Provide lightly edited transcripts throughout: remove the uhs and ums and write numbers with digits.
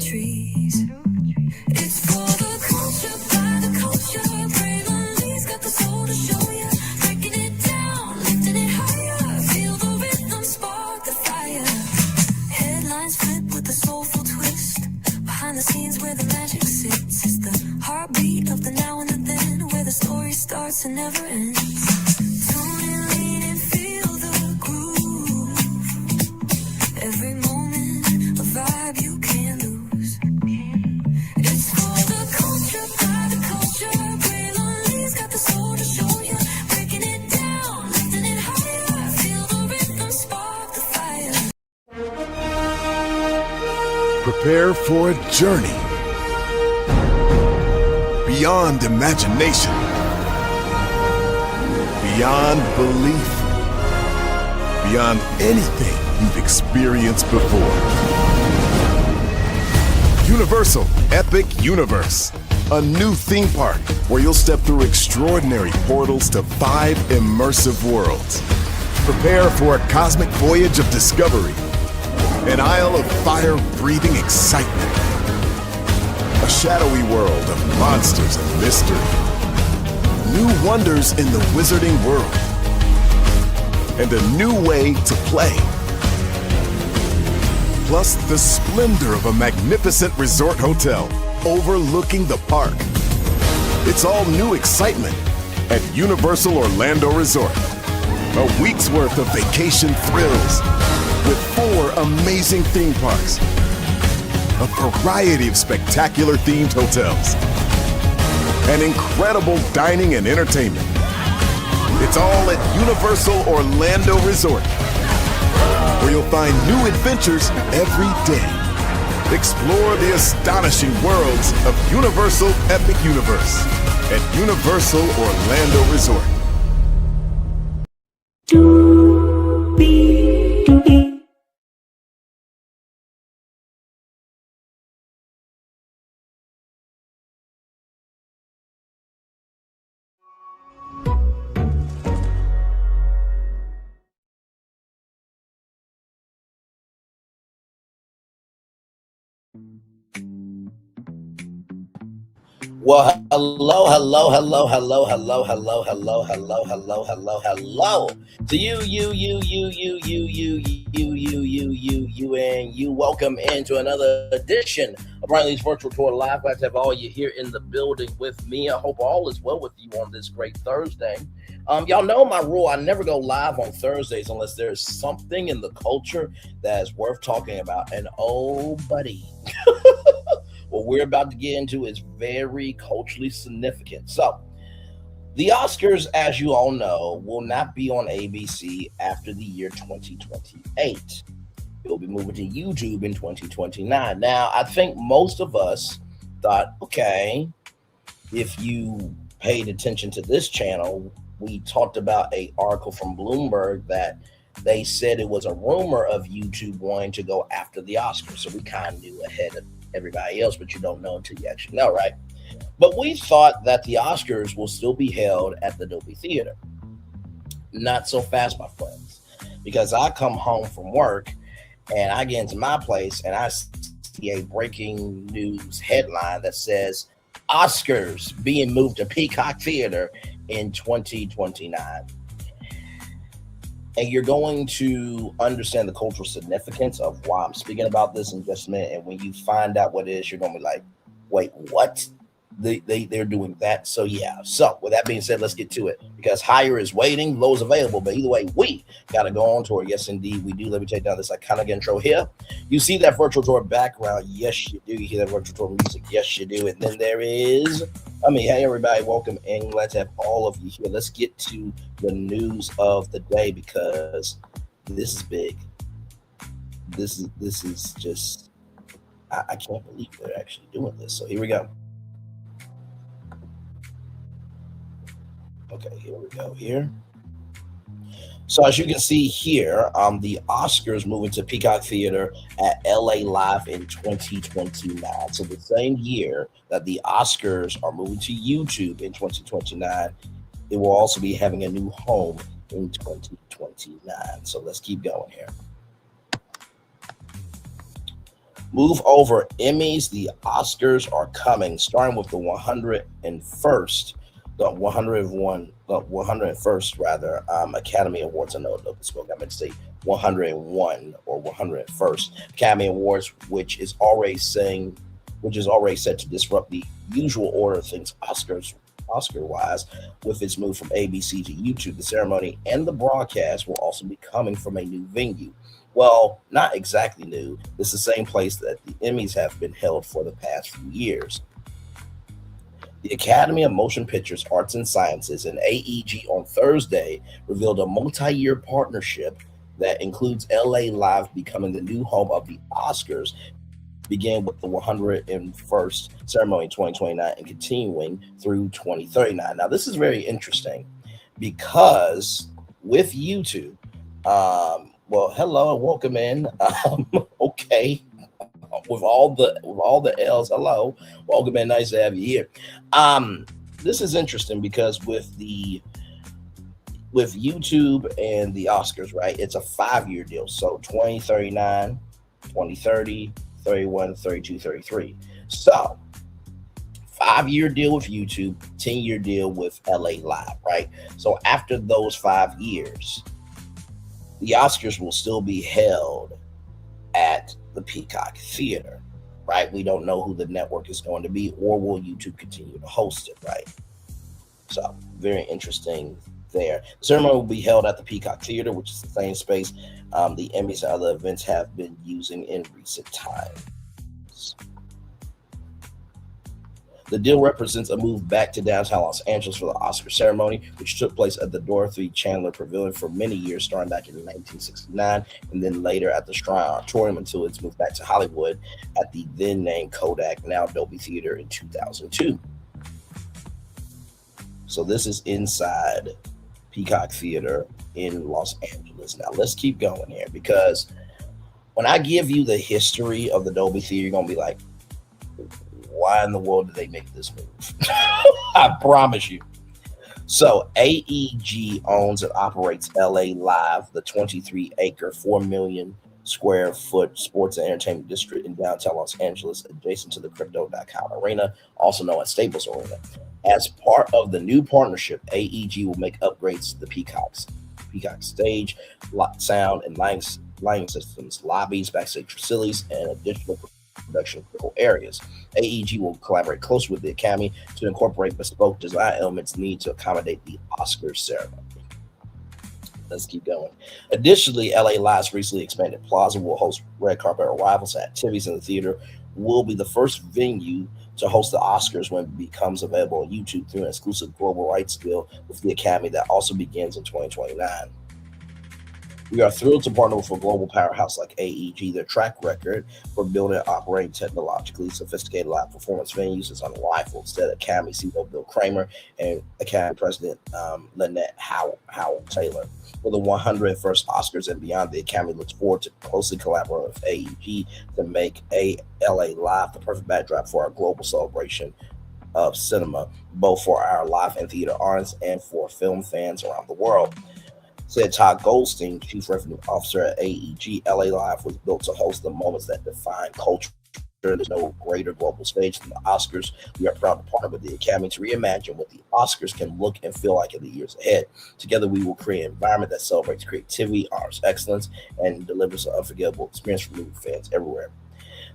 trees. It's for the culture, by the culture. Braylon got the soul to show ya. Breaking it down, lifting it higher. Feel the rhythm, spark the fire. Headlines flip with a soulful twist. Behind the scenes where the magic sits. It's the heartbeat of the now and the then, where the story starts and never ends. Tune in, lean and feel the groove. Every moment, a vibe you can't lose. It's for the culture, by the culture. Braylon got the soul to show you. Breaking it down, lifting it higher. Feel the rhythm, spark the fire. Prepare for a journey beyond imagination, beyond belief, beyond anything you've experienced before. Universal Epic Universe, a new theme park where you'll step through extraordinary portals to 5 immersive worlds. Prepare for a cosmic voyage of discovery, an isle of fire-breathing excitement, a shadowy world of monsters and mystery, new wonders in the wizarding world, and a new way to play. Plus the splendor of a magnificent resort hotel overlooking the park. It's all new excitement at Universal Orlando Resort. A week's worth of vacation thrills with 4 amazing theme parks, a variety of spectacular themed hotels, and incredible dining and entertainment. It's all at Universal Orlando Resort, where you'll find new adventures every day. Explore the astonishing worlds of Universal Epic Universe at Universal Orlando Resort. Well, hello to you, and you. Welcome into another edition of Braylon's Virtual Tour Live. Glad to have all you here in the building with me. I hope all is well with you on this great Thursday. Y'all know my rule. I never go live on Thursdays unless there's something in the culture that is worth talking about. And oh, buddy. What we're about to get into is very culturally significant. So, the Oscars, as you all know, will not be on ABC after the year 2028. It will be moving to YouTube in 2029. Now, I think most of us thought, okay, if you paid attention to this channel, we talked about an article from Bloomberg that they said it was a rumor of YouTube wanting to go after the Oscars. So we kind of knew ahead of everybody else, but you don't know until you actually know, right? But we thought that the Oscars will still be held at the Dolby Theater. Not so fast, my friends, because I come home from work and I get into my place and I see a breaking news headline that says Oscars being moved to Peacock Theater in 2029. And you're going to understand the cultural significance of why I'm speaking about this in just a minute. And when you find out what it is, you're going to be like, wait, what? They're doing that. So, yeah. So, with that being said, let's get to it. Because higher is waiting, low is available. But either way, we got to go on tour. Yes, indeed, we do. Let me take down this iconic intro here. You see that virtual tour background? Yes, you do. You hear that virtual tour music? Yes, you do. And then there is... hey, everybody, welcome in. Glad to have all of you here. Let's get to the news of the day because this is big. This is just, I can't believe they're actually doing this. So here we go. Okay, here we go here. So as you can see here, the Oscars moving to Peacock Theater at LA Live in 2029. So the same year that the Oscars are moving to YouTube in 2029, it will also be having a new home in 2029. So let's keep going here. Move over Emmys. The Oscars are coming, starting with the 101st, the 101st rather, Academy Awards. I know I spoke. I meant to say 101 or 101st Academy Awards, which is already set to disrupt the usual order of things Oscar-wise, with its move from ABC to YouTube. The ceremony and the broadcast will also be coming from a new venue. Well, not exactly new. It's the same place that the Emmys have been held for the past few years. The Academy of Motion Pictures, Arts and Sciences, and AEG on Thursday revealed a multi-year partnership that includes LA Live becoming the new home of the Oscars, began with the 101st ceremony in 2029 and continuing through 2039. Now, this is very interesting because with YouTube, well, hello and welcome in. Okay, with all the L's, hello, welcome in. Nice to have you here. This is interesting because with YouTube and the Oscars, right? It's a 5-year deal. So 2039, 2030, 31, 32, 33. So 5-year deal with YouTube, 10-year deal with LA Live, right? So after those 5 years, the Oscars will still be held at the Peacock Theater, right? We don't know who the network is going to be, or will YouTube continue to host it, right? So very interesting there. The ceremony will be held at the Peacock Theater, which is the same space the Emmys and other events have been using in recent times. The deal represents a move back to downtown Los Angeles for the Oscar ceremony, which took place at the Dorothy Chandler Pavilion for many years, starting back in 1969, and then later at the Shrine Auditorium until it's moved back to Hollywood at the then named Kodak, now Dolby Theater, in 2002. So this is inside Peacock Theater in Los Angeles. Now let's keep going here, because when I give you the history of the Dolby Theater, you're going to be like, why in the world did they make this move? I promise you. So AEG owns and operates LA Live, the 23-acre, 4 million square foot sports and entertainment district in downtown Los Angeles, adjacent to the Crypto.com Arena, also known as Staples Arena. As part of the new partnership, AEG will make upgrades to the Peacock stage, sound and lighting systems, lobbies, backstage facilities, and additional production critical areas. AEG will collaborate closely with the Academy to incorporate bespoke design elements needed to accommodate the Oscars ceremony. Let's keep going. Additionally, LA Live's recently expanded plaza will host red carpet arrivals and activities in the theater. Will be the first venue to host the Oscars when it becomes available on YouTube through an exclusive global rights deal with the Academy that also begins in 2029. We are thrilled to partner with a global powerhouse like AEG. Their track record for building and operating technologically sophisticated live performance venues is unrivaled, said Academy CEO Bill Kramer and Academy President Lynette Howell Taylor. For the 101st Oscars and beyond, the Academy looks forward to closely collaborating with AEG to make LA Live the perfect backdrop for our global celebration of cinema, both for our live and theater artists and for film fans around the world. Said Todd Goldstein, Chief Revenue Officer at AEG. LA Live was built to host the moments that define culture. There's no greater global stage than the Oscars. We are proud to partner with the Academy to reimagine what the Oscars can look and feel like in the years ahead. Together, we will create an environment that celebrates creativity, honors excellence, and delivers an unforgettable experience for movie fans everywhere.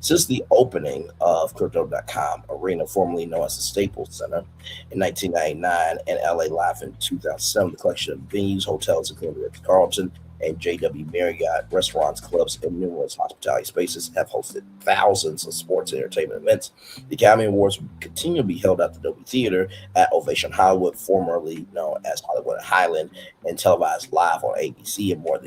Since the opening of Crypto.com Arena, formerly known as the Staples Center, in 1999, and LA Live in 2007, the collection of venues, hotels, including the Ritz-Carlton and JW Marriott, restaurants, clubs, and numerous hospitality spaces have hosted thousands of sports and entertainment events. The Academy Awards will continue to be held at the Dolby Theater at Ovation Hollywood, formerly known as Hollywood and Highland, and televised live on ABC in more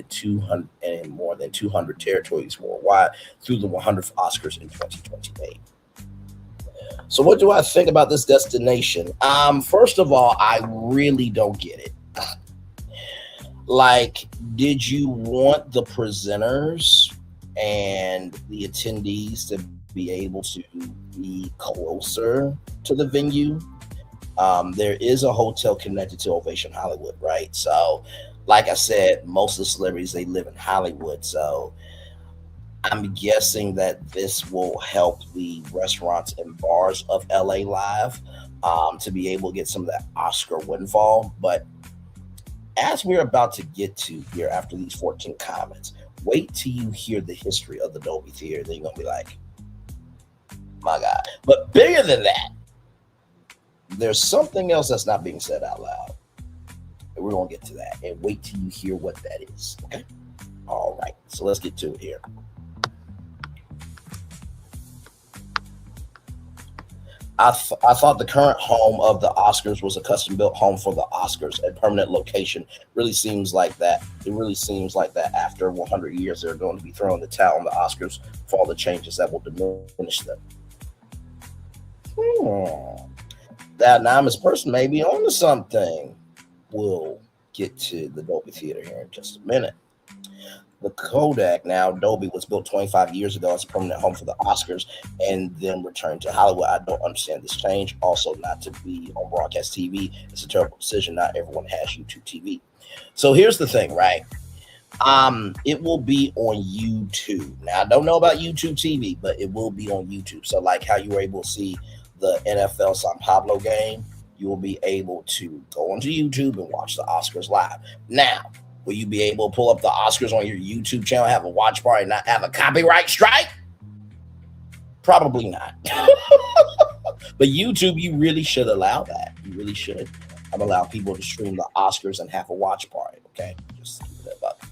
than 200 territories worldwide through the 100th Oscars in 2028. So what do I think about this destination? First of all, I really don't get it. Like, did you want the presenters and the attendees to be able to be closer to the venue? There is a hotel connected to Ovation Hollywood, right? So, like I said, most of the celebrities, they live in Hollywood. So I'm guessing that this will help the restaurants and bars of LA Live to be able to get some of that Oscar windfall. But as we're about to get to here after these 14 comments, wait till you hear the history of the Dolby Theater. Then you're going to be like, my God. But bigger than that, there's something else that's not being said out loud. And we're going to get to that. And wait till you hear what that is. Okay? All right. So let's get to it here. I thought the current home of the Oscars was a custom-built home for the Oscars. A permanent location really seems like that. It really seems like that after 100 years, they're going to be throwing the towel on the Oscars for all the changes that will diminish them. That anonymous person may be on to something. We'll get to the Dolby Theater here in just a minute. The Kodak, now Dolby, was built 25 years ago as a permanent home for the Oscars and then returned to Hollywood. I don't understand this change. Also, not to be on broadcast TV. It's a terrible decision. Not everyone has YouTube TV. So here's the thing, right? It will be on YouTube. Now, I don't know about YouTube TV, but it will be on YouTube. So like how you were able to see the NFL San Pablo game, you will be able to go onto YouTube and watch the Oscars live. Now, will you be able to pull up the Oscars on your YouTube channel, have a watch party, and not have a copyright strike? Probably not. But YouTube, you really should allow that. You really should allow people to stream the Oscars and have a watch party. Okay, just keep that up.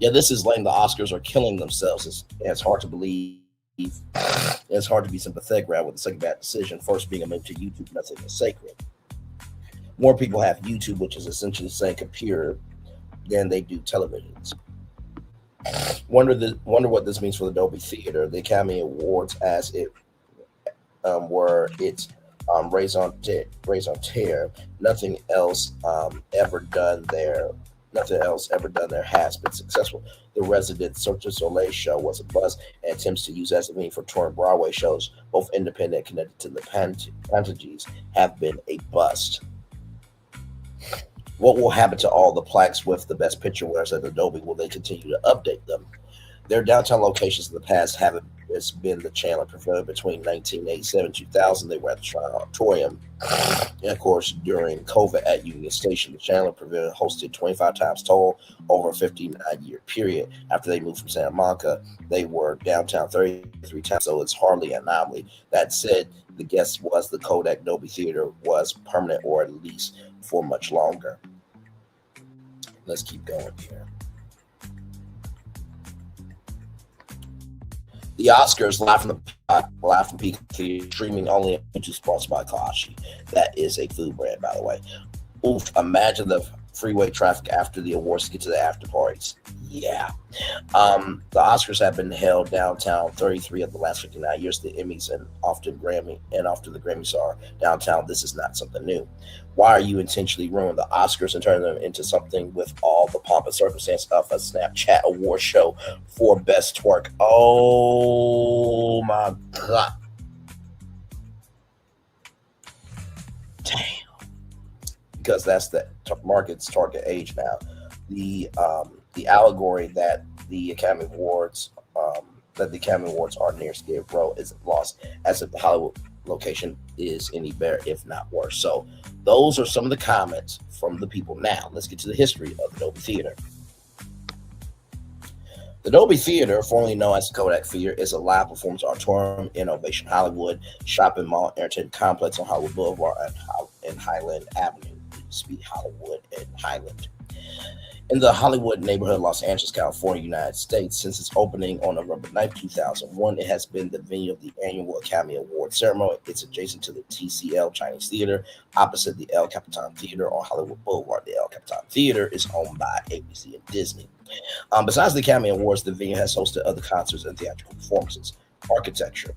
Yeah, this is lame. The Oscars are killing themselves. It's hard to believe. It's hard to be sympathetic rather with the second bad decision. First, being a move to YouTube, nothing is sacred. More people have YouTube, which is essentially the same computer, than they do televisions. Wonder what this means for the Dolby Theater. The Academy Awards, as it were its raison d'etre. Nothing else ever done there has been successful. The Resident Cirque du Soleil show was a buzz and attempts to use as a venue for touring Broadway shows, both independent and connected to the Pantages, have been a bust. What will happen to all the plaques with the Best Picture winners at Adobe? Will they continue to update them? Their downtown locations in the past haven't been the Chandler Pavilion between 1987 and 2000. They were at the Auditorium. And of course, during COVID at Union Station, the Chandler Pavilion hosted 25 times total over a 59-year period. After they moved from Santa Monica, they were downtown 33 times, so it's hardly an anomaly. That said, the guess was the Kodak Dolby Theater was permanent, or at least for much longer. Let's keep going here. The Oscars live from Peak Theater, streaming only on YouTube, sponsored by Kashi. That is a food brand, by the way. Oof! Imagine the freeway traffic after the awards to get to the after parties. Yeah. The Oscars have been held downtown 33 of the last 59 years. The Emmys and often the Grammys are downtown. This is not something new. Why are you intentionally ruining the Oscars and turning them into something with all the pomp and circumstance of a Snapchat award show for best twerk? Oh my God. Damn. Because that's the market's target age now. The allegory that the Academy Awards are near Skid Row is lost, as if the Hollywood location is any better, if not worse. So those are some of the comments from the people. Now let's get to the history of the Dolby Theater. The Dolby Theater, formerly known as the Kodak Theater, is a live performance auditorium in Ovation Hollywood shopping mall entertainment complex on Hollywood Boulevard and Highland Avenue. It used to be Hollywood and Highland. In the Hollywood neighborhood of Los Angeles, California, United States. Since its opening on November 9, 2001, it has been the venue of the annual Academy Award ceremony. It's adjacent to the TCL Chinese Theater, opposite the El Capitan Theater on Hollywood Boulevard. The El Capitan Theater is owned by ABC and Disney. Besides the Academy Awards, the venue has hosted other concerts and theatrical performances. Architecture.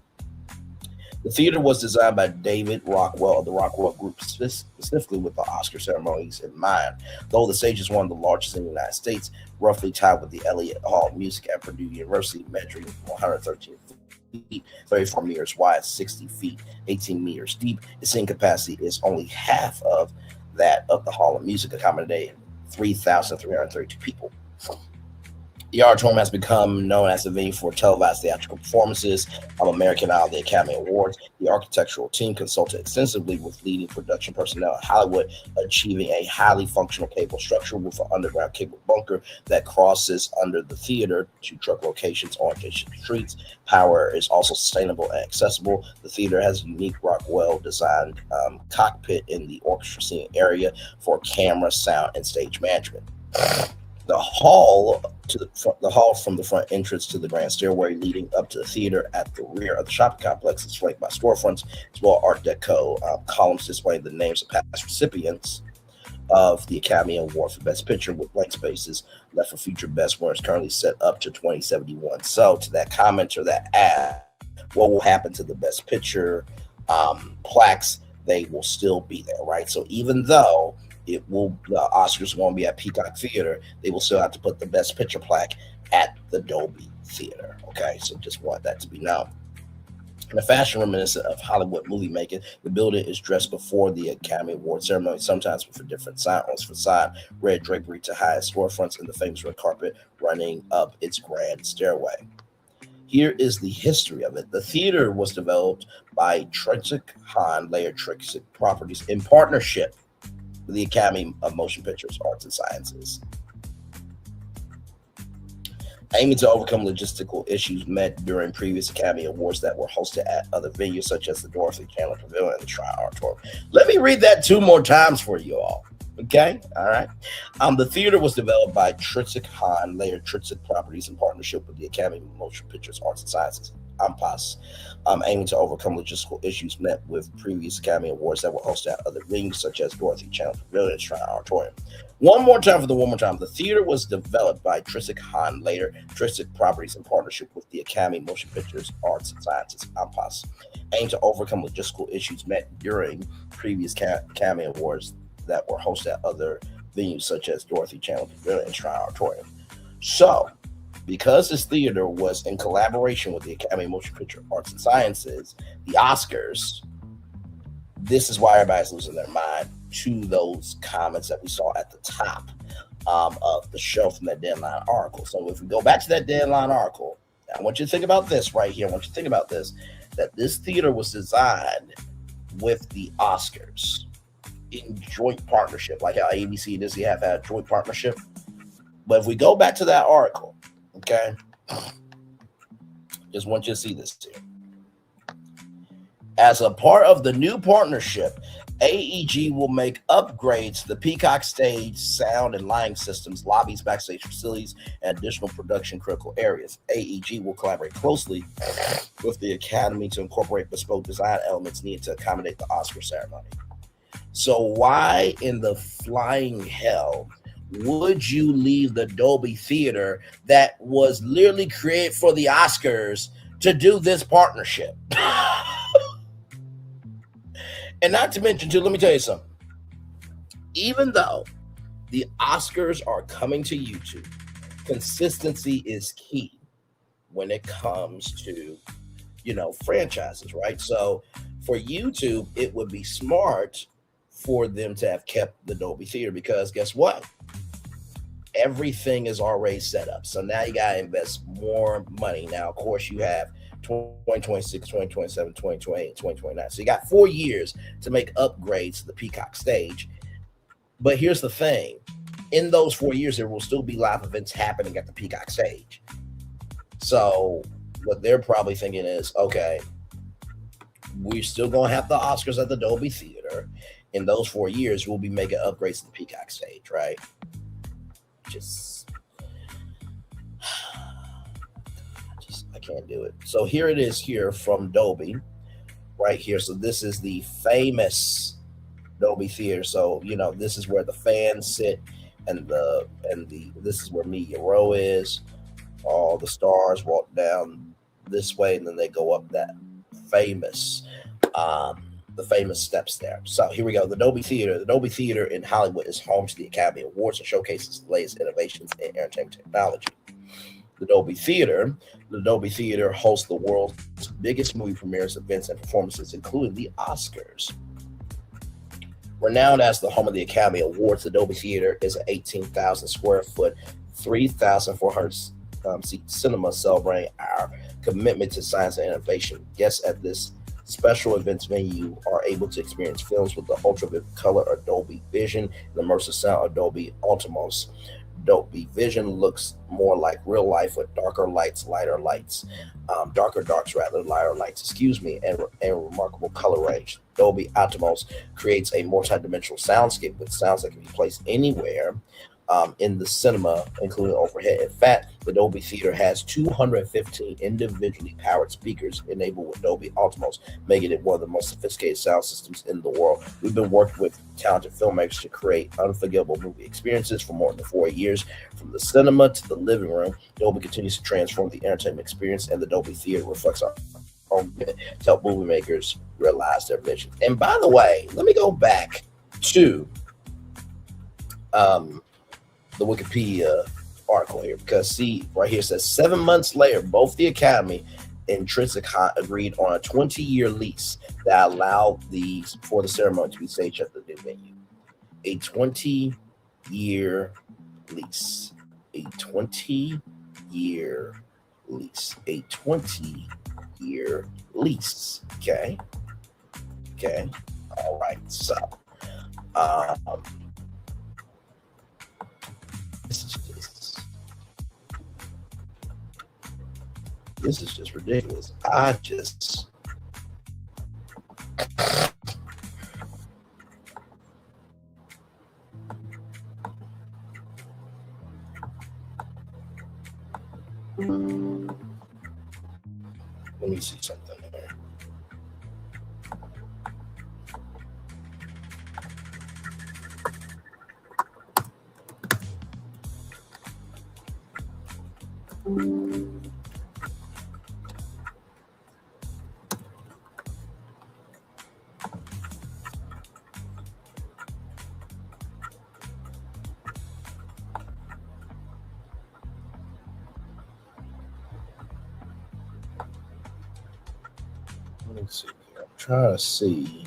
The theater was designed by David Rockwell of the Rockwell Group, specifically with the Oscar ceremonies in mind. Though the stage is one of the largest in the United States, roughly tied with the Elliott Hall of Music at Purdue University, measuring 113 feet, 34 meters wide, 60 feet, 18 meters deep. Its seating capacity is only half of that of the Hall of Music, accommodating 3,332 people. The auditorium has become known as the venue for televised theatrical performances of American Idol, the Academy Awards. The architectural team consulted extensively with leading production personnel in Hollywood, achieving a highly functional cable structure with an underground cable bunker that crosses under the theater to truck locations on adjacent streets. Power is also sustainable and accessible. The theater has a unique Rockwell-designed cockpit in the orchestra scene area for camera, sound, and stage management. The hall from the front entrance to the grand stairway leading up to the theater at the rear of the shopping complex is flanked by storefronts as well as Art Deco columns displaying the names of past recipients of the Academy Award for Best Picture, with blank spaces left for future best winners currently set up to 2071. So to that commenter that asked, what will happen to the Best Picture plaques? They will still be there, right? So even though the Oscars won't be at Peacock Theater, they will still have to put the Best Picture plaque at the Dolby Theater. Okay, so just want that to be known. In a fashion reminiscent of Hollywood movie making, the building is dressed before the Academy Award ceremony, sometimes with a different sign on its facade, red drapery to high storefronts, and the famous red carpet running up its grand stairway. Here is the history of it. The theater was developed by Trinsic Hahn Layer Trinsic Properties in partnership with the Academy of Motion Pictures, Arts and Sciences. Aiming to overcome logistical issues met during previous Academy Awards that were hosted at other venues such as the Dorothy Chandler Pavilion and the Shrine Auditorium. Let me read that 2 more times for you all. Okay, all right. The theater was developed by Trinsic Hahn Layer Trinsic Properties in partnership with the Academy of Motion Pictures, Arts and Sciences, AMPAS, aiming to overcome logistical issues met with previous Academy Awards that were hosted at other venues such as Dorothy Chandler Pavilion and Shrine Auditorium. One more time. The theater was developed by Trinsic Hahn Layer Trinsic Properties in partnership with the Academy of Motion Pictures, Arts and Sciences, AMPAS, aimed to overcome logistical issues met during previous Academy Awards that were hosted at other venues such as Dorothy Chandler Pavilion and Shrine Auditorium. So, because this theater was in collaboration with the Academy of Motion Picture Arts and Sciences, the Oscars, this is why everybody's losing their mind to those comments that we saw at the top of the show from that Deadline article. So if we go back to that Deadline article, I want you to think about this right here. I want you to think about this, that this theater was designed with the Oscars in joint partnership, like how ABC and Disney have had a joint partnership. But if we go back to that article, okay, just want you to see this here. As a part of the new partnership, AEG will make upgrades to the Peacock stage, sound and lighting systems, lobbies, backstage facilities, and additional production critical areas. AEG will collaborate closely with the Academy to incorporate bespoke design elements needed to accommodate the Oscar ceremony. So why in the flying hell would you leave the Dolby Theater that was literally created for the Oscars to do this partnership? And not to mention, too, let me tell you something. Even though the Oscars are coming to YouTube, consistency is key when it comes to, franchises, right? So for YouTube, it would be smart for them to have kept the Dolby Theater, because guess what? Everything is already set up. So now you got to invest more money. Now, of course, you have 2026, 2027, 2028, 2029. So you got 4 years to make upgrades to the Peacock stage. But here's the thing. In those 4 years, there will still be live events happening at the Peacock stage. So what they're probably thinking is, okay, we're still going to have the Oscars at the Dolby Theater. In those 4 years, we'll be making upgrades to the Peacock stage, right? I can't do it. So here it is here from Dolby, right here. So this is the famous Dolby Theater. So, this is where the fans sit, and this is where Media Row is. All the stars walk down this way, and then they go up that famous steps there. So here we go. The Dolby Theater. The Dolby Theater in Hollywood is home to the Academy Awards and showcases the latest innovations in entertainment technology. The Dolby Theater hosts the world's biggest movie premieres, events, and performances, including the Oscars. Renowned as the home of the Academy Awards, the Dolby Theater is an 18,000 square foot, 3,400 Cinema, celebrating our commitment to science and innovation. Guests at this special events venue are able to experience films with the ultra-vivid color Dolby Vision and immersive sound Dolby Atmos. Dolby Vision looks more like real life with darker lights, lighter lights, darker darks rather, lighter lights, excuse me, and remarkable color range. Dolby Atmos creates a multi-dimensional soundscape with sounds that can be placed anywhere in the cinema, including overhead. In fact, the Dolby Theater has 215 individually powered speakers enabled with Dolby Atmos, making it one of the most sophisticated sound systems in the world. We've been working with talented filmmakers to create unforgettable movie experiences for more than 4 years. From the cinema to the living room, Dolby continues to transform the entertainment experience, and the Dolby Theater reflects our own commitment to help movie makers realize their vision. And by the way, let me go back to the Wikipedia article here, because see right here it says 7 months later, both the Academy and Intrinsic agreed on a 20-year lease that allowed for the ceremony to be staged at the new venue. A 20-year lease. A 20-year lease. A 20-year lease. Okay. All right. So this is just ridiculous. Let me see something there. Let me see. I'm trying to see.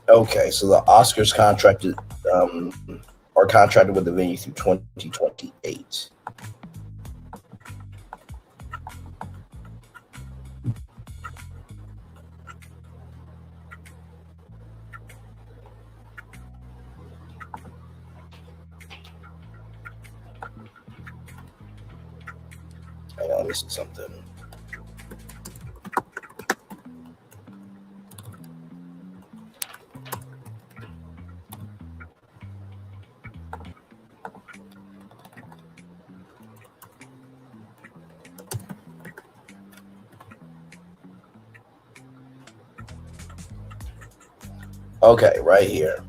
Okay, so the Oscars are contracted with the venue through 2028. Hang on, this is something. Okay, right here.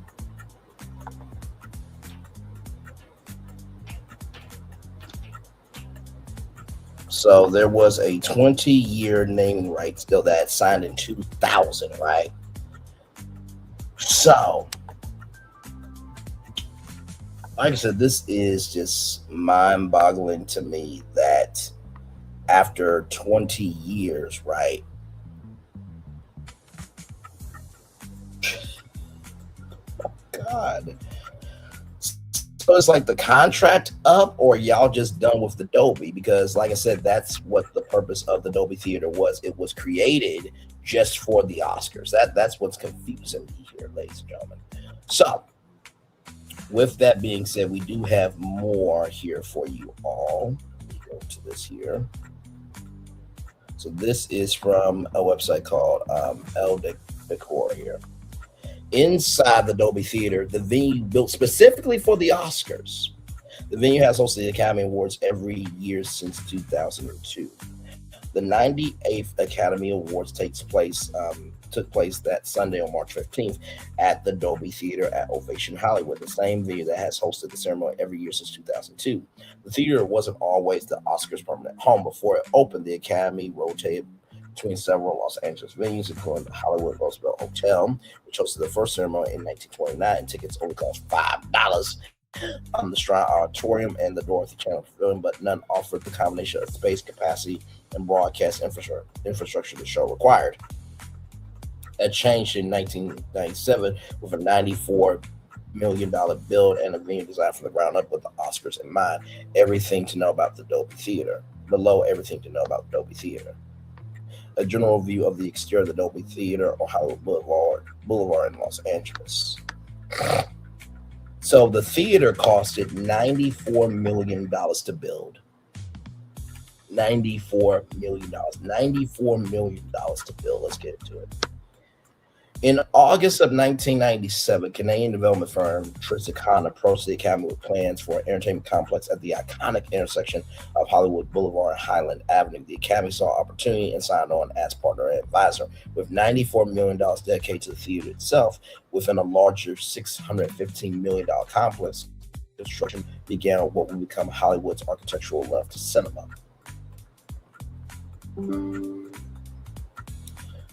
So there was a 20-year naming rights deal that signed in 2000, right? So, like I said, this is just mind-boggling to me that after 20 years, right? God. So it's like the contract up, or y'all just done with the Dolby? Because like I said, that's what the purpose of the Dolby Theater was. It was created just for the Oscars. That's what's confusing me here, ladies and gentlemen. So with that being said, we do have more here for you all. Let me go to this here. So this is from a website called El Decor here. Inside the Dolby Theater, the venue built specifically for the Oscars. The venue has hosted the Academy Awards every year since 2002. The 98th Academy Awards took place that Sunday on March 15th at the Dolby Theater at Ovation Hollywood, the same venue that has hosted the ceremony every year since 2002. The theater wasn't always the Oscars' permanent home. Before it opened, the Academy rotated between several Los Angeles venues, including the Hollywood Roosevelt Hotel, which hosted the first ceremony in 1929, and tickets only cost $5. The Strand Auditorium and the Dorothy Chandler Pavilion, but none offered the combination of space, capacity, and broadcast infrastructure the show required. That changed in 1997 with a $94 million build and a venue designed from the ground up with the Oscars in mind. Everything to know about the Dolby Theater. Below, everything to know about Dolby Theater. A general view of the exterior of the Dolby Theater on Hollywood Boulevard in Los Angeles. So the theater costed $94 million to build. $94 million. $94 million to build. Let's get into it. In August of 1997, Canadian development firm Trisicon approached the Academy with plans for an entertainment complex at the iconic intersection of Hollywood Boulevard and Highland Avenue. The Academy saw opportunity and signed on as partner and advisor, with $94 million dedicated to the theater itself. Within a larger $615 million complex, construction began on what would become Hollywood's architectural left to cinema.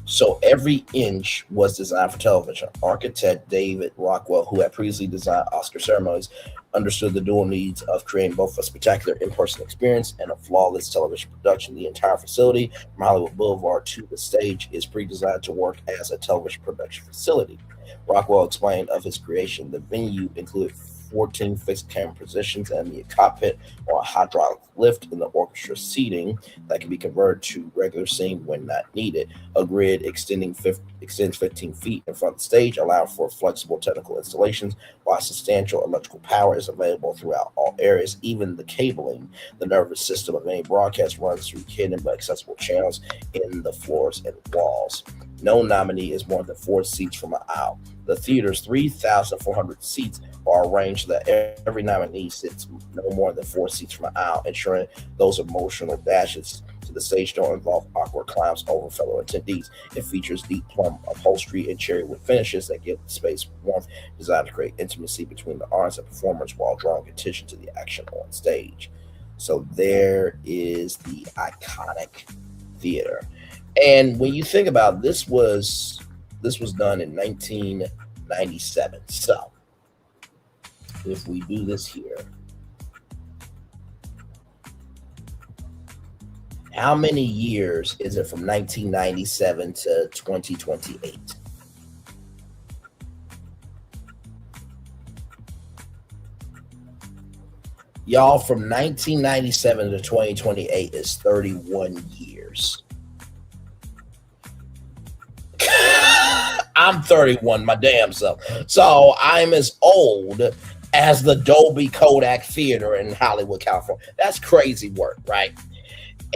So every inch was designed for television. Architect David Rockwell, who had previously designed Oscar ceremonies, understood the dual needs of creating both a spectacular in-person experience and a flawless television production. The entire facility, from Hollywood Boulevard to the stage, is pre-designed to work as a television production facility. Rockwell explained of his creation. The venue included 14 fixed camera positions and the cockpit or a hydraulic lift in the orchestra seating that can be converted to regular seating when not needed. A grid extends 15 feet in front of the stage, allowing for flexible technical installations, while substantial electrical power is available throughout all areas. Even the cabling, the nervous system of any broadcast, runs through hidden but accessible channels in the floors and walls. No nominee is more than 4 seats from an aisle. The theater's 3,400 seats are arranged so that every nominee sits no more than 4 seats from an aisle, ensuring those emotional dashes to the stage don't involve awkward climbs over fellow attendees. It features deep plum upholstery and cherry wood finishes that give the space warmth, designed to create intimacy between the artists and performers while drawing attention to the action on stage. So there is the iconic theater. And when you think about this was done in 1997. So if we do this here, how many years is it from 1997 to 2028? Y'all, from 1997 to 2028 is 31 years. I'm 31, my damn self. So I'm as old as the Dolby Kodak Theater in Hollywood, California. That's crazy work, right?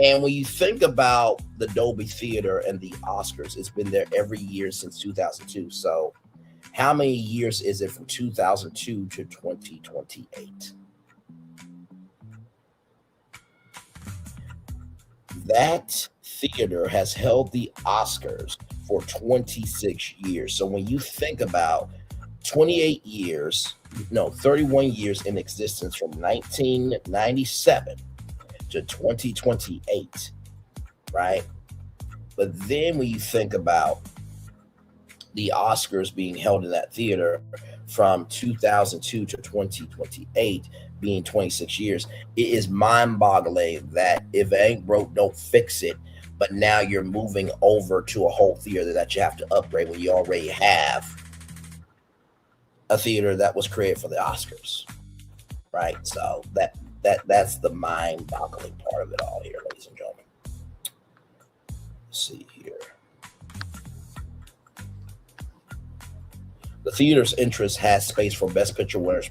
And when you think about the Dolby Theater and the Oscars, it's been there every year since 2002. So how many years is it from 2002 to 2028? That theater has held the Oscars for 26 years. So when you think about 31 years in existence from 1997 to 2028, right? But then when you think about the Oscars being held in that theater from 2002 to 2028, being 26 years, it is mind-boggling that if it ain't broke, don't fix it. But now you're moving over to a whole theater that you have to upgrade when you already have a theater that was created for the Oscars, right? So that's the mind-boggling part of it all here, ladies and gentlemen. Let's see here. The theater's interest has space for Best Picture winner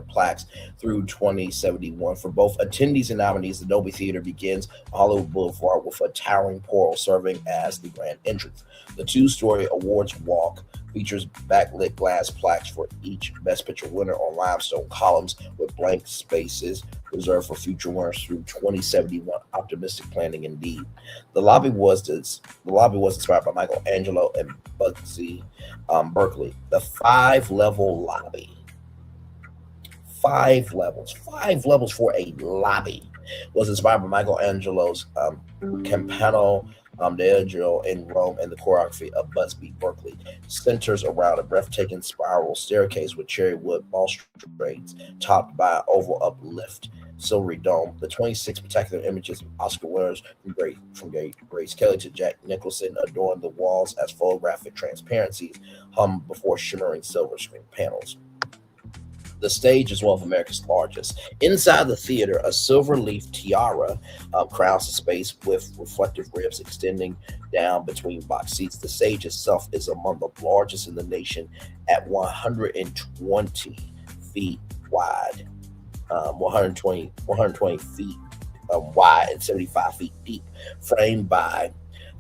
plaques through 2071. For both attendees and nominees, the Dolby Theater begins on Hollywood Boulevard with a towering portal serving as the grand entrance. The two-story awards walk features backlit glass plaques for each Best Picture winner on limestone columns with blank spaces reserved for future winners through 2071. Optimistic planning indeed. The lobby was inspired by Michelangelo and Bugsy Berkeley. The 5-level lobby. 5 levels for a lobby was inspired by Michelangelo's Campano d'Angelo in Rome and the choreography of Busby Berkeley. Centers around a breathtaking spiral staircase with cherry wood balustrades topped by an oval uplift silvery dome. The 26 spectacular images of Oscar winners from Grace Kelly to Jack Nicholson adorn the walls as photographic transparencies hum before shimmering silver screen panels. The stage is one of America's largest. Inside the theater, a silver leaf tiara crowns the space with reflective ribs extending down between box seats. The stage itself is among the largest in the nation at 120 feet wide, 120 feet wide and 75 feet deep, framed by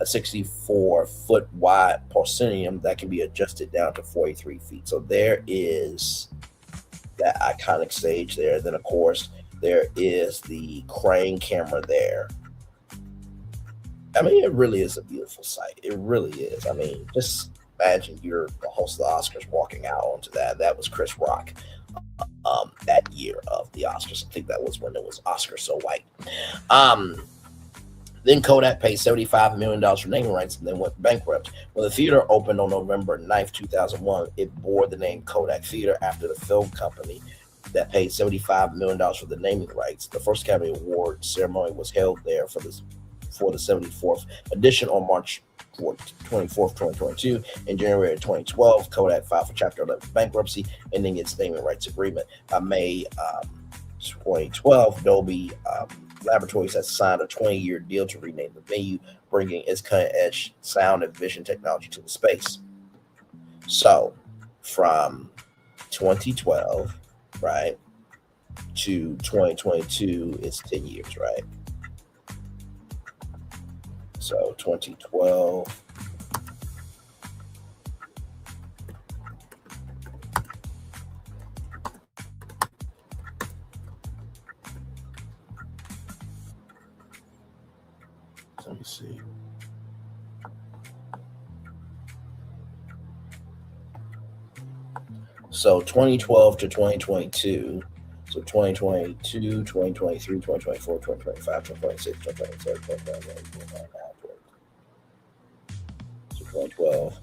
a 64-foot wide proscenium that can be adjusted down to 43 feet. So there is that iconic stage there. Then, of course, there is the crane camera there. I mean, it really is a beautiful sight. It really is. I mean, just imagine you're the host of the Oscars walking out onto that. That was Chris Rock that year of the Oscars. I think that was when it was Oscar So White. Then Kodak paid $75 million for naming rights and then went bankrupt. When the theater opened on November 9th, 2001, it bore the name Kodak Theater after the film company that paid $75 million for the naming rights. The first Academy Award ceremony was held there for the 74th edition on March 24th, 2022. In January of 2012, Kodak filed for Chapter 11 bankruptcy, ending its naming rights agreement. By May 2012, Dolby Laboratories has signed a 20-year deal to rename the venue, bringing its cutting-edge sound and vision technology to the space. So, from 2012, right, to 2022, it's 10 years, right? So, 2012. Let me see. So 2012 to 2022. So 2022, 2023, 2024, 2025, 2026, 2027, 2028, so 2012,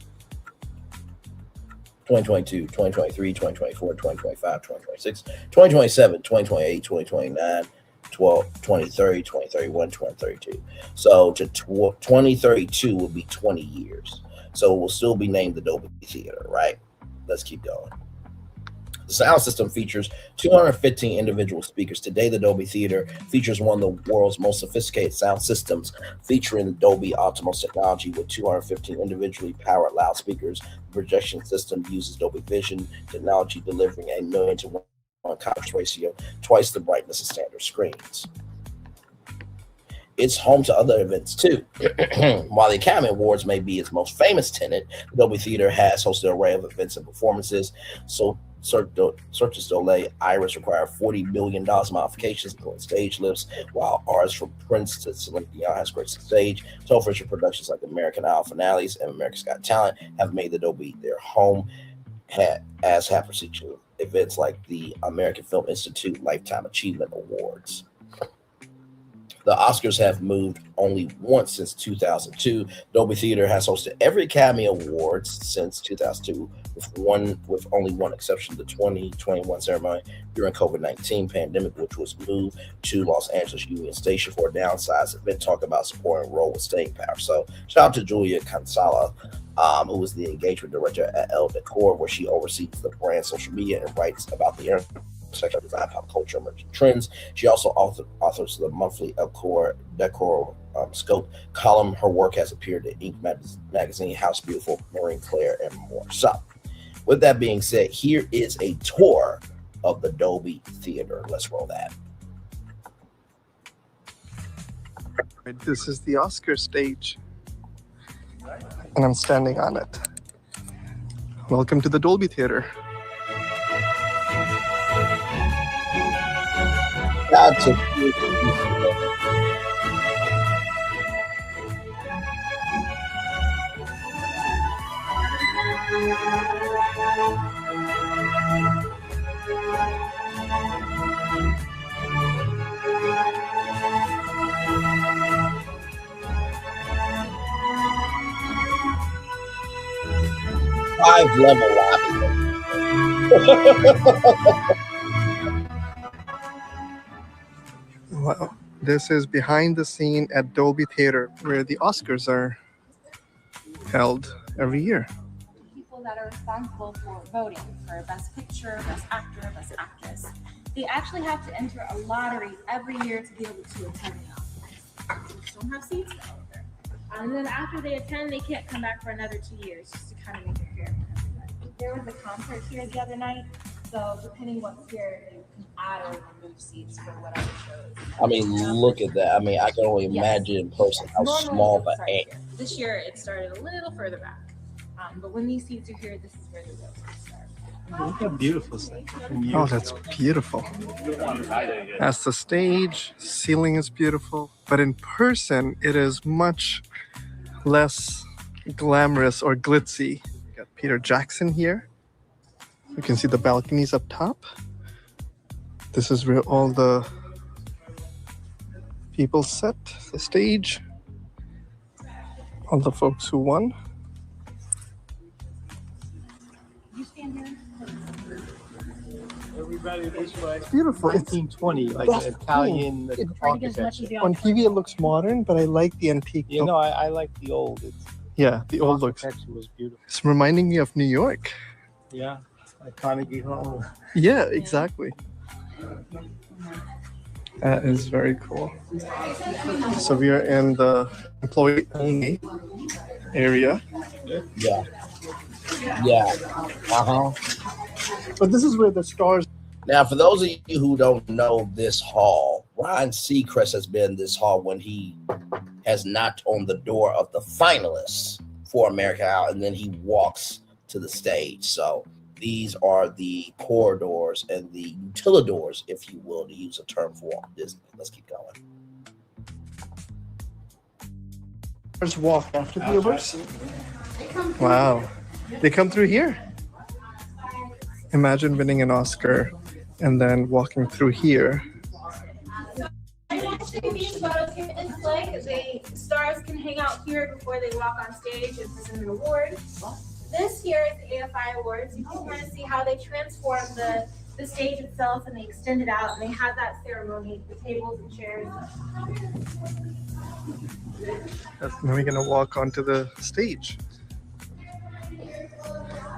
2022, 2023, 2024, 2025, 2026, 2027, 2028, 2029. 2030, 2031, 2032. So to 2032 will be 20 years. So it will still be named the Dolby Theater, right? Let's keep going. The sound system features 215 individual speakers. Today, the Dolby Theater features one of the world's most sophisticated sound systems, featuring Dolby Atmos technology with 215 individually powered loudspeakers. The projection system uses Dolby Vision technology, delivering a 1,000,000-to-1 contrast ratio, twice the brightness of standard screens. It's home to other events too. While the Academy Awards may be its most famous tenant, the Dolby Theater has hosted an array of events and performances. So Cirque du Soleil Iris required $40 million modifications, including stage lifts, while ours from Prince to Celine Dion has graced the stage. Television productions like American Idol finales and America's Got Talent have made the Dolby their home, as have prestigious events like the American Film Institute Lifetime Achievement Awards. The Oscars have moved only once since 2002. Dolby Theater has hosted every Academy Awards since 2002, with only one exception, the 2021 ceremony during COVID-19 pandemic, which was moved to Los Angeles Union Station for a downsized event, talking about supporting role with staying power. So shout out to Julia Cansala, who was the engagement director at Elle Decor, where she oversees the brand social media and writes about the intersection of design, pop culture, emerging trends. She also authors the monthly Elle Decor Scope column. Her work has appeared in Inc. magazine, House Beautiful, Marie Claire, and more. So, with that being said, here is a tour of the Dolby Theater. Let's roll that. This is the Oscar stage, and I'm standing on it. Welcome to the Dolby Theater. That's a five-level lobby. Wow. This is behind the scene at Dolby Theater, where the Oscars are held every year. People that are responsible for voting for Best Picture, Best Actor, Best Actress. They actually have to enter a lottery every year to be able to attend the Oscars. They just don't have seats though. And then after they attend, they can't come back for another 2 years just to kind of make it fair for everybody. There was a concert here the other night, so depending what's here, they can add or remove seats for whatever shows. I mean, look at that. I mean, I can only imagine in person how Normally small it the starts ant. here. This year it started a little further back. But when these seats are here, this is where the rows start. Look at beautiful thing. Oh, that's beautiful. That's the stage. Ceiling is beautiful. But in person, it is much less glamorous or glitzy. We got Peter Jackson here. You can see the balconies up top. This is where all the people sit, the stage. All the folks who won. Everybody this way. It's beautiful. It's 1920, like That's an Italian architecture. on TV. It looks modern, but I like the antique. You know, I like the old. Yeah, the old looks. Architecture was beautiful. It's reminding me of New York. Yeah, like Carnegie Hall. Yeah, exactly. That is very cool. So we are in the employee only area. Yeah. Yeah. Uh-huh. But this is where the stars. Now, for those of you who don't know this hall, Ryan Seacrest has been in this hall when he has knocked on the door of the finalists for American Idol, and then he walks to the stage. So these are the corridors and the utilidors, if you will, to use a term for Walt Disney. Let's keep going. Stars walk after the awards. Wow. They come through here. Imagine winning an Oscar and then walking through here. Actually, these photos here, it's like the stars can hang out here before they walk on stage and present an award. This here is the AFI Awards. You can kind of see how they transform the stage itself and they extend it out and they have that ceremony, the tables and chairs. Now we're gonna walk onto the stage.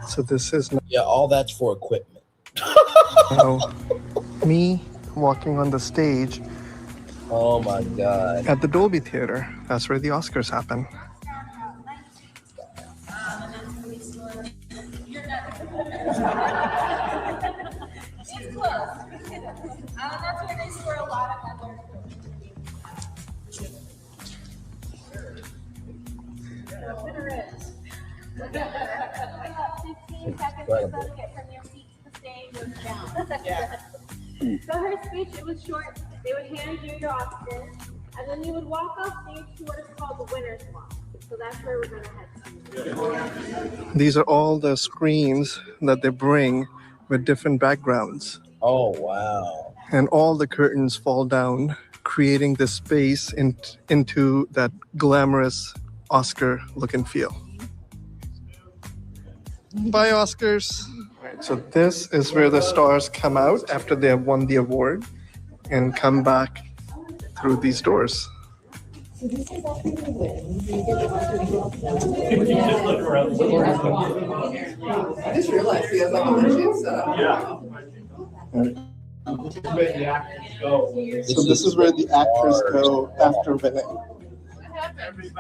So this is Yeah, all that's for equipment. now me walking on the stage Oh my God. at the Dolby Theater. That's where the Oscars happen. It's close. That's where they store a lot of other. The winner is. 15 seconds or so to get from your seat to the stage and down. So her speech, it was short. They would hand you your Oscar, and then you would walk off stage to what is called the winner's walk. So that's where we're going to head to. These are all the screens that they bring with different backgrounds. Oh, wow. And all the curtains fall down, creating this space into that glamorous Oscar look and feel. Bye, Oscars. Right, so this is where the stars come out after they have won the award and come back through these doors. I just realized he has like a legit setup. So this is where the actors go after winning.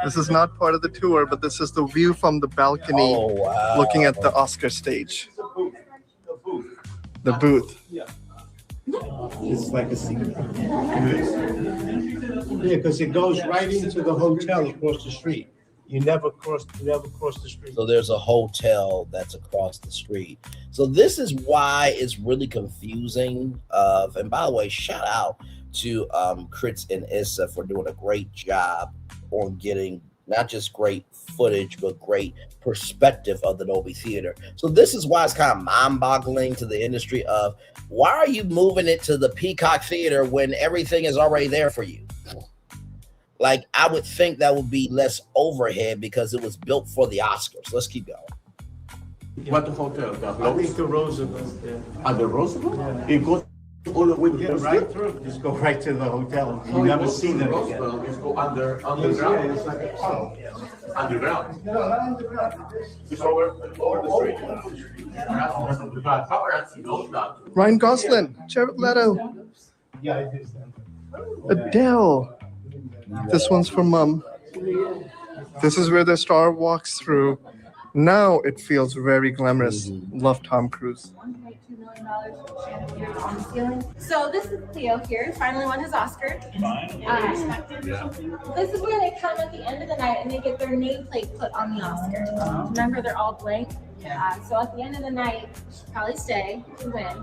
This is not part of the tour, but this is the view from the balcony Oh, wow. looking at the Oscar stage. The booth. It's like a secret. Yeah, because it goes right into the hotel across the street. You never cross the street. So there's a hotel that's across the street. So this is why it's really confusing. And by the way, shout out to Kritz and Issa for doing a great job on getting not just great footage, but great perspective of the Dolby Theater. So this is why it's kind of mind-boggling to the industry of why are you moving it to the Peacock Theater when everything is already there for you? Like, I would think that would be less overhead because it was built for the Oscars. Let's keep going. What hotel? I think the Roosevelt. Yeah. At the Roosevelt? Yeah. It goes Yeah, right through, just go right to the hotel. You never see them again. Just go underground. It's like a tunnel. Underground. No, not underground. It's over the street. Ryan Gosling, Jared Leto, Yeah, it is. Adele. This one's for Mom. This is where the star walks through. Now it feels very glamorous. Love Tom Cruise. $1.2 million for chandeliers on the ceiling. So this is Cleo here, finally won his Oscar. This is where they come at the end of the night and they get their nameplate put on the Oscar. Remember, they're all blank. So at the end of the night, you should probably stay to win.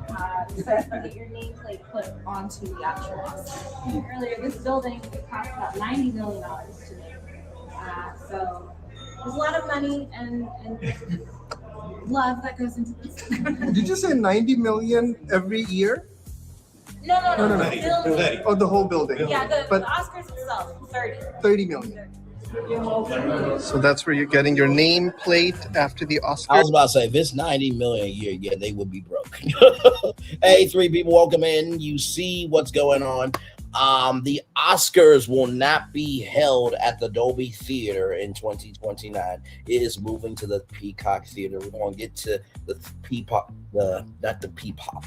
So get your nameplate put onto the actual Oscar. Earlier, this building it cost about $90 million to make. So there's a lot of money and love that goes into this. Did you say 90 million every year? No. No. The building. Oh, the whole building. Yeah, the But Oscars itself, 30. 30 million. So that's where you're getting your nameplate after the Oscar. I was about to say, if it's 90 million a year, yeah, they would be broke. Hey, three people, welcome in. You see what's going on. The Oscars will not be held at the Dolby Theater in 2029. It is moving to the Peacock Theater. We're going to get to the Peepop, not the Peepop.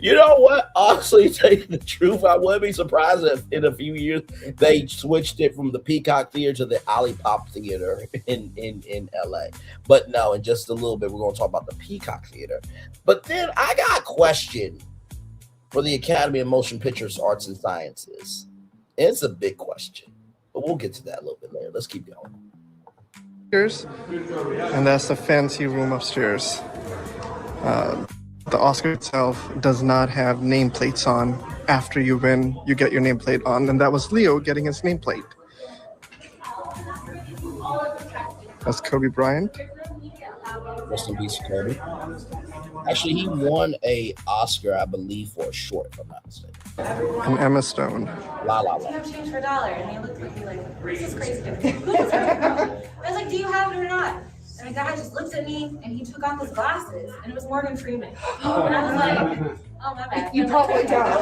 You know what? Honestly, tell you the truth, I wouldn't be surprised if in a few years they switched it from the Peacock Theater to the Olipop Theater in LA. But no, in just a little bit, we're going to talk about the Peacock Theater. But then I got a question for the Academy of Motion Pictures Arts and Sciences. It's a big question, but we'll get to that a little bit later. Let's keep going. And that's the fancy room upstairs. The Oscar itself does not have nameplates on. After you win, you get your nameplate on, and that was Leo getting his nameplate. That's Kobe Bryant. Rest in peace, Kobe. Actually, he won a Oscar, I believe, for a short, if I'm not mistaken. And Emma Stone. La La Do you La. have change for $1? And they looked at me like, this is crazy. I was like, do you have it or not? And the guy just looked at me and he took off his glasses and it was Morgan Freeman. And I was like, oh, my bad. You probably don't.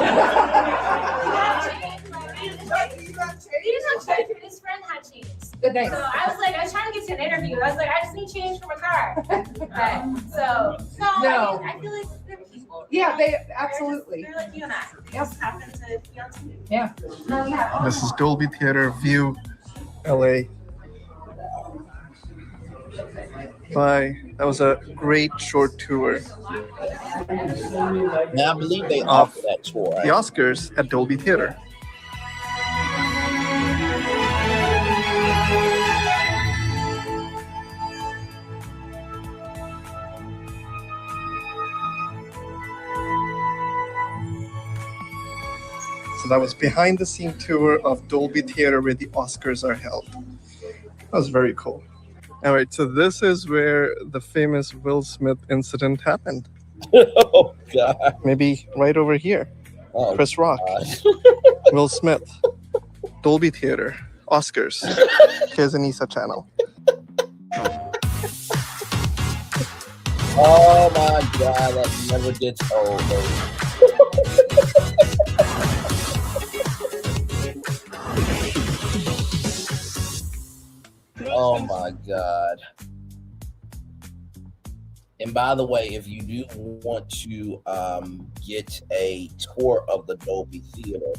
He didn't have change. His friend had change. Good night. So I was like, I was trying to get to an interview. I was like, I just need change for my car. Right. So, No. I feel like they're people. Yeah, You know? they absolutely. They're like you and I. They just happen to be on TV. Yeah. No, yeah. This is Dolby Theater View, LA. Bye. That was a great short tour. Now, I believe they offer that tour. The Right? Oscars at Dolby Theater. So that was behind the scene tour of Dolby Theater where the Oscars are held. That was very cool. All right, so this is where the famous Will Smith incident happened. Oh, God. Maybe right over here. Oh, Chris Rock, God. Will Smith, Dolby Theater, Oscars. Here's an ISA channel. Oh, my God. That never gets old, baby. Oh, my God. And by the way, if you do want to get a tour of the Dolby Theater,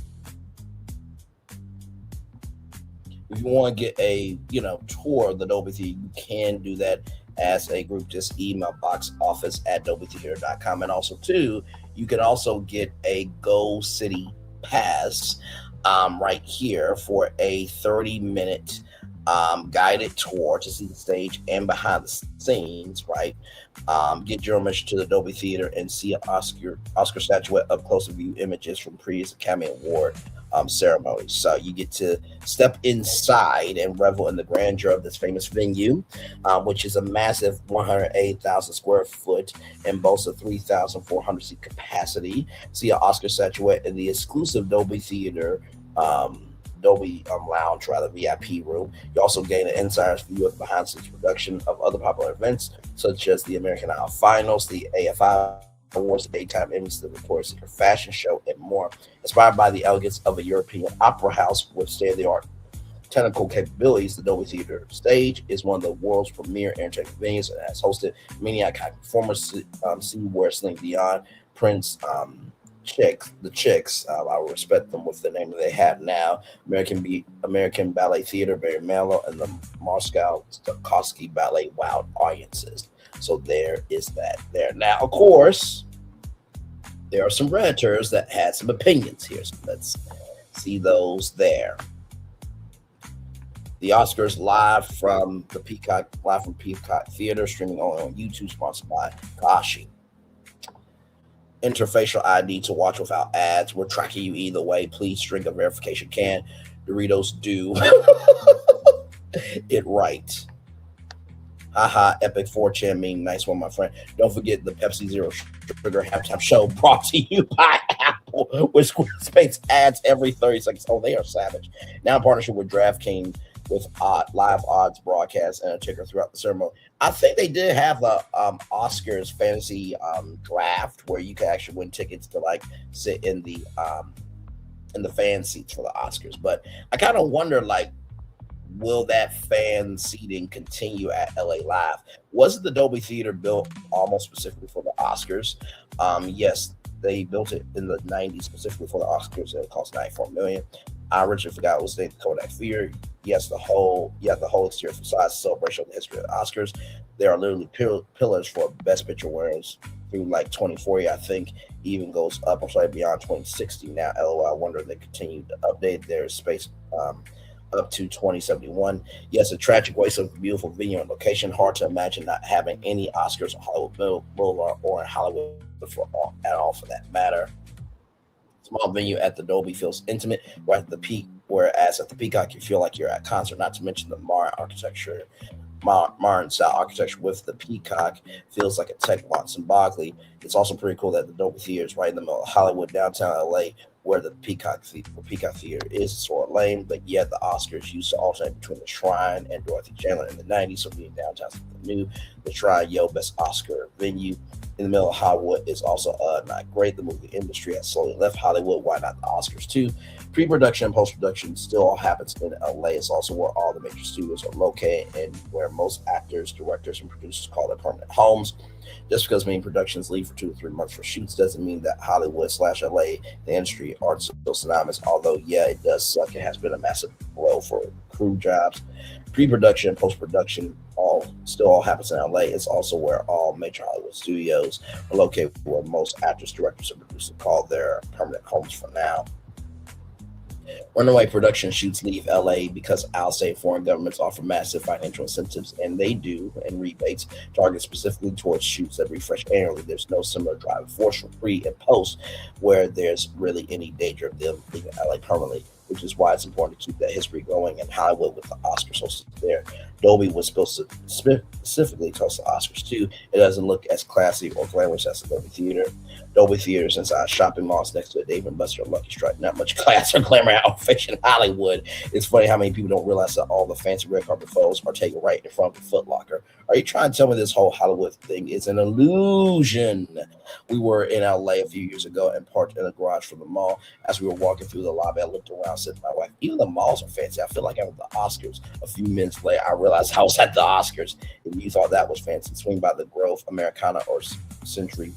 if you want to get a tour of the Dolby Theater, you can do that as a group. Just email boxoffice@dolbytheater.com. And also, too, you can also get a Go City Pass right here for a 30-minute guided tour to see the stage and behind the scenes, right? Get Germish to the Dolby Theater and see an Oscar statuette up close view images from previous Academy Award ceremonies. So you get to step inside and revel in the grandeur of this famous venue, which is a massive 108,000 square foot and boasts a 3,400 seat capacity. See an Oscar statuette in the exclusive Dolby Theater Dolby Lounge, VIP room. You also gain an insider's view of behind-the-scenes production of other popular events, such as the American Idol Finals, the AFI Awards, the daytime Emmys, the Victoria's Secret fashion show, and more. Inspired by the elegance of a European opera house with state-of-the-art technical capabilities, the Dolby Theater stage is one of the world's premier entertainment venues and has hosted many iconic performers. Where Celine Dion, Prince, the Chicks. I will respect them with the name that they have now. American Ballet Theater, very mellow, and the Moscow Stokowski Ballet wowed audiences. So there is that there. Now, of course, there are some Redditors that had some opinions here. So let's see those there. The Oscars live from Peacock Theater, streaming only on YouTube, sponsored by Kashi. Interfacial ID to watch without ads. We're tracking you either way. Please drink a verification can. Doritos do it right. Haha, epic 4chan meme. Nice one, my friend. Don't forget the Pepsi Zero Sugar halftime show brought to you by Apple, with Squarespace ads every 30 seconds. Oh, they are savage. Now in partnership with DraftKings, with live odds broadcast and a ticker throughout the ceremony. I think they did have the Oscars fantasy draft where you can actually win tickets to like sit in the fan seats for the Oscars. But I kind of wonder, like, will that fan seating continue at LA Live? Wasn't the Dolby Theater built almost specifically for the Oscars? Yes, they built it in the 90s specifically for the Oscars, and it cost $94 million. I originally forgot it was named Kodak Theater. Yes, the whole exterior facade celebration of the history of the Oscars. There are literally pillars for Best Picture winners through like 2040, I think, even goes up or slightly beyond 2060 now. LOL, I wonder if they continue to update their space up to 2071. Yes, a tragic waste of a beautiful venue and location. Hard to imagine not having any Oscars on Hollywood Boulevard or in Hollywood at all for that matter. Small venue at the Dolby feels intimate, whereas at the Peacock you feel like you're at a concert. Not to mention the modern style architecture with the Peacock feels like a tech launch symbolically. It's also pretty cool that the Dolby Theater is right in the middle of Hollywood, downtown LA, where the Peacock Theater is. Sort of lame, but yet the Oscars used to alternate between the Shrine and Dorothy Chandler in the 90s, so being downtown is new. The Shrine, best Oscar venue in the middle of Hollywood is also not great. The movie industry has slowly left Hollywood. Why not the Oscars too? Pre-production and post-production still all happens in LA. It's also where all the major studios are located and where most actors, directors, and producers call their permanent homes. Just because main productions leave for 2 to 3 months for shoots doesn't mean that Hollywood/LA, the industry, are still synonymous. Although, yeah, it does suck. It has been a massive blow for crew jobs. Pre-production and post-production all happens in LA. It's also where all major Hollywood studios are located, where most actors, directors, and producers call their permanent homes for now. Runaway production shoots leave LA because out-of-state foreign governments offer massive financial incentives, and they do, and rebates target specifically towards shoots that refresh annually. There's no similar driving force for pre and post where there's really any danger of them leaving LA permanently, which is why it's important to keep that history going in Hollywood with the Oscars hosted there. Dolby was supposed to specifically host the Oscars too. It doesn't look as classy or glamorous as the Dolby Theater. Dolby Theater's inside shopping malls next to a Dave & Buster or Lucky Strike. Not much class or glamour outfit in Hollywood. It's funny how many people don't realize that all the fancy red carpet photos are taken right in front of the Foot Locker. Are you trying to tell me this whole Hollywood thing is an illusion? We were in LA a few years ago and parked in a garage for the mall. As we were walking through the lobby, I looked around, said to my wife, even the malls are fancy. I feel like I'm at the Oscars. A few minutes later, I realized I was at the Oscars, and you thought that was fancy. Swing by the Grove, Americana, or Century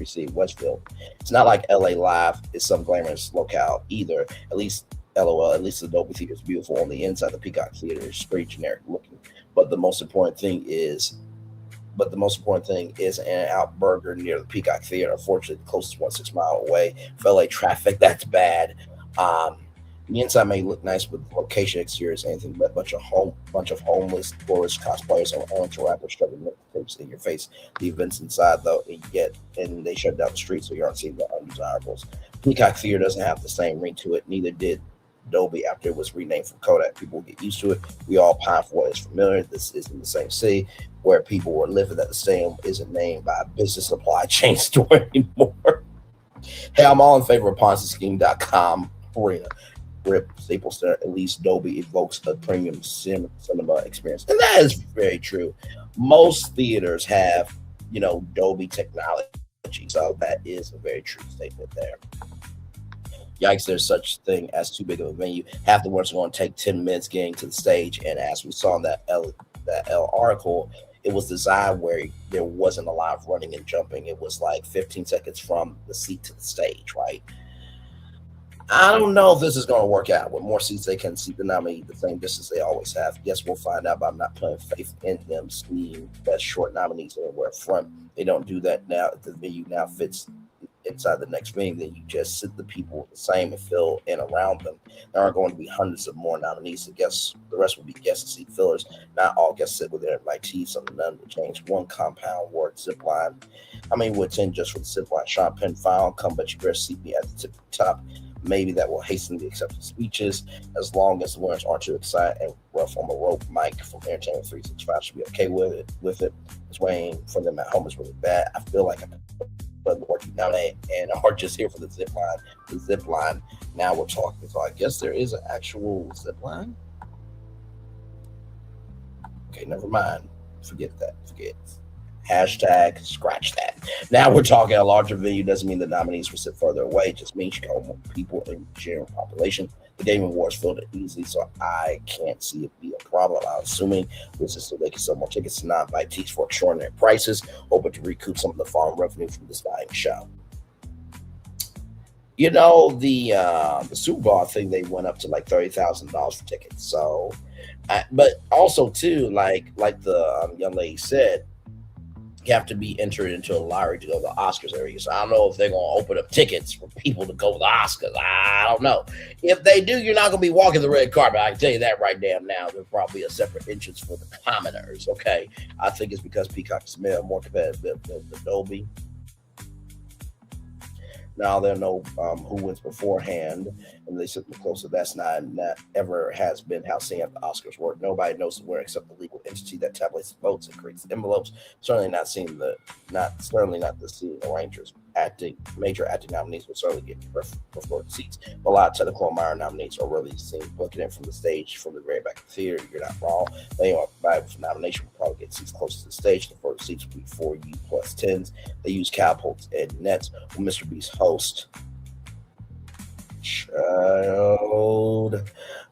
City, Westfield. It's not like LA Live is some glamorous locale either. At least, LOL, at least the Dolby Theater is beautiful on the inside. The Peacock Theater is pretty generic looking. But the most important thing is an In-N-Out Burger near the Peacock Theater. Unfortunately, the closest one 6 miles away. For LA traffic, that's bad. The inside may look nice, but the location exterior is anything but a bunch of homeless tourist cosplayers and amateur rappers shoving tapes in your face. The events inside, though, and they shut down the street, so you aren't seeing the undesirables. Peacock Theater doesn't have the same ring to it. Neither did Dolby after it was renamed from Kodak. People get used to it. We all pine for what is familiar. This isn't the same city where people were living at the same isn't named by a business supply chain store anymore. Hey, I'm all in favor of PonziScheme.com. Rip Staples Center. At least Dolby evokes a premium cinema experience, and that is very true. Most theaters have, Dolby technology technology. So that is a very true statement there. Yikes, there's such thing as too big of a venue. Half the words are going to take 10 minutes getting to the stage. And as we saw in that L article, it was designed where there wasn't a lot of running and jumping. It was like 15 seconds from the seat to the stage, right? I don't know if this is going to work out. With more seats, they can seat the nominee the same distance they always have. Yes, we'll find out, but I'm not putting faith in them seeing best short nominees anywhere front. They don't do that now. If the venue now fits inside the next venue, then you just sit the people the same and fill in around them. There are going to be hundreds of more nominees. I guess the rest will be guest seat fillers. Not all guests sit with their invitees, so none will change. One compound word zip line. How many would attend just for the zip line? Sean Penn file, come, but you better seat me at the top. Maybe that will hasten the acceptance speeches, as long as the winners aren't too excited and rough on the rope. Mike from Entertainment 365 should be okay with it. It's waiting for them at home is really bad. I feel like I'm working down there and are just here for the zip line. The zip line. Now we're talking. So I guess there is an actual zip line. Okay, never mind. Forget that. Forget. Hashtag scratch that. Now we're talking a larger venue doesn't mean the nominees will sit further away. It just means you got more people in the general population. The Game Awards filled it easily, so I can't see it be a problem. I'm assuming this is so they can sell more tickets to non-invitees for extraordinary prices, hoping to recoup some of the fallen revenue from this dying show. You know, the Super Bowl, I think they went up to like $30,000 for tickets. So, but also too, like the young lady said, you have to be entered into a lottery to go to the Oscars area. So I don't know if they're going to open up tickets for people to go to the Oscars. I don't know. If they do, you're not going to be walking the red carpet. I can tell you that right damn now. There's probably a separate entrance for the commoners, okay? I think it's because Peacock is more competitive than Dolby. Now they'll know who wins beforehand, and they sit closer. That's not ever has been how seeing at the Oscars work. Nobody knows the winner except the legal entity that tabulates votes and creates envelopes. Certainly not the seating arrangers. Major acting nominees will certainly get preferred seats. But a lot of technical and minor nominees are really seen booking in from the stage, from the very back of the theater. You're not wrong. They are provided for nomination will probably get seats close to the stage. The first seats will be 4U plus 10s. They use catapults and nets. Will Mr. Beast host? Child.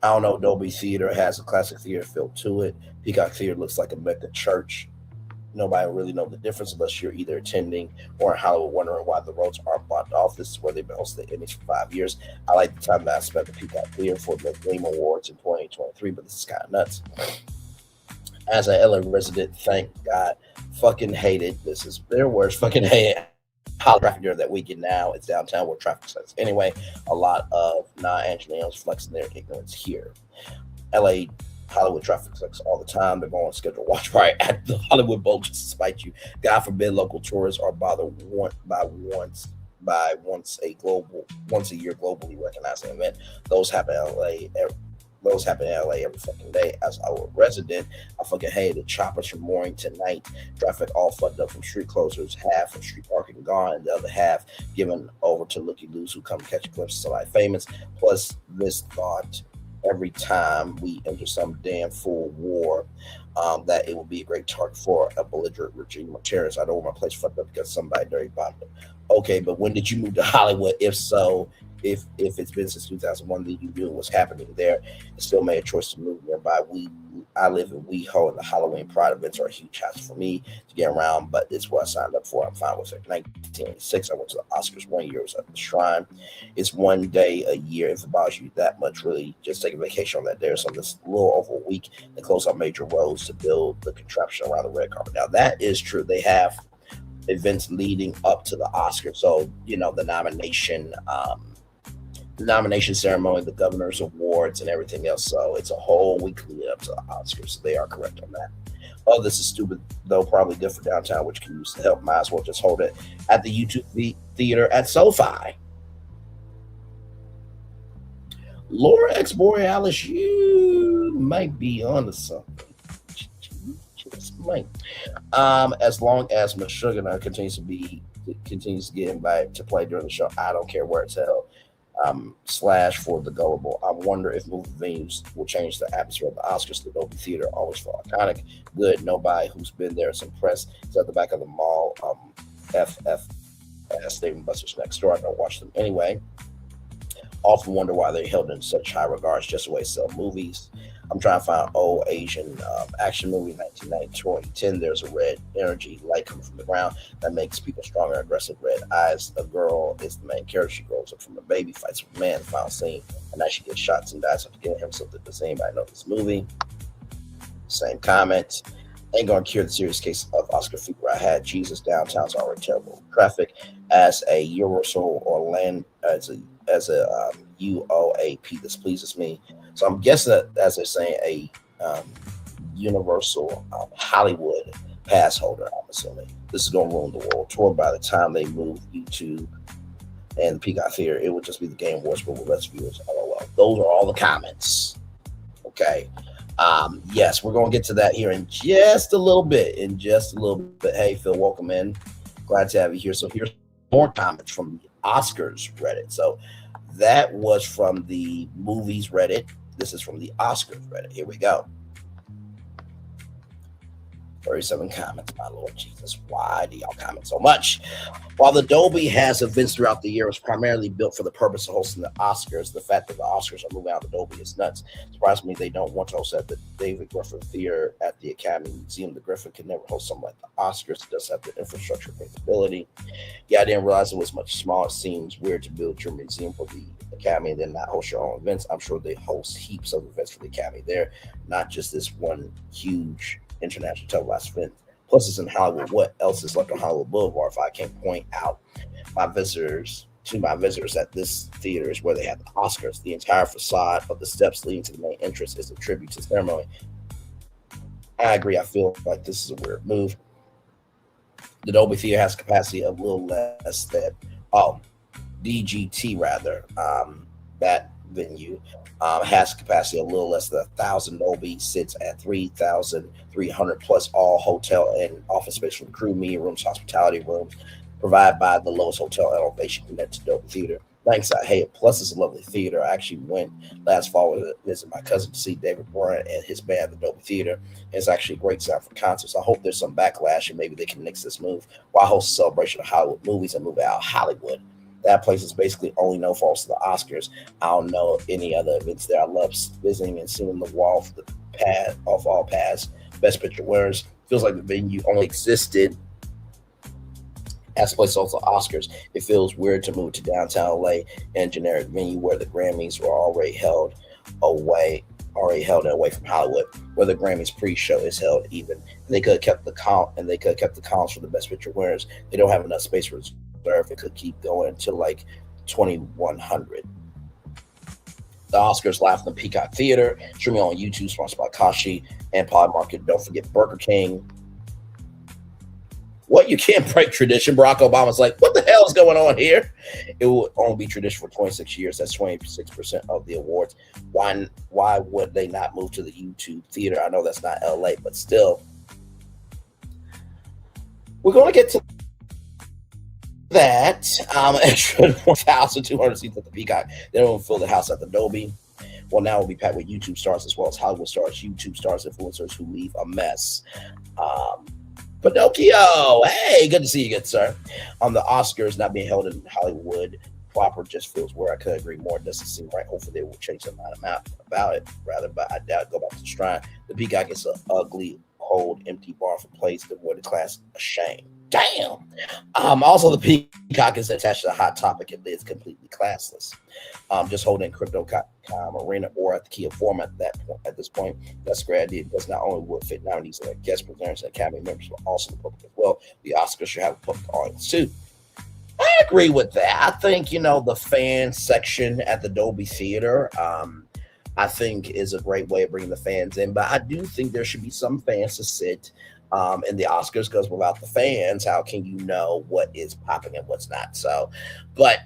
I don't know. Dolby Theater has a classic theater feel to it. Peacock Theater looks like a Mecca church. Nobody really knows the difference unless you're either attending or in Hollywood wondering why the roads aren't blocked off. This is where they've been hosting the Emmys for 5 years. I like the time that I spent at the Peacock Theater for the Game Awards in 2023, but this is kind of nuts. As an LA resident, thank God, fucking hated. This is their words. Fucking hated traffic during that weekend. Now it's downtown where traffic starts. Anyway, a lot of non-Angelinos flexing their ignorance here. LA Hollywood traffic sucks all the time. They're going on scheduled watch party at the Hollywood Bowl just to spite you. God forbid local tourists are bothered once a year globally recognized event. Those happen in LA every fucking day. As a resident, I fucking hate the choppers from morning to night. Traffic all fucked up from street closures, half from street parking gone, and the other half given over to looky-loos who come catch a glimpse of somebody famous. Plus, this thought every time we enter some damn full war, that it will be a great target for a belligerent regime of terrorists. I know my place fucked up because somebody dirty bombed it. Okay, but when did you move to Hollywood? If so, if it's been since 2001 that you knew what's happening there, and still made a choice to move nearby. I live in WeHo, and the Halloween Pride events are a huge hassle for me to get around, but it's what I signed up for. I'm fine with it. 1986, I went to the Oscars 1 year. I was at the Shrine. It's 1 day a year. If it bothers you that much, really, just take a vacation on that day. So this little over a week, they close out major roads to build the contraption around the red carpet. Now, that is true. They have events leading up to the Oscars. So, you know, the nomination ceremony, the governor's awards, and everything else. So it's a whole week leading up to the Oscars. So they are correct on that. Oh, this is stupid, though, probably good for downtown, which can use the help. Might as well just hold it at the YouTube Theater at SoFi. Laura X Borealis, you might be onto something. Just might. As long as Meshuggah continues to get invited to play during the show, I don't care where it's held. Slash for the gullible. I wonder if movie venues will change the atmosphere of the Oscars. The Dolby Theater always felt iconic. Good. Nobody who's been there is impressed. It's at the back of the mall. As Dave and Buster's next door, I don't watch them anyway. Often wonder why they're held in such high regards just the way they sell movies. I'm trying to find old Asian action movie 1990 2010. There's a red energy light coming from the ground that makes people stronger, aggressive red eyes. A girl is the main character. She grows up from a baby, fights with a man, the final scene, and now she gets shots and dies after getting him. So does anybody know this movie? Same comment. Ain't gonna cure the serious case of Oscar fever I had. Jesus, downtown's already terrible. Traffic as a Universal or land as a UOAP. This pleases me. So I'm guessing that, as they're saying, a Universal Hollywood pass holder. I'm assuming this is gonna ruin the world tour. By the time they move YouTube and the Peacock Theater, it would just be the Game Awards, but with less viewers. LOL. Those are all the comments. Okay. Yes, we're going to get to that here in just a little bit. Hey, Phil, welcome in. Glad to have you here. So here's more comments from the Oscars Reddit. So that was from the movies Reddit. This is from the Oscars Reddit. Here we go. 37 comments, my Lord Jesus. Why do y'all comment so much? While the Dolby has events throughout the year, it's primarily built for the purpose of hosting the Oscars. The fact that the Oscars are moving out of the Dolby is nuts. Surprised me they don't want to host at the David Griffin Theater at the Academy Museum. The Griffin can never host something like the Oscars. It does have the infrastructure capability. Yeah, I didn't realize it was much smaller. It seems weird to build your museum for the Academy and then not host your own events. I'm sure they host heaps of events for the Academy there, not just this one huge international televised event. Plus, it's in Hollywood. What else is left on Hollywood Boulevard? If I can point out my visitors that this theater is where they have the Oscars. The entire facade of the steps leading to the main entrance is a tribute to the ceremony. I agree. I feel like this is a weird move. The Dolby Theater has capacity of a little less than DGT rather. That venue has capacity a little less than 1,000. Dolby sits at 3,300 plus all hotel and office space from crew, meeting rooms, hospitality rooms, provided by the lowest hotel elevation connected to Dolby Theater. Thanks, I hate it. Plus, it's a lovely theater. I actually went last fall to visit my cousin to see David Byrne and his band at the Dolby Theater. It's actually a great sound for concerts. I hope there's some backlash and maybe they can nix this move. While host a celebration of Hollywood movies and move out of Hollywood. That place is basically only known for the Oscars. I don't know any other events there. I love visiting and seeing the wall for the pad off all past Best Picture winners. Feels like the venue only existed as a place also Oscars. It feels weird to move to downtown LA and generic venue where the Grammys were already held away from Hollywood, where the Grammys pre-show is held even. They could have kept the columns for the Best Picture winners. They don't have enough space for reserve. It could keep going until like 2100. The Oscars live from the Peacock Theater, streaming on YouTube, sponsored by Kashi and Pod Market. Don't forget Burger King. What, you can't break tradition? Barack Obama's like, what the hell is going on here? It will only be tradition for 26 years. That's 26% of the awards. Why would they not move to the YouTube Theater? I know that's not LA, but still. We're going to get to that. Extra 1,200 seats at the Peacock. They don't fill the house at the Dolby. Well, now we'll be packed with YouTube stars as well as Hollywood stars, YouTube stars, influencers who leave a mess. Pinocchio, hey, good to see you, good sir. On the Oscars not being held in Hollywood proper just feels where I could agree more. It doesn't seem right. Hopefully they will change their mind about it, rather, but I doubt go back to the Shrine. The Peacock is an ugly, cold, empty bar for place that would class a shame. Damn. Also, the Peacock is attached to the Hot Topic and it's completely classless. Just holding Crypto.com Arena or at the Kia Forum at this point. That's a great idea because not only will it fit 90s and guest presenters and Academy members, but also the public as well. The Oscars should have a public audience too. I agree with that. I think, the fan section at the Dolby Theater, I think is a great way of bringing the fans in. But I do think there should be some fans to sit in the Oscars because without the fans, how can you know what is popping and what's not? So, but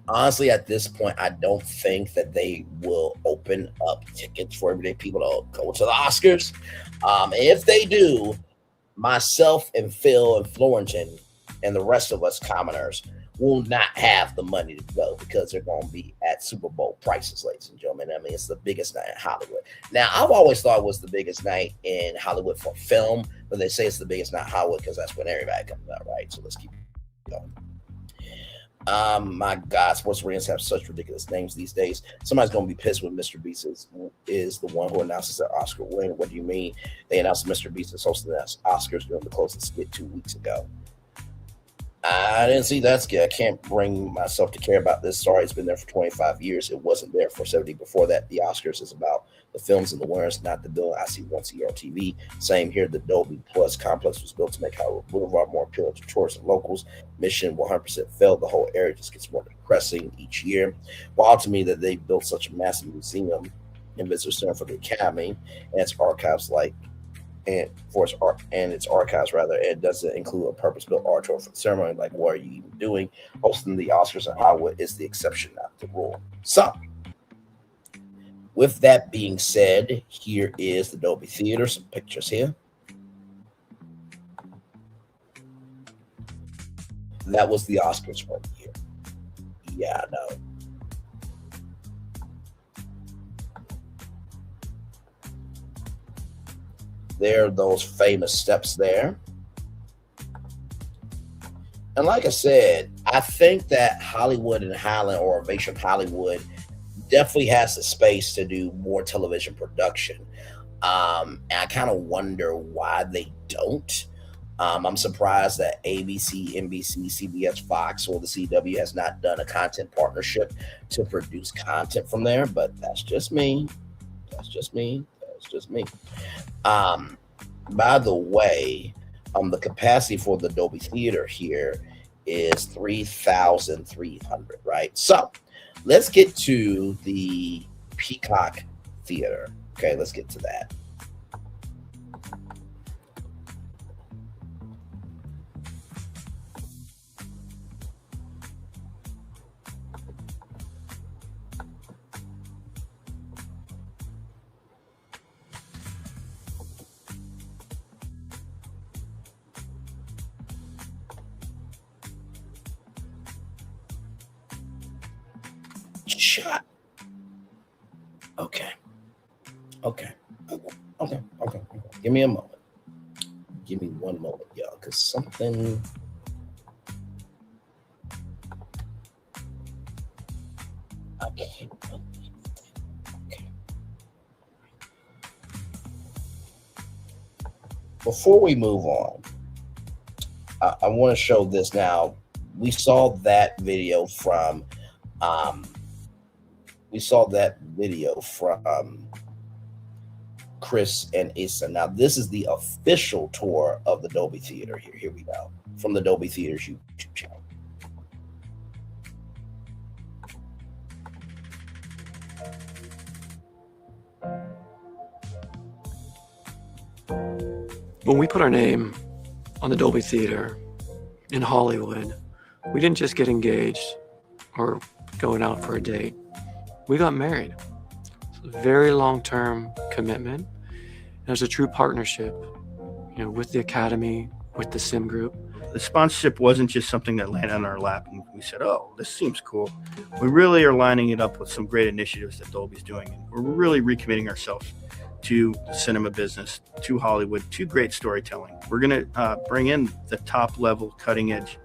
honestly, at this point, I don't think that they will open up tickets for everyday people to go to the Oscars. If they do, myself and Phil and Florentin and the rest of us commoners will not have the money to go because they're going to be at Super Bowl prices, ladies and gentlemen. I mean, it's the biggest night in Hollywood. Now, I've always thought it was the biggest night in Hollywood for film, but they say it's the biggest night in Hollywood because that's when everybody comes out, right? So let's keep My God, sports arenas have such ridiculous names these days. Somebody's gonna be pissed when Mr. Beast is the one who announces their Oscar win. What do you mean? They announced Mr. Beast is hosting the Oscars during the closing skit 2 weeks ago. I didn't see that skit. I can't bring myself to care about this. Sorry, it's been there for 25 years. It wasn't there for 70 before that. The Oscars is about the films and the winners, not the building I see once a year on TV. Same here. The Dolby Plus complex was built to make Hollywood Boulevard more appealing to tourists and locals. Mission 100% failed. The whole area just gets more depressing each year. Wild to me that they built such a massive museum and visitor center for the Academy and its archives and its archives rather, it doesn't include a purpose-built auditorium for the ceremony. Like, what are you even doing? Hosting the Oscars in Hollywood is the exception, not the rule. So, with that being said, here is the Dolby Theater. Some pictures here. That was the Oscars one year. Yeah, I know. There are those famous steps there. And like I said, I think that Hollywood and Highland, or Ovation Hollywood, definitely has the space to do more television production. And I kind of wonder why they don't. I'm surprised that ABC, NBC, CBS, Fox, or the CW has not done a content partnership to produce content from there, but that's just me. That's just me. That's just me. By the way, the capacity for the Dolby Theater here is 3,300, right? So let's get to the Peacock Theater. Okay, let's get to that. Shot. Okay. Give me a moment. Give me one moment, y'all, because something. I can't believe it. Okay. Before we move on, I want to show this now. We saw that video from. Chris and Issa. Now, this is the official tour of the Dolby Theater here. Here we go. From the Dolby Theater's YouTube channel. When we put our name on the Dolby Theater in Hollywood, we didn't just get engaged or going out for a date. We got married. It's a very long-term commitment. And there's a true partnership, with the Academy, with the Sim Group. The sponsorship wasn't just something that landed on our lap and we said, oh, this seems cool. We really are lining it up with some great initiatives that Dolby's doing. And we're really recommitting ourselves to the cinema business, to Hollywood, to great storytelling. We're going to bring in the top level, cutting edge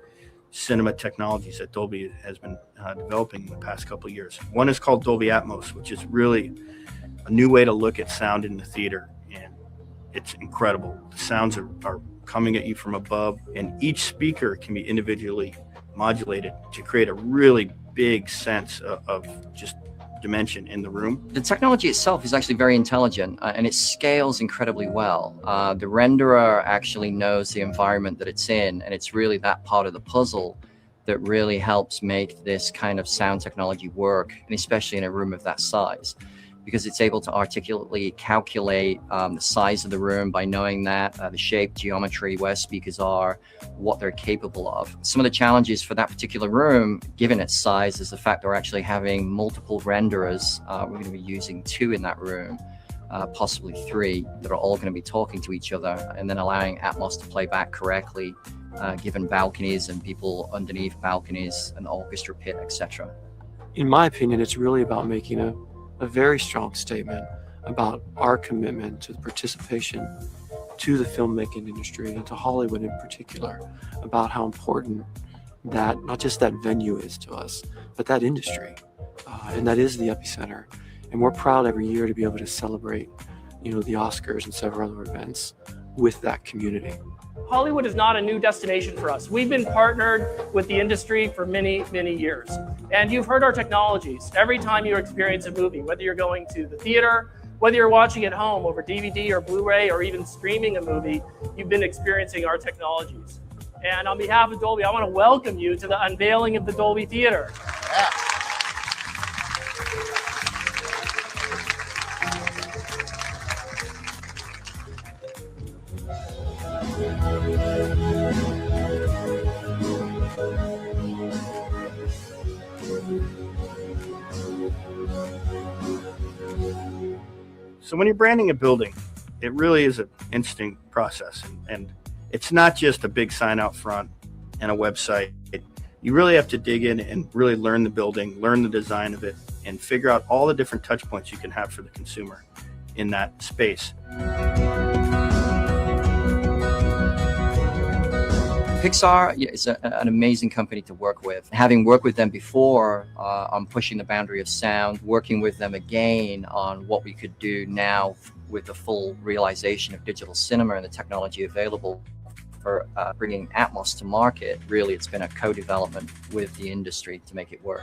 cinema technologies that Dolby has been developing in the past couple of years. One is called Dolby Atmos, which is really a new way to look at sound in the theater. And it's incredible. The sounds are coming at you from above, and each speaker can be individually modulated to create a really big sense of just dimension in the room. The technology itself is actually very intelligent and it scales incredibly well. The renderer actually knows the environment that it's in, and it's really that part of the puzzle that really helps make this kind of sound technology work, and especially in a room of that size, because it's able to articulately calculate the size of the room by knowing that, the shape, geometry, where speakers are, what they're capable of. Some of the challenges for that particular room, given its size, is the fact that we're actually having multiple renderers. We're going to be using 2 in that room, possibly 3, that are all going to be talking to each other, and then allowing Atmos to play back correctly, given balconies and people underneath balconies, an orchestra pit, etc. In my opinion, it's really about making a very strong statement about our commitment to the participation to the filmmaking industry and to Hollywood in particular, about how important that not just that venue is to us, but that industry. And that is the epicenter. And we're proud every year to be able to celebrate, the Oscars and several other events with that community. Hollywood is not a new destination for us. We've been partnered with the industry for many, many years. And you've heard our technologies every time you experience a movie, whether you're going to the theater, whether you're watching at home over DVD or Blu-ray, or even streaming a movie, you've been experiencing our technologies. And on behalf of Dolby, I want to welcome you to the unveiling of the Dolby Theater. Yeah. So when you're branding a building, it really is an interesting process. And it's not just a big sign out front and a website. You really have to dig in and really learn the building, learn the design of it, and figure out all the different touch points you can have for the consumer in that space. Pixar is an amazing company to work with. Having worked with them before on pushing the boundary of sound, working with them again on what we could do now with the full realization of digital cinema and the technology available for bringing Atmos to market, really it's been a co-development with the industry to make it work.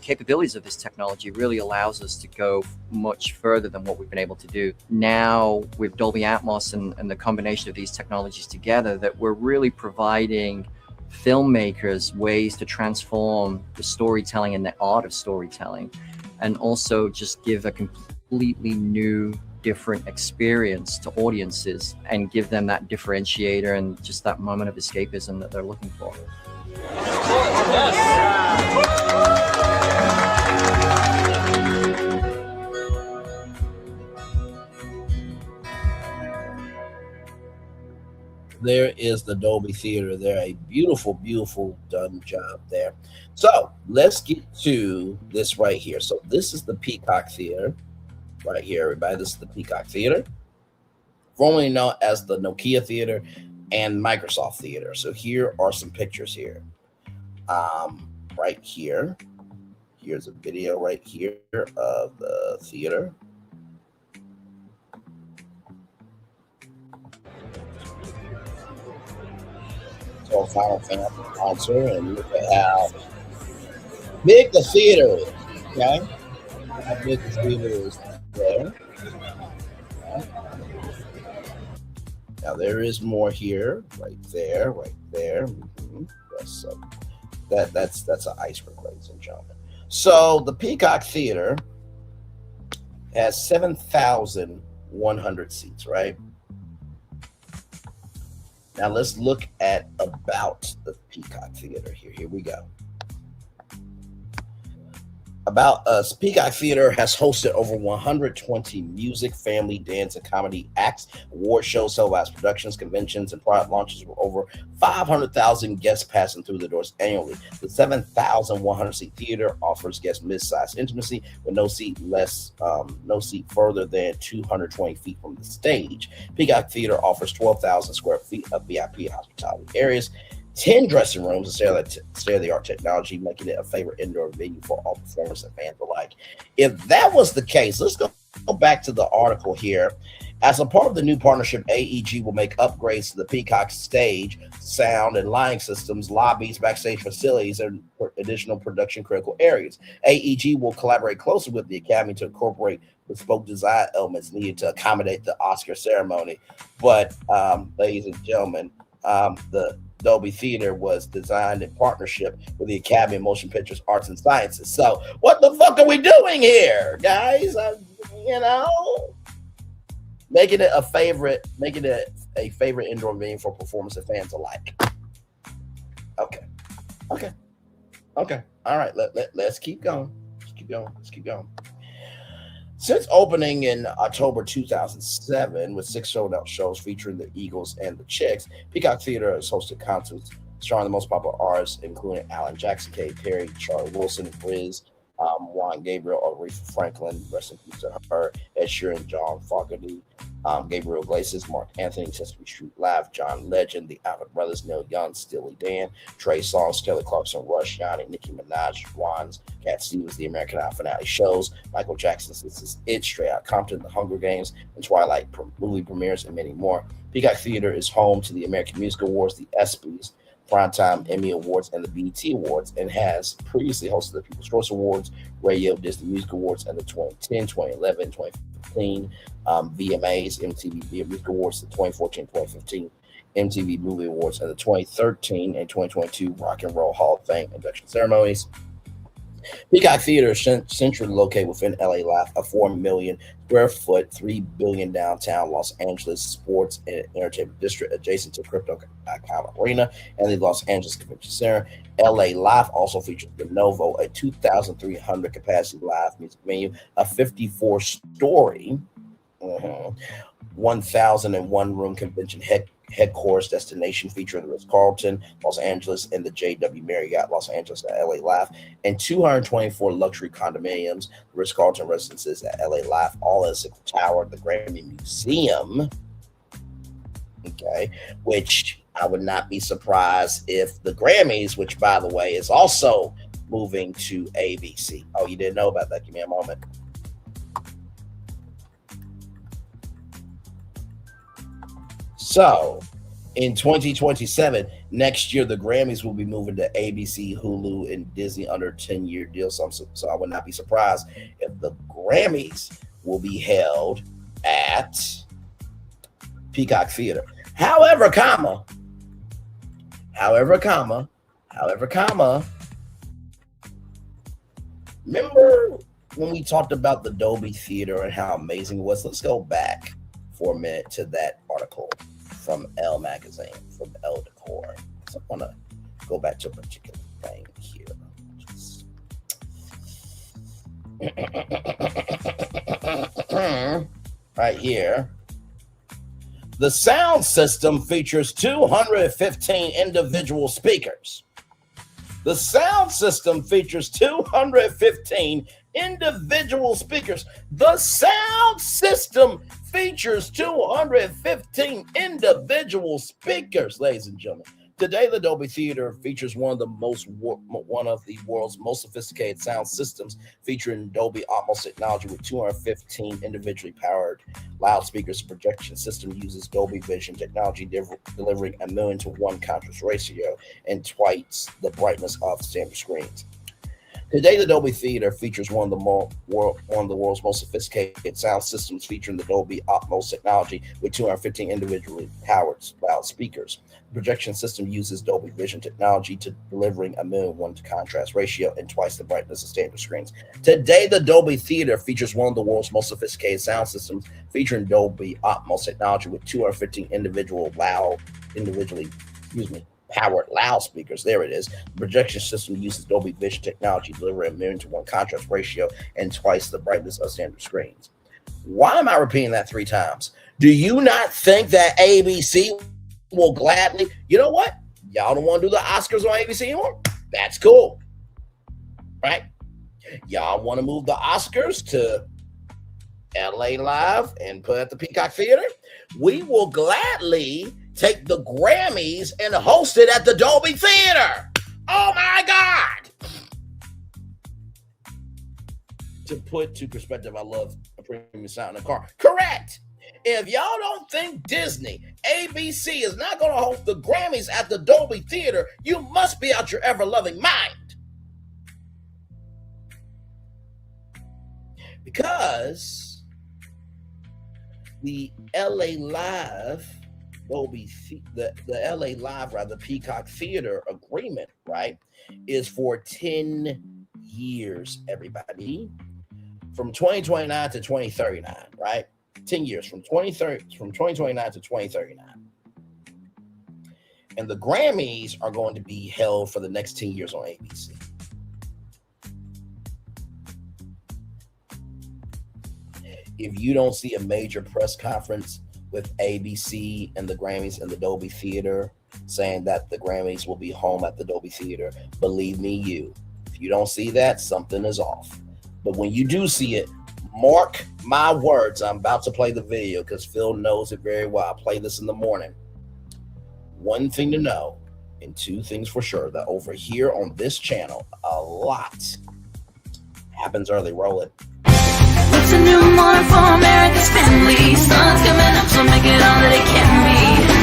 Capabilities of this technology really allows us to go much further than what we've been able to do. Now with Dolby Atmos and the combination of these technologies together, that we're really providing filmmakers ways to transform the storytelling and the art of storytelling, and also just give a completely new, different experience to audiences and give them that differentiator and just that moment of escapism that they're looking for. There is the Dolby Theater there. A beautiful, beautiful done job there. So let's get to this right here. So this is the Peacock Theater right here, everybody. This is the Peacock Theater, formerly known as the Nokia Theater and Microsoft Theater. So here are some pictures here. Right here. Here's a video right here of the theater. So Final Fantasy concert, and look at how big the theater is. Okay, how big the theater is there. Okay. Now there is more here, right there, right there. Mm-hmm. That's an iceberg, ladies and gentlemen. So the Peacock Theater has 7,100 seats, right? Now let's look at about the Peacock Theater here. Here we go. About Us. Peacock Theater has hosted over 120 music, family, dance, and comedy acts, award shows, televised productions, conventions, and product launches with over 500,000 guests passing through the doors annually. The 7,100-seat theater offers guests mid-sized intimacy with no seat further than 220 feet from the stage. Peacock Theater offers 12,000 square feet of VIP hospitality areas, 10 dressing rooms, and state-of-the-art technology, making it a favorite indoor venue for all performers and fans alike. If that was the case, let's go back to the article here. As a part of the new partnership, AEG will make upgrades to the Peacock stage, sound, and lighting systems, lobbies, backstage facilities, and additional production-critical areas. AEG will collaborate closely with the Academy to incorporate bespoke design elements needed to accommodate the Oscar ceremony. But, ladies and gentlemen, the Dolby Theater was designed in partnership with the Academy of Motion Pictures Arts and Sciences. So what the fuck are we doing here, guys? Making it a favorite indoor venue for performers and fans alike. Okay. All right. Let's keep going. Let's keep going. Since opening in October 2007 with 6 sold-out shows featuring the Eagles and the Chicks, Peacock Theater has hosted concerts starring the most popular artists, including Alan Jackson, Katy Perry, Charlie Wilson, Riz, Juan Gabriel, Aretha Franklin, rest in peace to her, Ed Sheeran, John Fogerty, Gabriel Iglesias, Mark Anthony, Sesame Street Live, John Legend, the Alfred Brothers, Neil Young, Steely Dan, Trey Songz, Kelly Clarkson, Rush, Yanni, Nicki Minaj, Juan's, Cat Stevens, the American Idol finale shows, Michael Jackson's This Is It, Straight Outta Compton, The Hunger Games, and Twilight movie premieres, and many more. Peacock Theater is home to the American Music Awards, the ESPYs, Primetime Emmy Awards, and the BET Awards, and has previously hosted the People's Choice Awards, Radio Disney Music Awards, and the 2010, 2011, 2015 VMAs, MTV Music Awards, the 2014, 2015 MTV Movie Awards, and the 2013 and 2022 Rock and Roll Hall of Fame induction ceremonies. Peacock Theater is centrally located within LA Live, a 4 million square foot, $3 billion downtown Los Angeles sports and entertainment district adjacent to Crypto.com Arena and the Los Angeles Convention Center. LA Live also features the Novo, a 2,300 capacity live music venue, a 54-story, 1,001 room convention headquarters destination featuring the Ritz-Carlton, Los Angeles, and the JW Marriott, Los Angeles at LA Live, and 224 luxury condominiums, the Ritz-Carlton residences at LA Live, all in a single tower, the Grammy Museum, okay, which I would not be surprised if the Grammys, which by the way is also moving to ABC. Oh, you didn't know about that? Give me a moment. So, in 2027, next year, the Grammys will be moving to ABC, Hulu, and Disney under a 10-year deal. So I would not be surprised if the Grammys will be held at Peacock Theater. However, remember when we talked about the Dolby Theater and how amazing it was? Let's go back for a minute to that article from Elle Magazine, from Elle Decor. So I want to go back to a particular thing here. Right here. The sound system features 215 individual speakers. The sound system features 215 individual speakers. The sound system features 215 individual speakers, ladies and gentlemen. Today, the Dolby Theater features one of the world's most sophisticated sound systems, featuring Dolby Atmos technology with 215 individually powered loudspeakers. The projection system uses Dolby Vision technology, delivering a 1:1 contrast ratio and twice the brightness of standard screens. Today, the Dolby Theater features one of the world's most sophisticated sound systems, featuring the Dolby Atmos technology with 215 individually powered loudspeakers. The projection system uses Dolby Vision technology, delivering a 1:1 contrast ratio and twice the brightness of standard screens. Today, the Dolby Theater features one of the world's most sophisticated sound systems, featuring Dolby Atmos technology with 215 individually powered loudspeakers. There it is. The projection system uses Dolby Vision technology, delivering a 1:1 contrast ratio and twice the brightness of standard screens. Why am I repeating that 3 times? Do you not think that ABC will gladly, you know what? Y'all don't want to do the Oscars on ABC anymore? That's cool. Right? Y'all want to move the Oscars to LA Live and put at the Peacock Theater? We will gladly take the Grammys and host it at the Dolby Theater. Oh my God. To put to perspective, I love a premium sound in the car. Correct. If y'all don't think Disney, ABC is not going to host the Grammys at the Dolby Theater, you must be out your ever-loving mind. Because the LA Live the LA Live, rather, Peacock Theater agreement, right, is for 10 years, everybody, from 2029 to 2039, right? 10 years from 2029 to 2039. And the Grammys are going to be held for the next 10 years on ABC. If you don't see a major press conference with ABC and the Grammys and the Dolby Theater saying that the Grammys will be home at the Dolby Theater, believe me, if you don't see that, something is off. But when you do see it, mark my words. I'm about to play the video because Phil knows it very well. I play this in the morning. One thing to know, and two things for sure, that over here on this channel, a lot happens early. Roll it. It's a new morning for America's family. Sun's coming up, so make it all that it can be.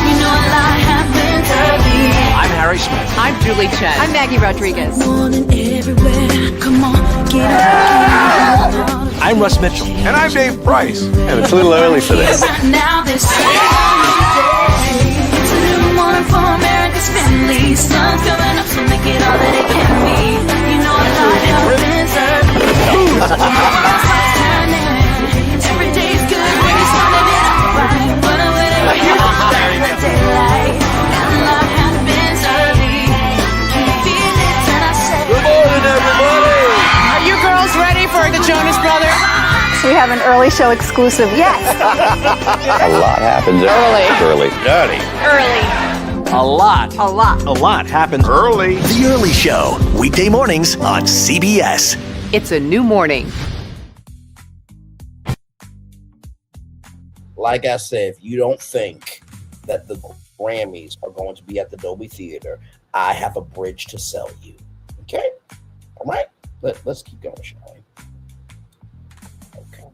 You know a lot happens early. I'm Harry Smith. I'm Julie Chen. I'm Maggie Rodriguez. Morning everywhere. Come on, get up. I'm Russ Mitchell. And I'm Dave Price. And it's a little early for this. Right now, this it's a new morning for America's family. Sun's coming up, so make it all that it can be. You know a lot happens early. Every day's good when you started it out right. But I'm waiting for you in the daylight. And a lot happens early. Can you feel it? And I say, Good morning, everybody. Are you girls ready for the Jonas Brothers? We have an early show exclusive. Yes. A lot happens early. A lot. A lot. A lot happens Early. The Early Show, weekday mornings on CBS. It's a new morning. Like I said, if you don't think that the Grammys are going to be at the Dolby Theater, I have a bridge to sell you. Okay? All right? Let's keep going, shall we? Okay.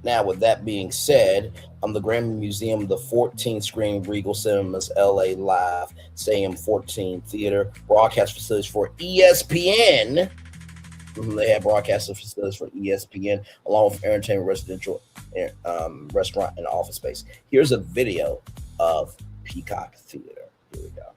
Now, with that being said, the Grammy Museum, the 14-screen Regal Cinemas LA Live Stadium 14 Theater broadcast facilities for ESPN. They have broadcasting facilities for ESPN, along with entertainment, residential, restaurant, and office space. Here's a video of Peacock Theater. Here we go.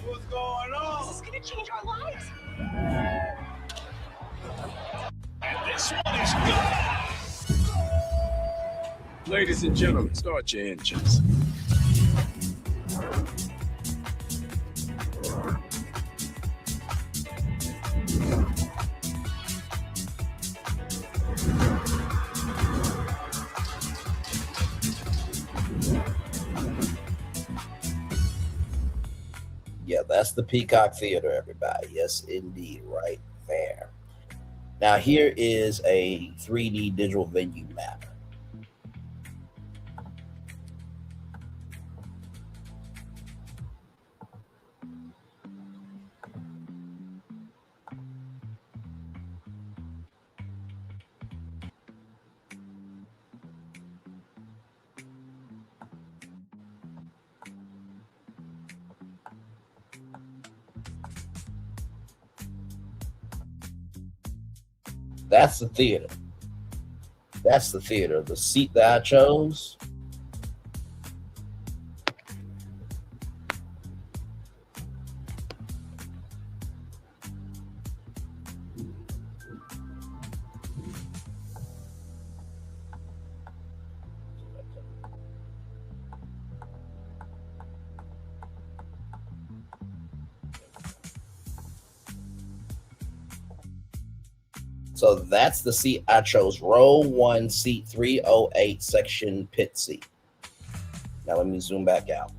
What's going on? this is going to change our lives. And this one is good. Ladies and gentlemen, start your engines. Yeah, that's the Peacock Theater, everybody. Yes, indeed, right there. Now, here is a 3D digital venue map. That's the theater. That's the theater. The seat that I chose. So that's the seat I chose. Row 1, seat 308, section pit seat. Now let me zoom back out.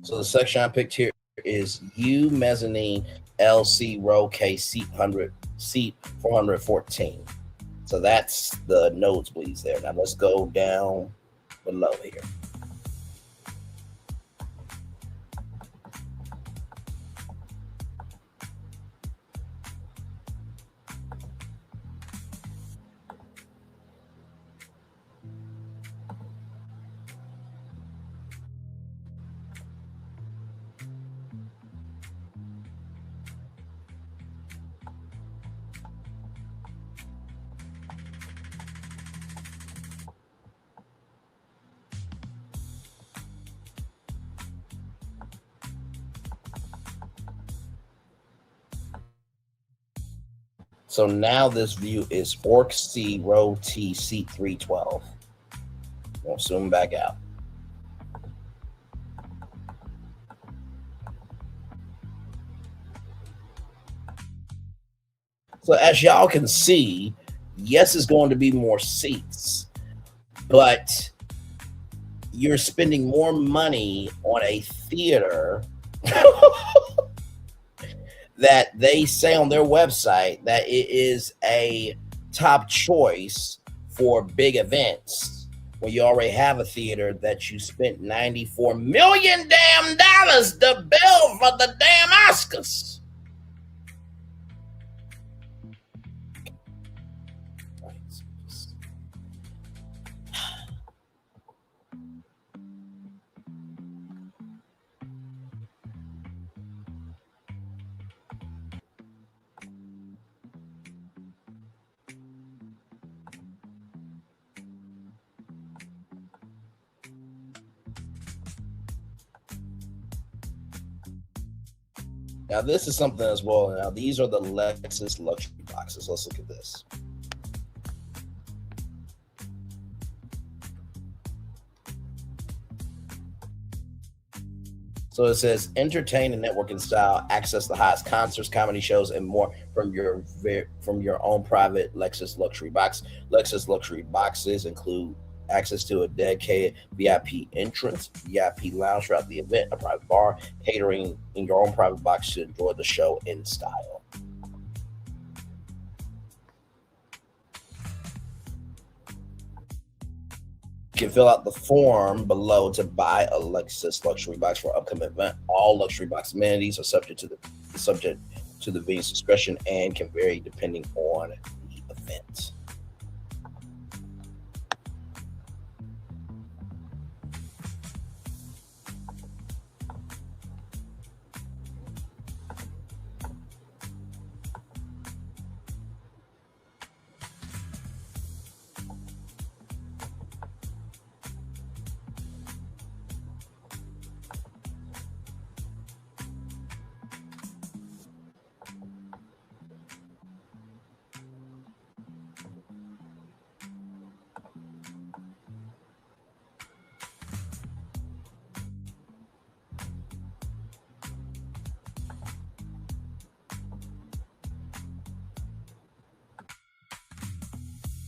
So the section I picked here is U mezzanine LC row K seat 414. So that's the nosebleeds there. Now let's go down below here. So now this view is Orc C, row T, seat 312. We'll zoom back out. So as y'all can see, yes, it's going to be more seats, but you're spending more money on a theater that they say on their website that it is a top choice for big events when you already have a theater that you spent $94 million to build for the damn Oscars. Now, this is something as well. Now, these are the Lexus luxury boxes. Let's look at this. So it says, entertain and networking style, access the highest concerts, comedy shows, and more from your own private Lexus luxury box. Lexus luxury boxes include access to a dedicated VIP entrance, VIP lounge throughout the event, a private bar, catering in your own private box to enjoy the show in style. You can fill out the form below to buy a Lexus luxury box for upcoming event. All luxury box amenities are subject to the venue's discretion and can vary depending on the event.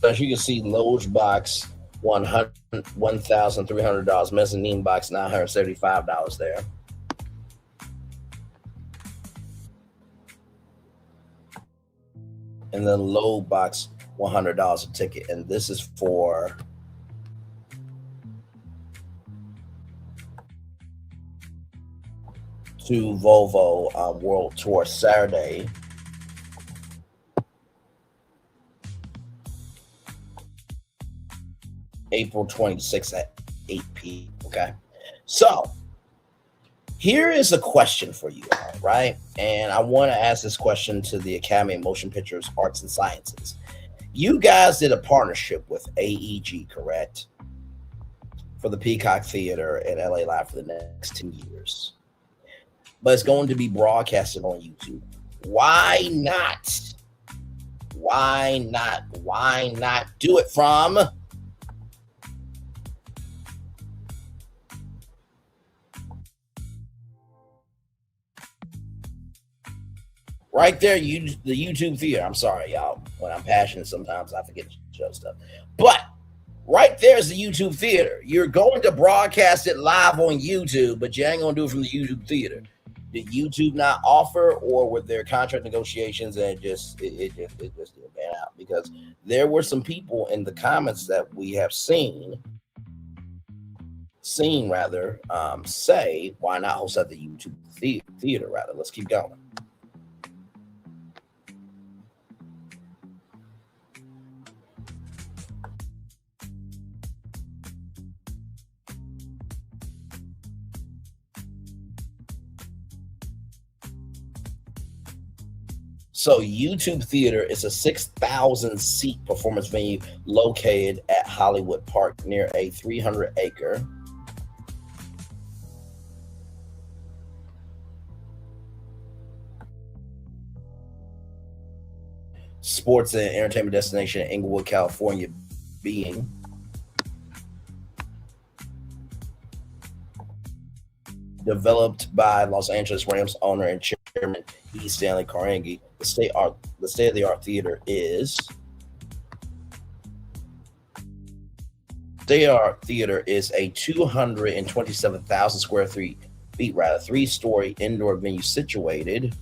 As you can see, Loge box $1,300, mezzanine box $975 there. And then low box $100 a ticket, and this is for to Volvo World Tour Saturday. April 26th at 8 p.m. Okay. So here is a question for you all, right? And I want to ask this question to the Academy of Motion Pictures Arts and Sciences. You guys did a partnership with AEG, correct? For the Peacock Theater and LA Live for the next 10 years. But it's going to be broadcasted on YouTube. Why not? Why not? Why not do it from right there, the YouTube theater? I'm sorry, y'all. When I'm passionate, sometimes I forget to show stuff. But right there's the YouTube theater. You're going to broadcast it live on YouTube, but you ain't going to do it from the YouTube theater. Did YouTube not offer, or were there contract negotiations and it just didn't pan out? Because there were some people in the comments that we have seen rather, say, why not host at the YouTube theater rather? Let's keep going. So YouTube Theater is a 6,000 seat performance venue located at Hollywood Park near a 300-acre sports and entertainment destination in Inglewood, California, being developed by Los Angeles Rams owner and chairman E. Stanley Carnegie. The state-of-the-art theater is a 227,000 square feet, three-story indoor venue situated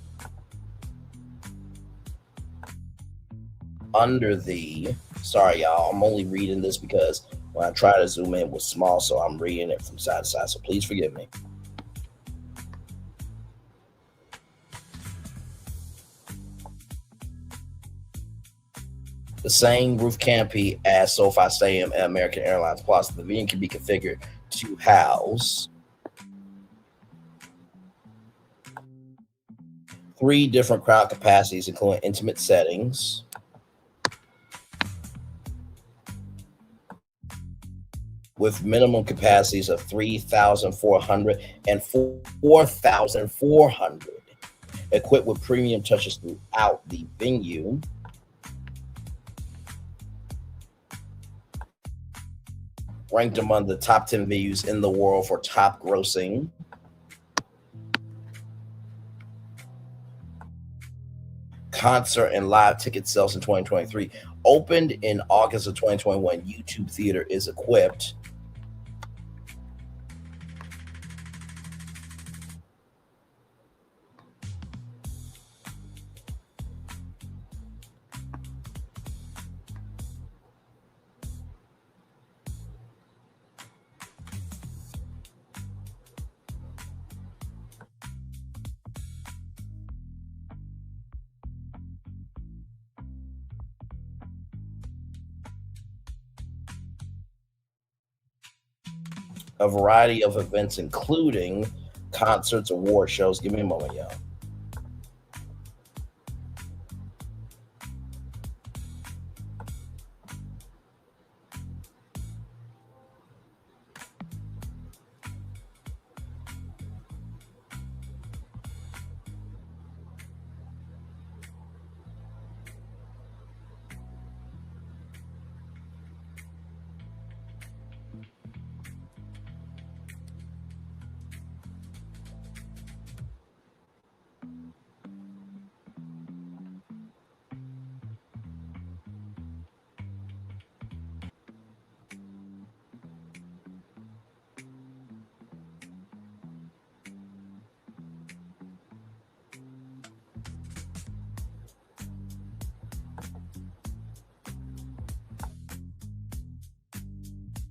under the. Sorry, y'all. I'm only reading this because when I try to zoom in, it was small, so I'm reading it from side to side. So please forgive me. The same roof canopy as SoFi Stadium and American Airlines Plus. The venue can be configured to house 3 different crowd capacities, including intimate settings, with minimum capacities of 3,400 and 4,400, equipped with premium touches throughout the venue. Ranked among the top 10 venues in the world for top grossing. Concert and live ticket sales in 2023. Opened in August of 2021, YouTube Theater is equipped a variety of events, including concerts, award shows. Give me a moment, y'all.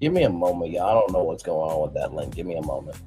Give me a moment, y'all. I don't know what's going on with that link. Give me a moment.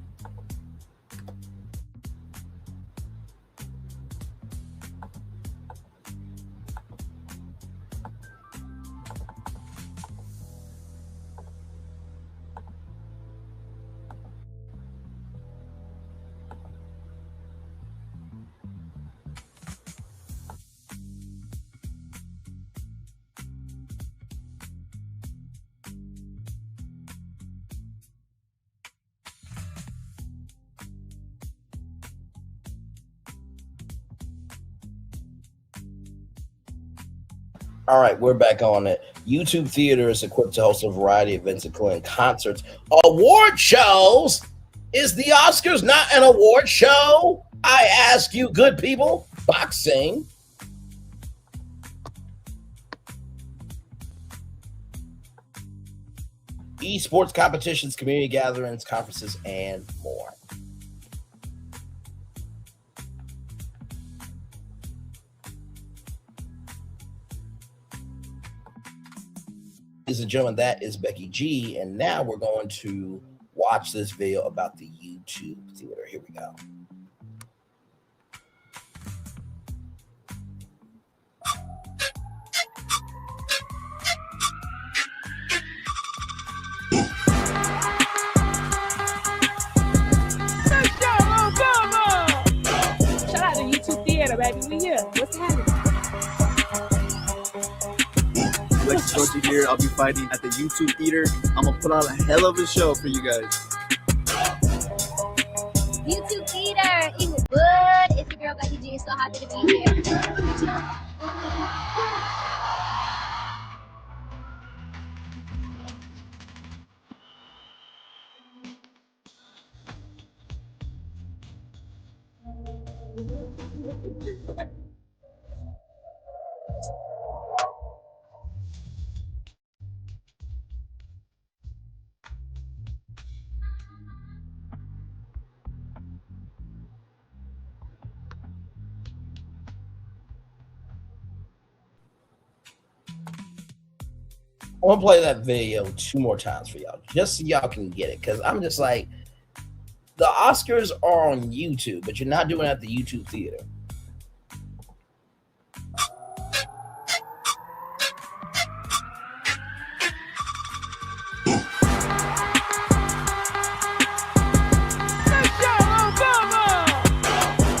All right, we're back on it. YouTube Theater is equipped to host a variety of events, including concerts, award shows. Is the Oscars not an award show? I ask you, good people. Boxing. Esports competitions, community gatherings, conferences, and more. Ladies and gentlemen, that is Becky G, and now we're going to watch this video about the YouTube Theater. Here we go. Shout out to YouTube Theater, baby. We here. What's happening? Lex Georgie here. I'll be fighting at the YouTube Theater. I'm gonna put on a hell of a show for you guys. YouTube Theater, Inglewood. It's your girl Becky G. So happy to be here. I want to play that video 2 more times for y'all, just so y'all can get it. Because I'm just like, the Oscars are on YouTube, but you're not doing it at the YouTube theater.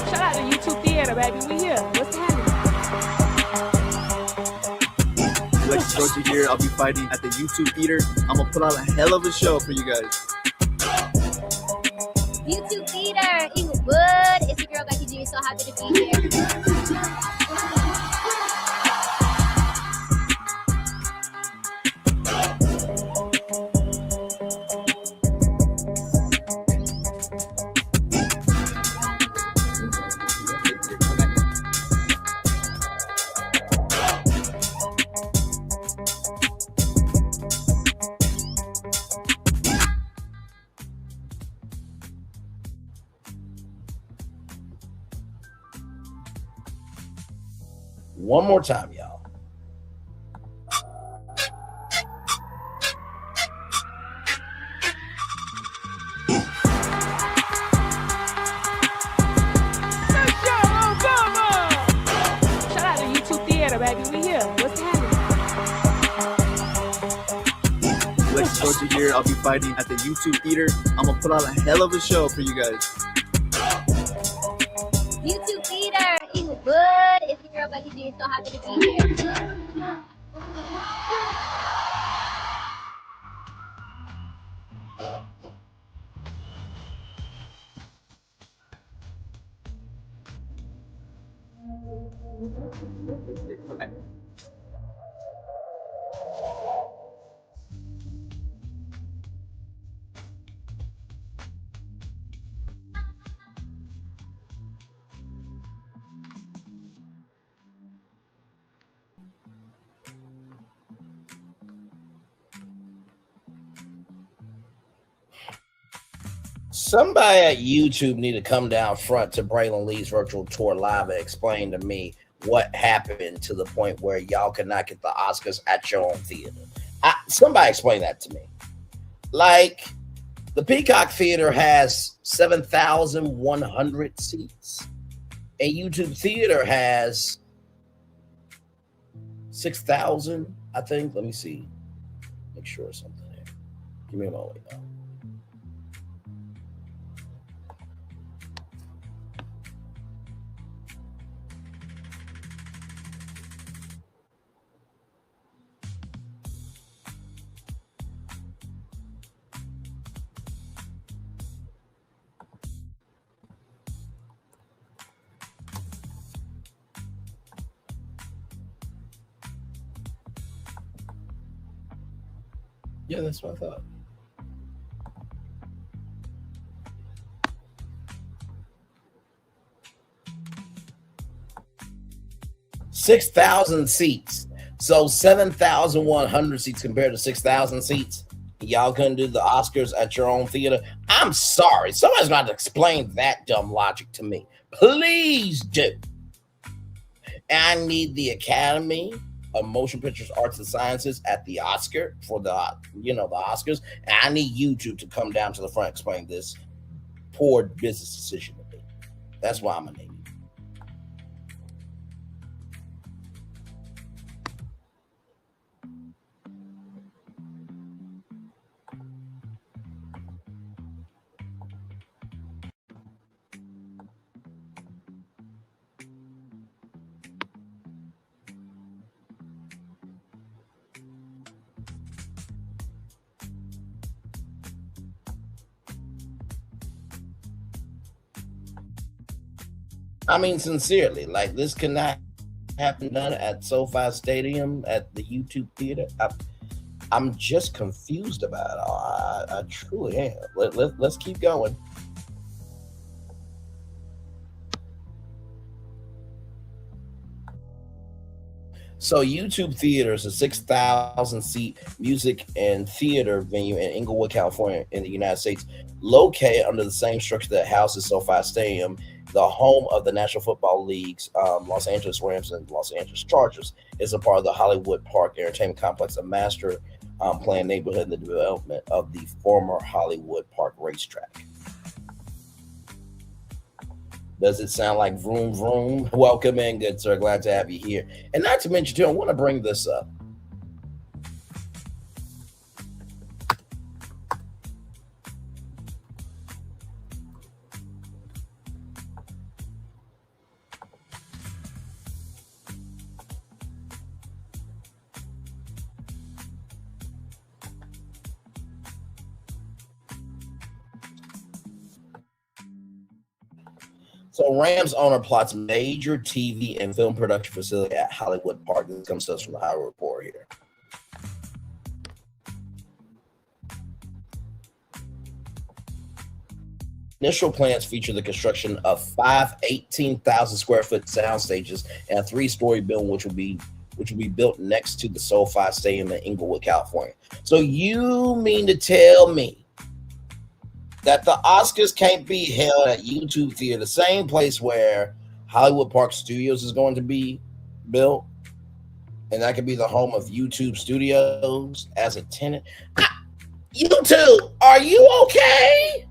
Shout out to YouTube Theater, baby. We here. What's happening? Lex Georgia here. I'll be fighting at the YouTube Theater. I'm gonna put on a hell of a show for you guys. YouTube Theater, Inglewood. It's your girl Becky G. So happy to be here. One more time, y'all. Shout out to YouTube Theater, baby. We here. What's happening? Lex Georgia here. I'll be fighting at the YouTube Theater. I'm gonna put on a hell of a show for you guys. YouTube Theater, Inglewood. It's your girl Becky G. So happy to be here. Somebody at YouTube need to come down front to Braylon Lee's virtual tour live and explain to me what happened to the point where y'all cannot get the Oscars at your own theater. Somebody explain that to me. Like, the Peacock Theater has 7,100 seats. A YouTube Theater has 6,000, I think. Let me see. Make sure it's something here. Give me a moment, y'all. Yeah, that's what I thought. $6,000 seats. So 7,100 seats compared to 6,000 seats. Y'all couldn't do the Oscars at your own theater. I'm sorry. Somebody's got to explain that dumb logic to me. Please do. I need the Academy of Motion Pictures Arts and Sciences at the Oscar for the Oscars. And I need YouTube to come down to the front and explain this poor business decision to me. That's why I'm gonna need it. I mean, sincerely, like, this cannot happen done at SoFi Stadium at the YouTube Theater. I'm just confused about it. I truly am. Let's keep going. So YouTube Theater is a 6,000 seat music and theater venue in Inglewood, California, in the United States, located under the same structure that houses SoFi Stadium, the home of the National Football League's Los Angeles Rams and Los Angeles Chargers. Is a part of the Hollywood Park Entertainment Complex, a master planned neighborhood in the development of the former Hollywood Park racetrack. Does it sound like vroom vroom? Welcome in, good sir. Glad to have you here. And not to mention, too, I want to bring this up. So Rams owner plots major TV and film production facility at Hollywood Park. This comes to us from the Hollywood Report here. Initial plans feature the construction of 5 18,000 square foot sound stages and a 3-story building, which will be built next to the SoFi Stadium in Inglewood, California. So you mean to tell me that the Oscars can't be held at YouTube Theater, the same place where Hollywood Park Studios is going to be built, and that could be the home of YouTube Studios as a tenant? YouTube, are you okay?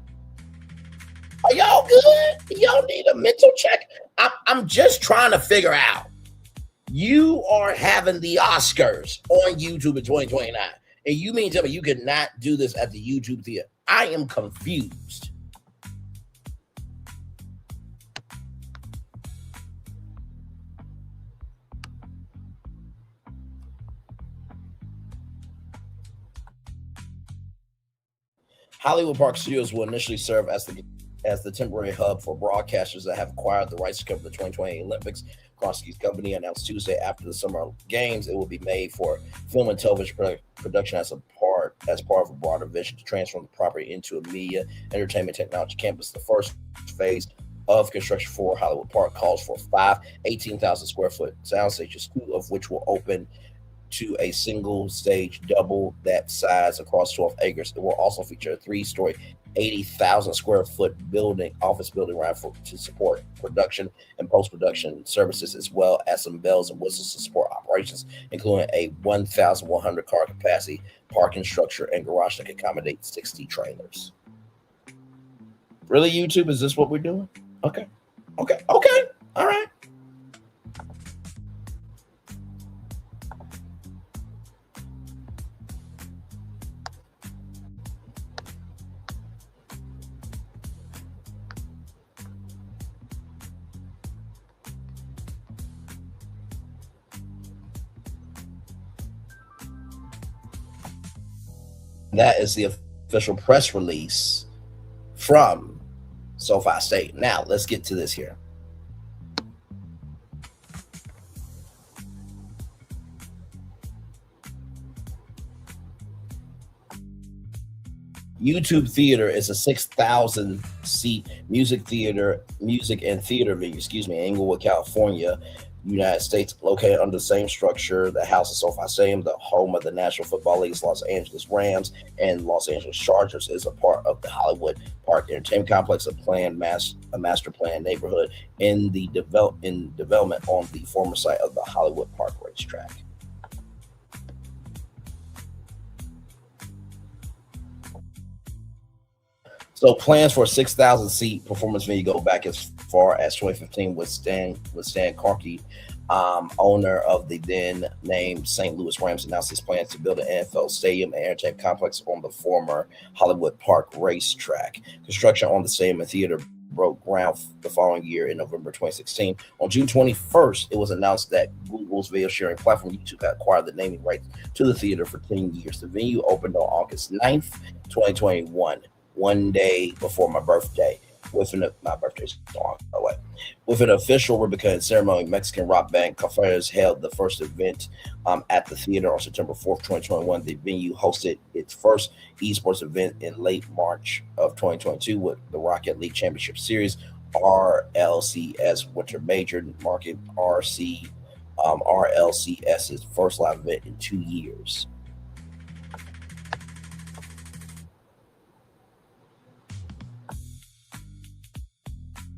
Are y'all good? Y'all need a mental check? I'm just trying to figure out. You are having the Oscars on YouTube in 2029, and you mean to tell me you could not do this at the YouTube Theater? I am confused. Hollywood Park Studios will initially serve as the temporary hub for broadcasters that have acquired the rights to cover the 2020 Olympics. Kronsky's company announced Tuesday after the Summer Games it will be made for film and television production as part of a broader vision to transform the property into a media entertainment technology campus. The first phase of construction for Hollywood Park calls for 5 18,000 square foot sound stages, 2 of which will open to a single stage, double that size across 12 acres. It will also feature a 3-story, 80,000 square foot office building around to support production and post-production services, as well as some bells and whistles to support operations, including a 1,100 car capacity parking structure and garage that can accommodate 60 trailers. Really, YouTube? Is this what we're doing? Okay. All right. That is the official press release from SoFi Stadium. Now, let's get to this here. YouTube Theater is a 6,000 seat music and theater venue, in Inglewood, California, United States, located under the same structure that houses SoFi Stadium, the home of the National Football League's Los Angeles Rams and Los Angeles Chargers. Is a part of the Hollywood Park Entertainment Complex, a master planned neighborhood in development on the former site of the Hollywood Park racetrack. So plans for a 6,000 seat performance venue go back as far as 2015 with Stan Kroenke, owner of the then named St. Louis Rams, announced his plans to build an NFL stadium and entertainment complex on the former Hollywood Park racetrack. Construction on the stadium and theater broke ground the following year in November 2016. On June 21st, it was announced that Google's video sharing platform YouTube had acquired the naming rights to the theater for 10 years. The venue opened on August 9th, 2021. One day before my birthday, with an official ribbon-cutting ceremony. Mexican rock band Cafés held the first event at the theater on September 4th, 2021. The venue hosted its first esports event in late March of 2022 with the Rocket League Championship Series, RLCS Winter Major, marking RC RLCS's first live event in 2 years.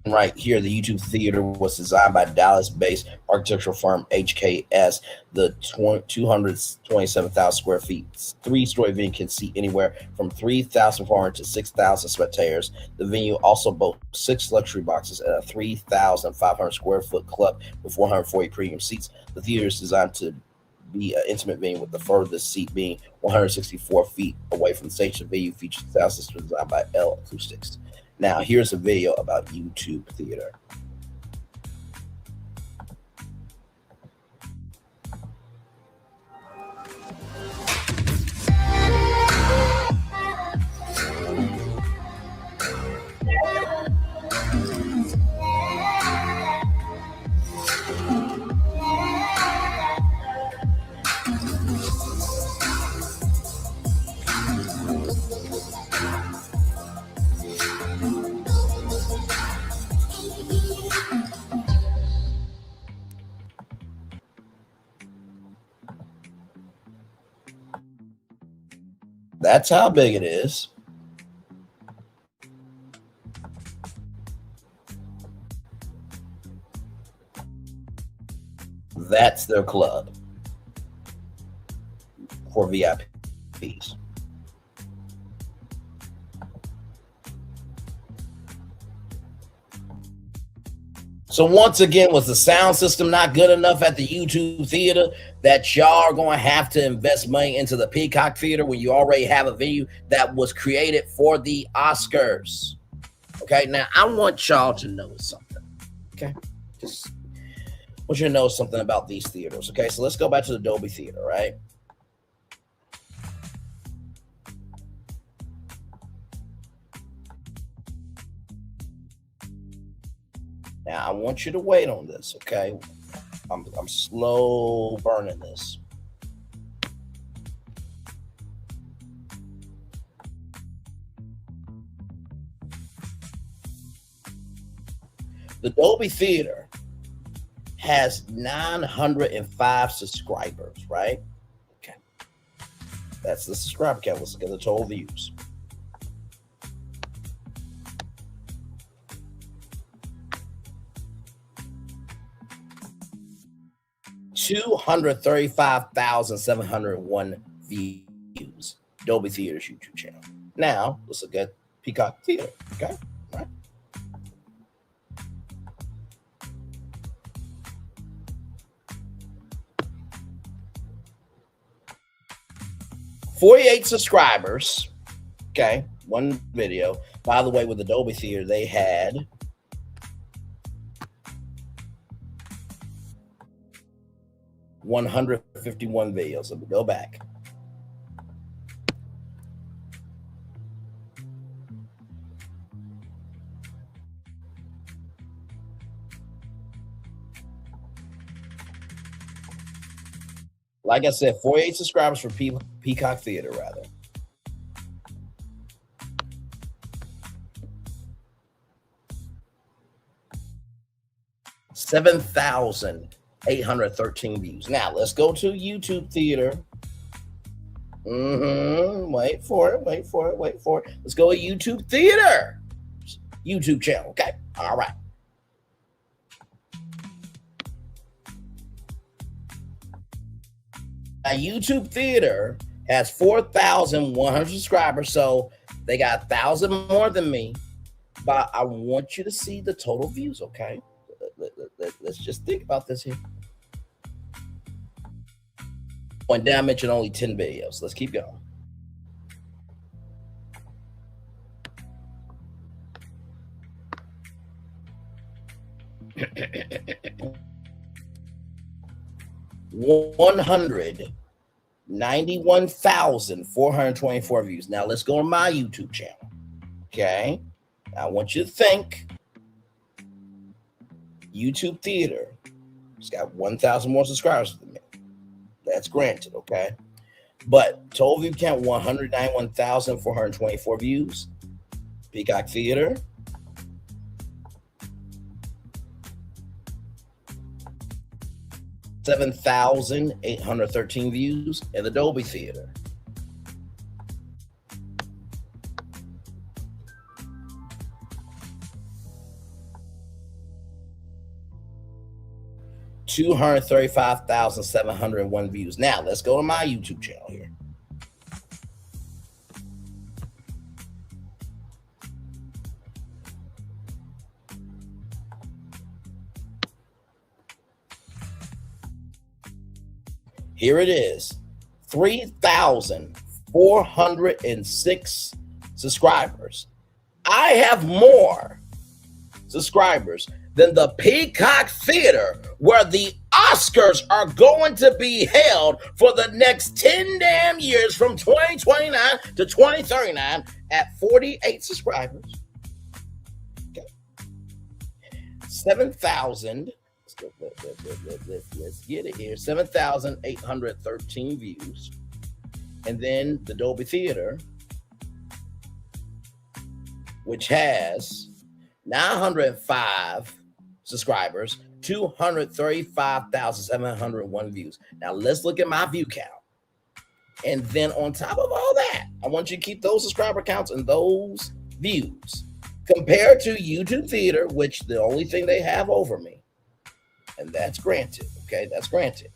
Right here, the YouTube Theater was designed by Dallas-based architectural firm HKS. The 227,000 square feet, 3-story venue can seat anywhere from 3,400 to 6,000 spectators. The venue also boasts 6 luxury boxes and a 3,500 square foot club with 140 premium seats. The theater is designed to be an intimate venue, with the furthest seat being 164 feet away from the stage. The venue features sound system designed by L Acoustics. Now, here's a video about YouTube Theater. That's how big it is. That's their club for VIPs. So once again, was the sound system not good enough at the YouTube Theater that y'all are going to have to invest money into the Peacock Theater when you already have a venue that was created for the Oscars? Okay, now I want y'all to know something. Okay, just want you to know something about these theaters. Okay, so let's go back to the Dolby Theater, right? Now, I want you to wait on this, okay? I'm slow burning this. The Dolby Theater has 905 subscribers, right? Okay. That's the subscriber count. Let's look at the total views. $235,701 views. Dolby Theater's YouTube channel. Now let's look at Peacock Theater. Okay, all right. $48 subscribers. Okay, one video. By the way, with the Dolby Theater, they had 151 videos. Let me go back. Like I said, 48 subscribers for Peacock Theater, rather. $7,813 views. Now let's go to YouTube Theater. Wait for it. Let's go to YouTube Theater. YouTube channel. Okay. All right. Now, YouTube Theater has 4,100 subscribers, so they got 1,000 more than me. But I want you to see the total views, okay? Let's just think about this here. And then I mentioned only 10 videos. Let's keep going. $191,424 views. Now let's go on my YouTube channel. Okay. Now I want you to think. YouTube Theater. It's got 1,000 more subscribers than me. That's granted, okay? But total view count 191,424 views. Peacock Theater. 7,813 views in the Dolby Theater. $235,701 views. Now let's go to my YouTube channel here. Here it is, 3,406 subscribers. I have more subscribers than the Peacock Theater, where the Oscars are going to be held for the next 10 damn years from 2029 to 2039 at 48 subscribers. Okay. 7,000. Let's get it here. 7,813 views. And then the Dolby Theater, which has 905 subscribers, 235,701 views. Now let's look at my view count. And then on top of all that, I want you to keep those subscriber counts and those views compared to YouTube Theater, which the only thing they have over me. And that's granted, okay? That's granted.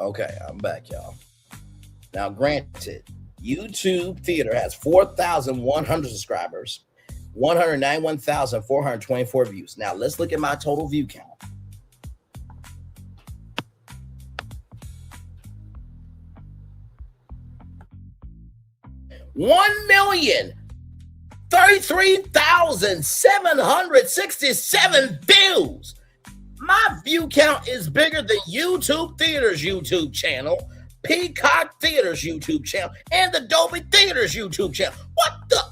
Okay, I'm back, y'all. Now, granted, YouTube Theater has 4,100 subscribers, 191,424 views. Now, let's look at my total view count. $1,033,767 views. My view count is bigger than YouTube Theater's YouTube channel, Peacock Theater's YouTube channel, and the Dolby Theater's YouTube channel. What the?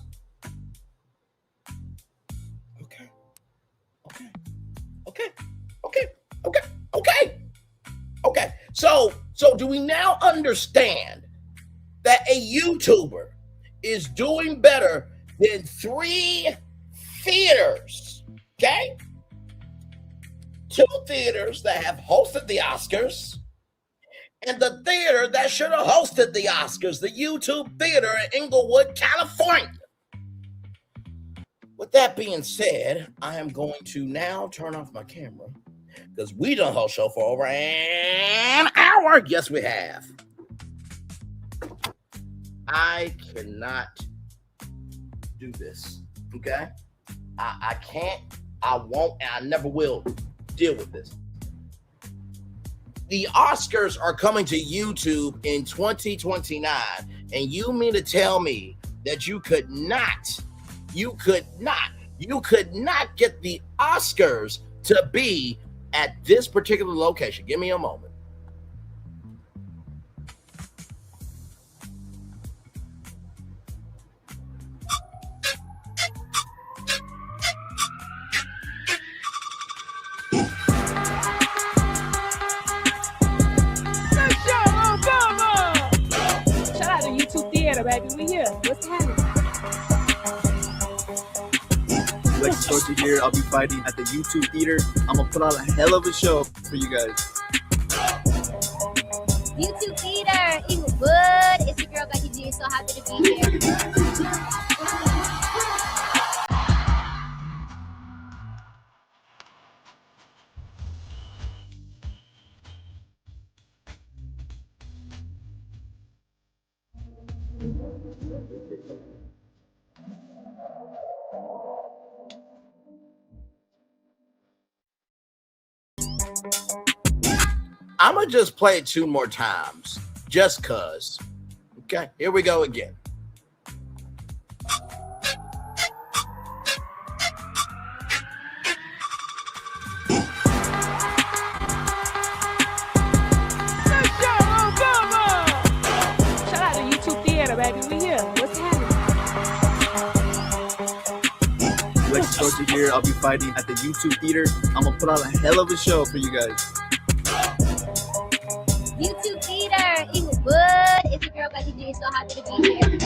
Okay. So do we now understand that a YouTuber is doing better than 3 theaters? Okay? 2 theaters that have hosted the Oscars, and the theater that should have hosted the Oscars, the YouTube Theater in Inglewood, California. With that being said, I am going to now turn off my camera because we done whole show for over an hour. Yes, we have. I cannot do this, okay? I can't, I won't, and I never will deal with this. The Oscars are coming to YouTube in 2029, and you mean to tell me that you could not get the Oscars to be at this particular location? Give me a moment. Baby, we here. What's happening? Like to start the year, I'll be fighting at the YouTube Theater. I'm gonna put on a hell of a show for you guys. YouTube Theater, Inglewood. It's your girl Becky G. So happy to be here. I'm going to just play it 2 more times, just cuz. Okay, here we go again. baby. We here. What's happening? Like to start the year, I'll be fighting at the YouTube theater. I'm gonna put on a hell of a show for you guys. YouTube theater, Inglewood. It's your girl Becky G. So happy to be here.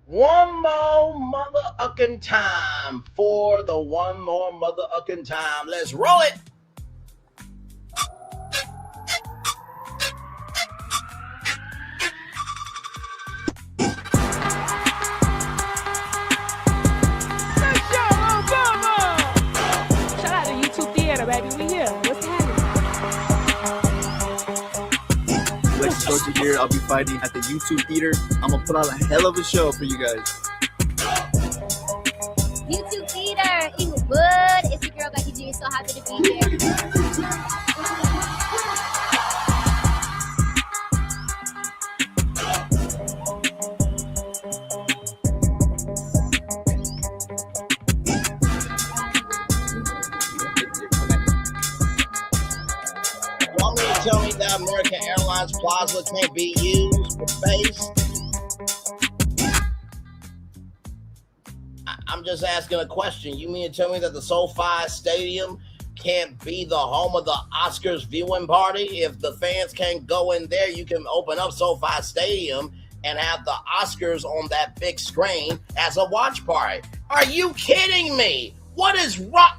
One more mother-ucking time for the one more mother-ucking time. Let's roll it. Shout out to YouTube theater, baby. We here. What's happening? Like to start the year, I'll be fighting at the YouTube theater. I'm gonna put on a hell of a show for you guys. YouTube theater, Inglewood. It's your girl Becky G. So happy to be here. Want me to tell me that American Airlines Plaza can't be used for space? I'm just asking a question. You mean to tell me that the SoFi Stadium can't be the home of the Oscars viewing party? If the fans can't go in there, you can open up SoFi Stadium and have the Oscars on that big screen as a watch party. Are you kidding me? What is wrong?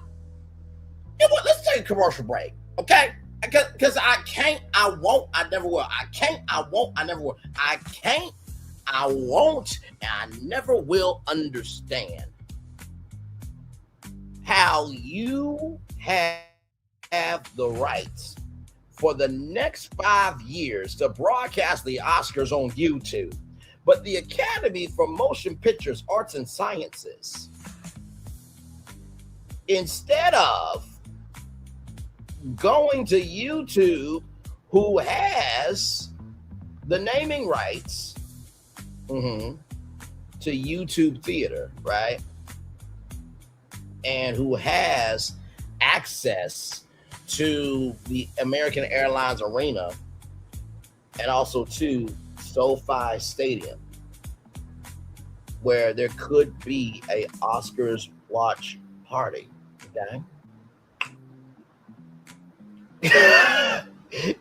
You know what? Let's take a commercial break, okay? Because I can't, I won't, I never will. I can't, I won't, I never will. I can't, I won't, and I never will understand how you have the rights for the next 5 years to broadcast the Oscars on YouTube, but the Academy for Motion Pictures, Arts and Sciences, instead of going to YouTube, who has the naming rights to YouTube theater, right? And who has access to the American Airlines Arena and also to SoFi Stadium, where there could be a Oscars watch party, okay?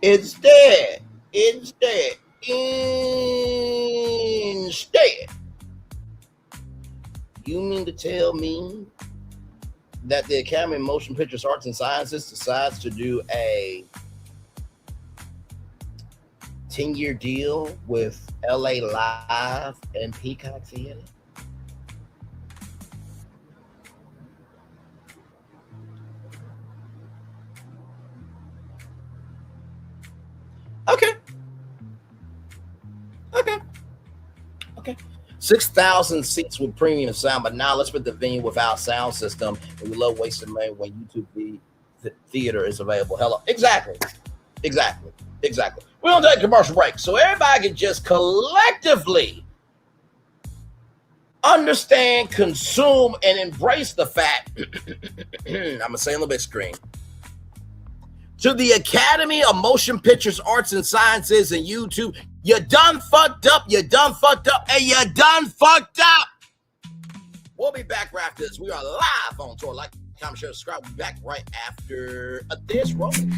Instead, you mean to tell me that the Academy of Motion Pictures, Arts and Sciences decides to do a 10-year deal with LA Live and Peacock Theater? Okay. 6,000 seats with premium sound, but now let's put the venue without sound system. And we love wasting money when YouTube theater is available. Hello. Exactly. We're gonna take a commercial break so everybody can just collectively understand, consume, and embrace the fact. I'm gonna say a little bit screen. To the Academy of Motion Pictures, Arts and Sciences and YouTube, you done fucked up, and you done fucked up. We'll be back right after this. We are live on tour. Like, comment, share, subscribe. We'll be back right after this rolling.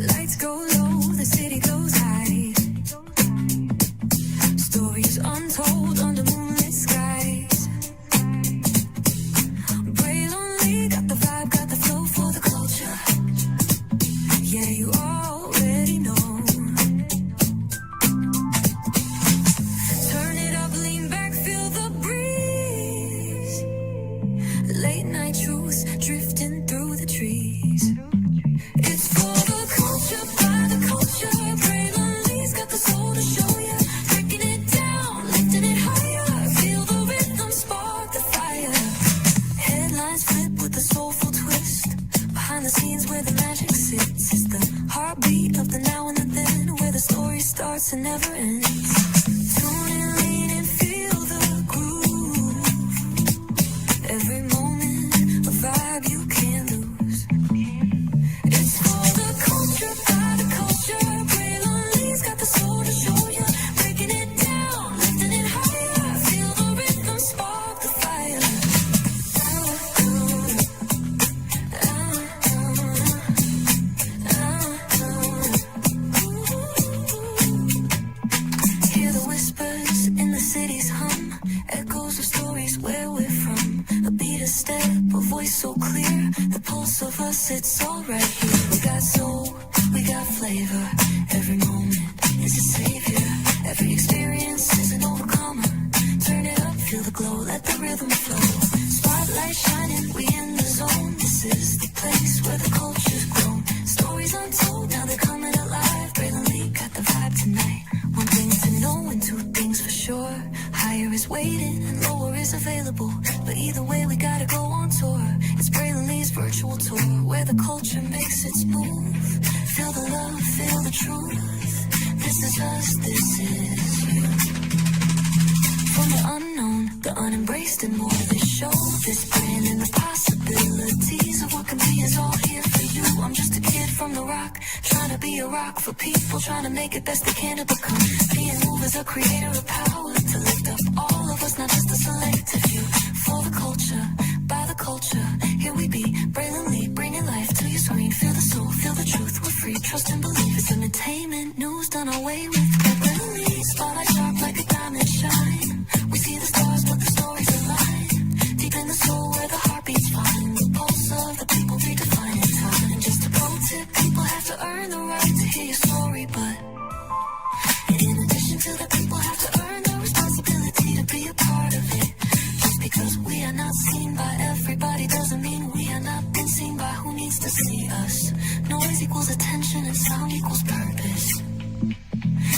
Lights go low, the city goes high. Stories untold under moonlit skies. Braylon got the vibe, got the flow for the culture. Yeah, you already know. Turn it up, lean back, feel the breeze. Late night truths drifting through the trees. It's for the culture, by the culture. Braylon got the soul to show ya. Breaking lasts and never ends. Tune in, lean and feel the groove. Every moment, a vibe you can't lose. It's for the culture, by the culture. Braylon Lee's got the soul to show you. Breaking it down, lifting it higher. Feel the rhythm, spark the fire. Hear the whispers in the city's hum, echoes of stories where we're from. A beat, a step, a voice so clear, the pulse of us, it's all right here. We got soul, we got flavor, every moment is a savior, every experience is an overcomer. Turn it up, feel the glow, let the rhythm flow. Spotlight shining, we in the zone. This is the place where the culture's grown. Stories untold, now they're coming alive. Braylon Lee got the vibe tonight. One thing to know and two things for sure. Higher is waiting and lower is available. But either way, we gotta go on tour. It's Braylon Lee's virtual tour, where the culture makes its move. Feel the love, feel the truth. This is us, this is you. From the unknown, the unembraced and more. This show, this brand and the possibilities of what can be is all here for you. I'm just a kid from the rock, trying to be a rock for people, trying to make it best they can to become. Being moved as a creator of power, to lift up all of us, not just a selective few. For the culture, by the culture, here we be. Braylon Lee, bringing life to your screen. Feel the soul, feel the truth, we're free. Trust and believe it's entertainment, news done away with. Braylon Lee, spotlight sharp like a diamond shine. We see the stars, but the stories align. Deep in the soul where the heartbeats find. The pulse of the people redefining time. And just a pro tip, people have to earn the right to hear your story. But in addition to that, people have to earn the responsibility to be a part of it. Just because we are not seen by everybody doesn't mean we are not been seen by who needs to see us. Noise equals attention and sound equals purpose.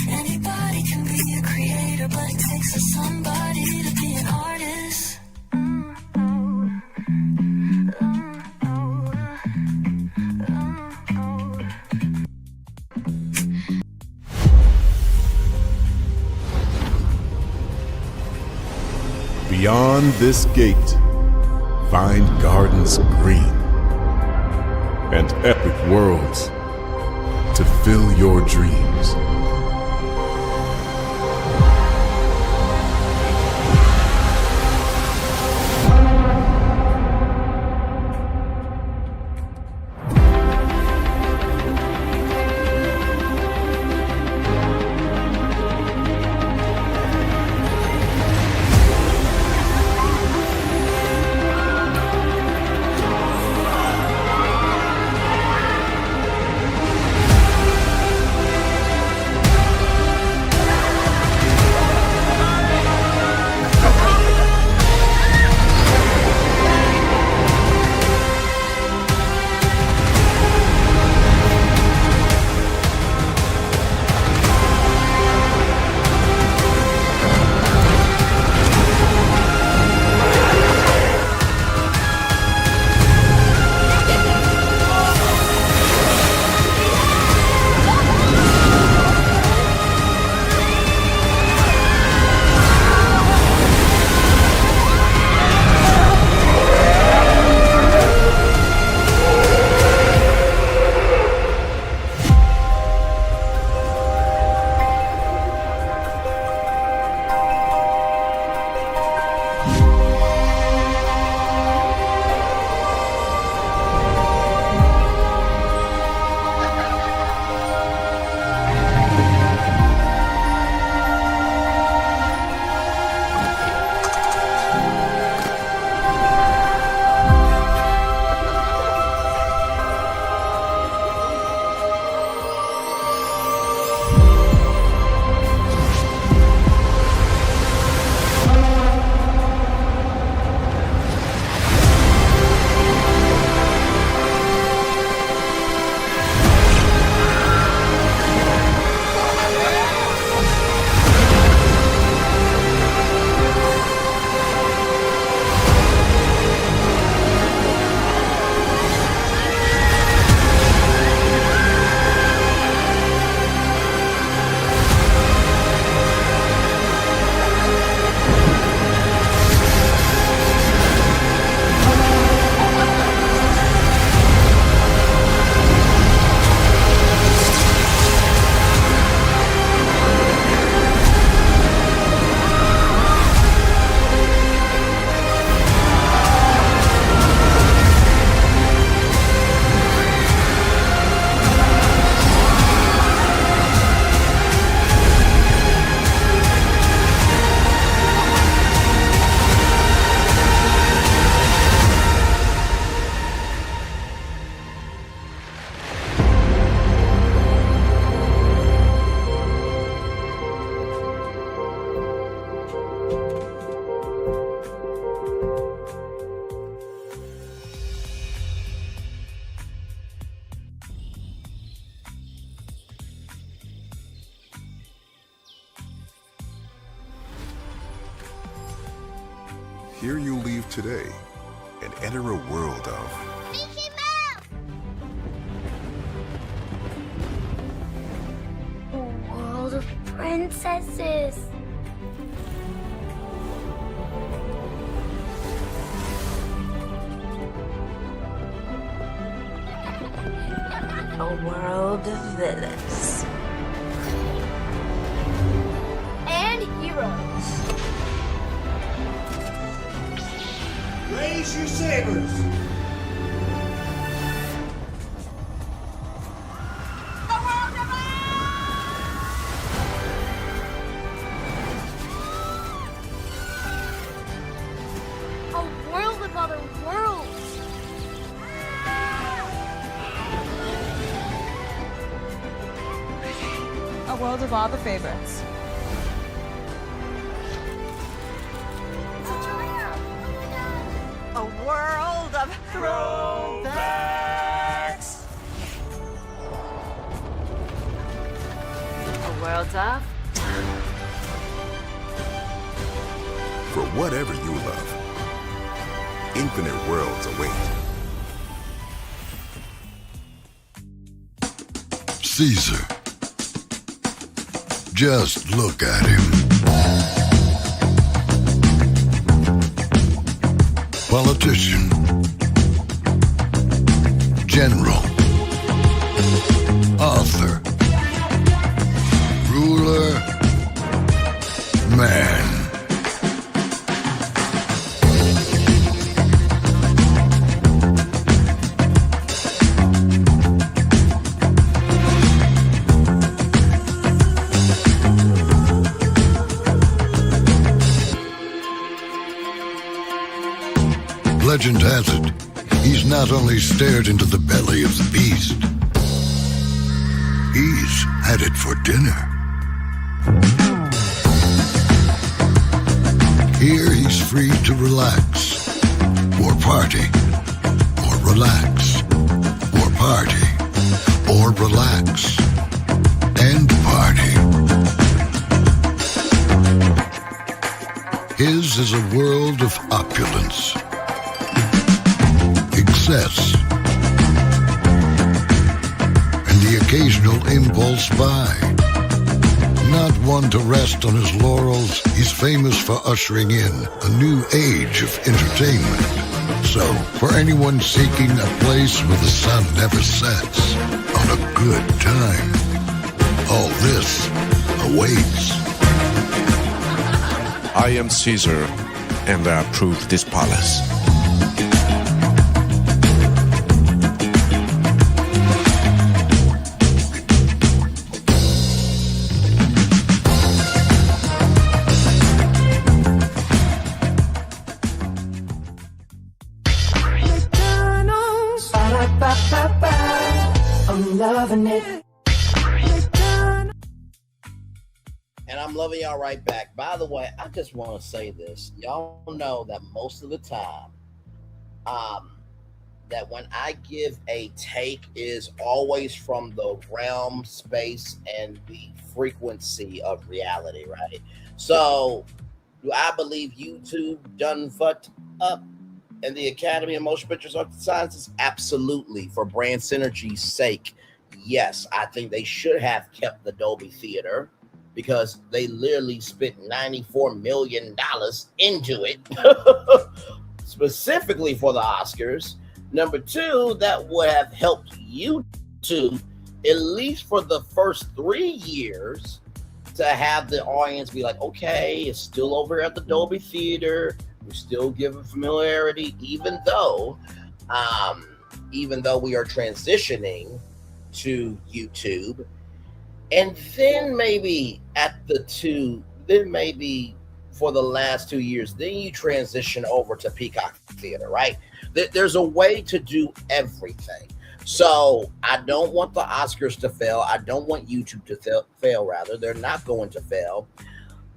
Anybody can be a creator, but it takes a somebody to be an artist. Beyond this gate, find gardens green and epic worlds to fill your dreams. Here you leave today and enter a world of World of princesses. A world of villains. And heroes. Raise your sabers. A world of other worlds. A world of all the favorites. A world of throwbacks. A world of for whatever you love. Infinite worlds await. Caesar. Just look at him. Politician. General. Author. Ruler. Man. Legend has it, he's not only stared into the belly of the beast, he's had it for dinner. Here he's free to relax, or party, or relax, or party, or relax, and party. His is a world of opulence. Excess, and the occasional impulse buy. Not one to rest on his laurels, he's famous for ushering in a new age of entertainment. So, for anyone seeking a place where the sun never sets, on a good time, all this awaits. I am Caesar, and I approve this palace. I'm loving it. And I'm loving y'all right back. By the way, I just want to say this. Y'all know that most of the time, that when I give a take is always from the realm, space, and the frequency of reality, right? So, do I believe YouTube done fucked up? And the Academy of Motion Pictures Arts and Sciences? Absolutely. For brand synergy's sake, yes. I think they should have kept the Dolby Theater because they literally spent $94 million into it, specifically for the Oscars. Number two, that would have helped YouTube, at least for the first 3 years, to have the audience be like, okay, it's still over at the Dolby Theater. We're still giving familiarity, even though we are transitioning to YouTube. And then maybe for the last 2 years, then you transition over to Peacock Theater, right? There's a way to do everything. So I don't want the Oscars to fail. I don't want YouTube to fail, rather. They're not going to fail.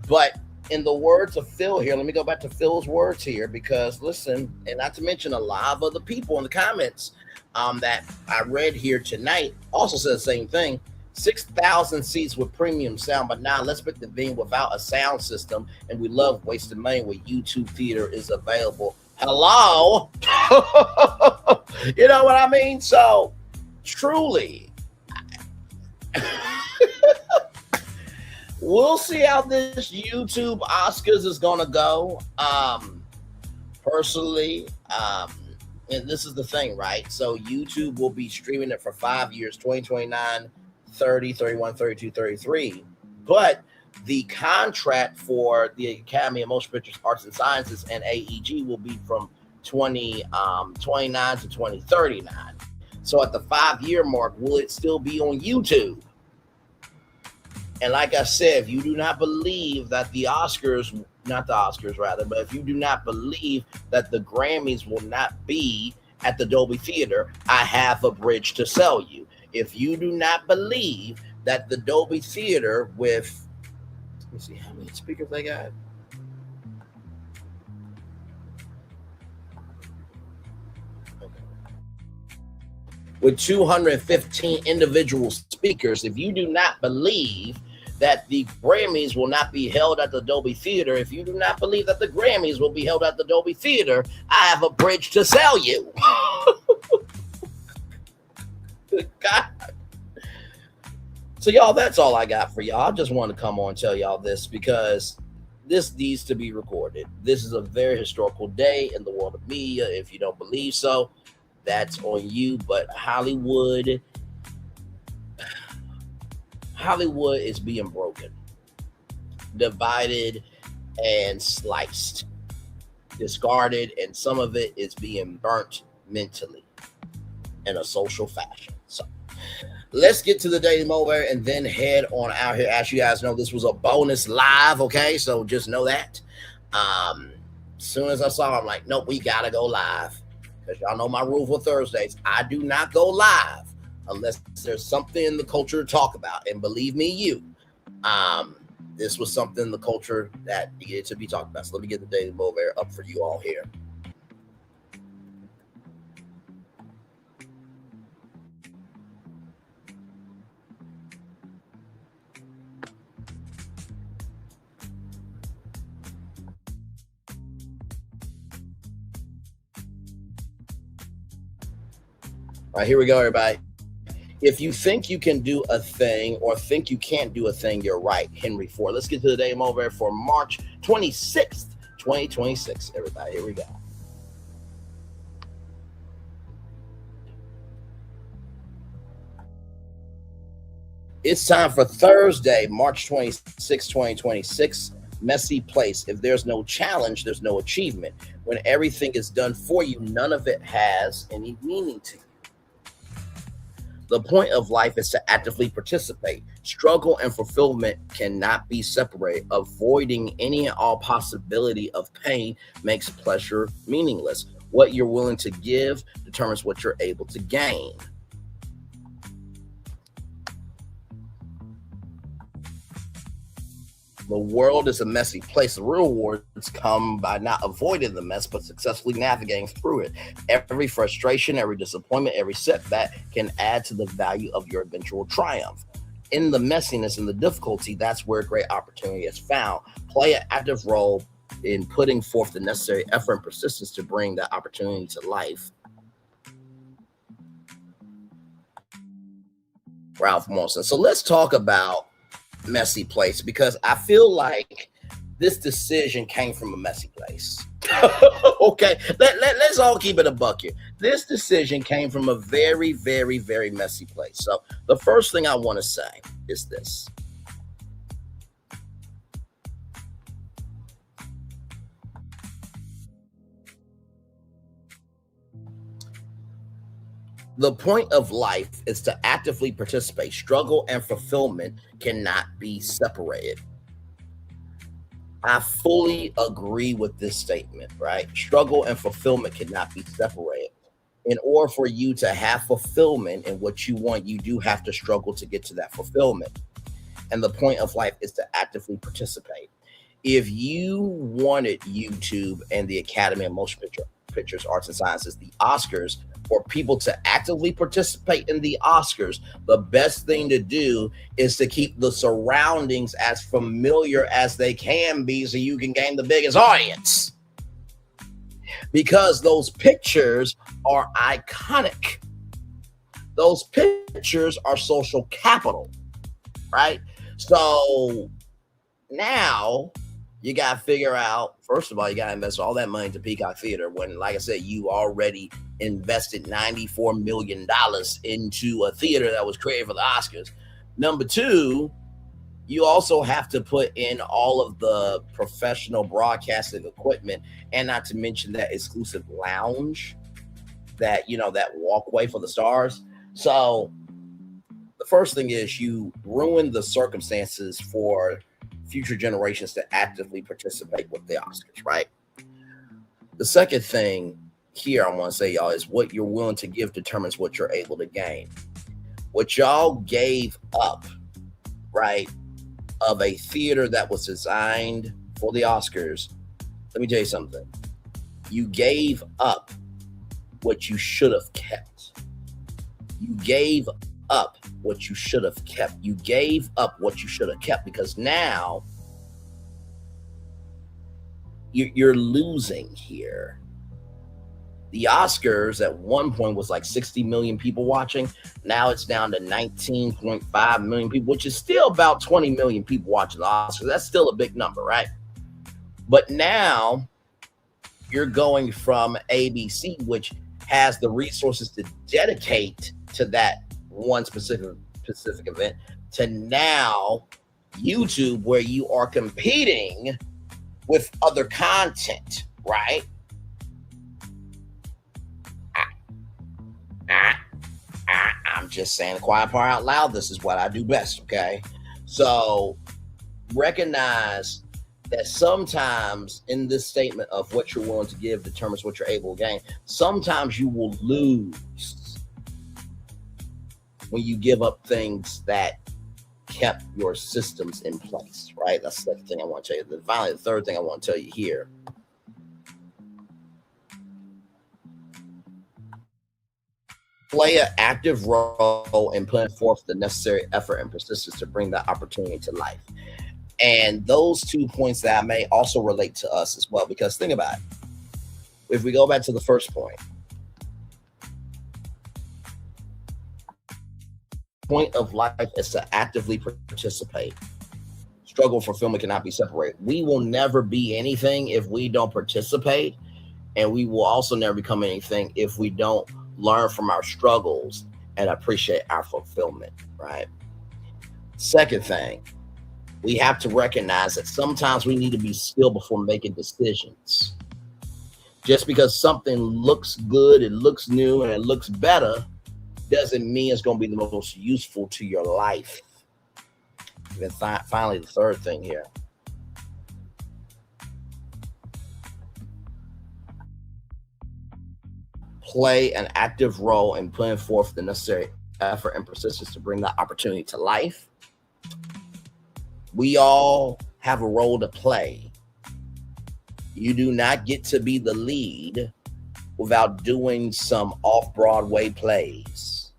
But in the words of Phil here, let me go back to Phil's words here, because listen, and not to mention a lot of other people in the comments that I read here tonight also said the same thing. 6,000 seats with premium sound, but now let's pick the venue without a sound system, and we love wasting money where YouTube Theater is available. Hello? You know what I mean? So, truly, we'll see how this YouTube Oscars is going to go. Personally, and this is the thing, right? So YouTube will be streaming it for 5 years, 2029, 30, 31, 32, 33. But the contract for the Academy of Motion Pictures, Arts and Sciences and AEG will be from 2029 to 2039. So at the 5-year mark, will it still be on YouTube? And like I said, if you do not believe that the Oscars, not the Oscars rather, but if you do not believe that the Grammys will not be at the Dolby Theater, I have a bridge to sell you. If you do not believe that the Dolby Theater with, let me see how many speakers they got. With 215 individual speakers, if you do not believe that the Grammys will not be held at the Dolby Theater, if you do not believe that the Grammys will be held at the Dolby Theater, I have a bridge to sell you. Good God. So y'all, that's all I got for y'all. I just want to come on and tell y'all this because this needs to be recorded. This is a very historical day in the world of media. If you don't believe so, that's on you. But Hollywood is being broken, divided and sliced, discarded, and some of it is being burnt mentally in a social fashion. So let's get to the Daily Mover and then head on out here. As you guys know, this was a bonus live, okay? So just know that. As soon as I saw it, I'm like, nope, we gotta go live. Because y'all know my rule for Thursdays. I do not go live unless there's something in the culture to talk about. And believe me, this was something in the culture that needed to be talked about. So let me get the Daily Mover up for you all here. All right, here we go, everybody. If you think you can do a thing or think you can't do a thing, you're right. Henry Ford. Let's get to the Daily Mover for March 26th, 2026. Everybody, here we go. It's time for Thursday, March 26, 2026. Messy place. If there's no challenge, there's no achievement. When everything is done for you, none of it has any meaning to you. The point of life is to actively participate. Struggle and fulfillment cannot be separated. Avoiding any and all possibility of pain makes pleasure meaningless. What you're willing to give determines what you're able to gain. The world is a messy place. The real rewards come by not avoiding the mess, but successfully navigating through it. Every frustration, every disappointment, every setback can add to the value of your eventual triumph. In the messiness and the difficulty, that's where great opportunity is found. Play an active role in putting forth the necessary effort and persistence to bring that opportunity to life. Ralph Morrison. So let's talk about messy place, because I feel like this decision came from a messy place. Okay, let's all keep it a buck here. This decision came from a very, very, very messy place. So the first thing I want to say is this. The point of life is to actively participate. Struggle and fulfillment cannot be separated. I fully agree with this statement, right? Struggle and fulfillment cannot be separated. In order for you to have fulfillment in what you want, you do have to struggle to get to that fulfillment. And the point of life is to actively participate. If you wanted YouTube and the Academy of Motion Pictures, Arts and Sciences, the Oscars, for people to actively participate in the Oscars, the best thing to do is to keep the surroundings as familiar as they can be so you can gain the biggest audience. Because those pictures are iconic. Those pictures are social capital, right? So now you got to figure out, first of all, you got to invest all that money into Peacock Theater when, like I said, you already invested $94 million into a theater that was created for the Oscars. Number two, you also have to put in all of the professional broadcasting equipment, and not to mention that exclusive lounge, that, you know, that walkway for the stars. So the first thing is you ruin the circumstances for future generations to actively participate with the Oscars, right? The second thing here I want to say, y'all, is what you're willing to give determines what you're able to gain. What y'all gave up, right, of a theater that was designed for the Oscars, let me tell you something. You gave up what you should have kept. You gave up what you should have kept. You gave up what you should have kept, because now you're losing here. The Oscars at one point was like 60 million people watching. Now it's down to 19.5 million people, which is still about 20 million people watching the Oscars. That's still a big number, right? But now you're going from ABC, which has the resources to dedicate to that one specific event, to now YouTube, where you are competing with other content, right? I'm just saying the quiet part out loud. This is what I do best, okay? So recognize that sometimes in this statement of what you're willing to give determines what you're able to gain, sometimes you will lose when you give up things that kept your systems in place, right? That's the second thing I want to tell you. Then finally, the third thing I want to tell you here. Play an active role in putting forth the necessary effort and persistence to bring that opportunity to life. And those 2 points that I made also relate to us as well, because think about it. If we go back to the first point of life is to actively participate. Struggle for fulfillment cannot be separated. We will never be anything if we don't participate, and we will also never become anything if we don't learn from our struggles and appreciate our fulfillment, right? Second thing, we have to recognize that sometimes we need to be still before making decisions. Just because something looks good, it looks new, and it looks better, doesn't mean it's going to be the most useful to your life. And then finally, the third thing here. Play an active role in putting forth the necessary effort and persistence to bring that opportunity to life. We all have a role to play. You do not get to be the lead without doing some off-Broadway plays.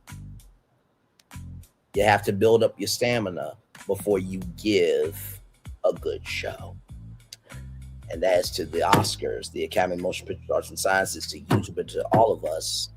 You have to build up your stamina before you give a good show. And that is to the Oscars, the Academy of Motion Picture Arts and Sciences, to YouTube, and to all of us.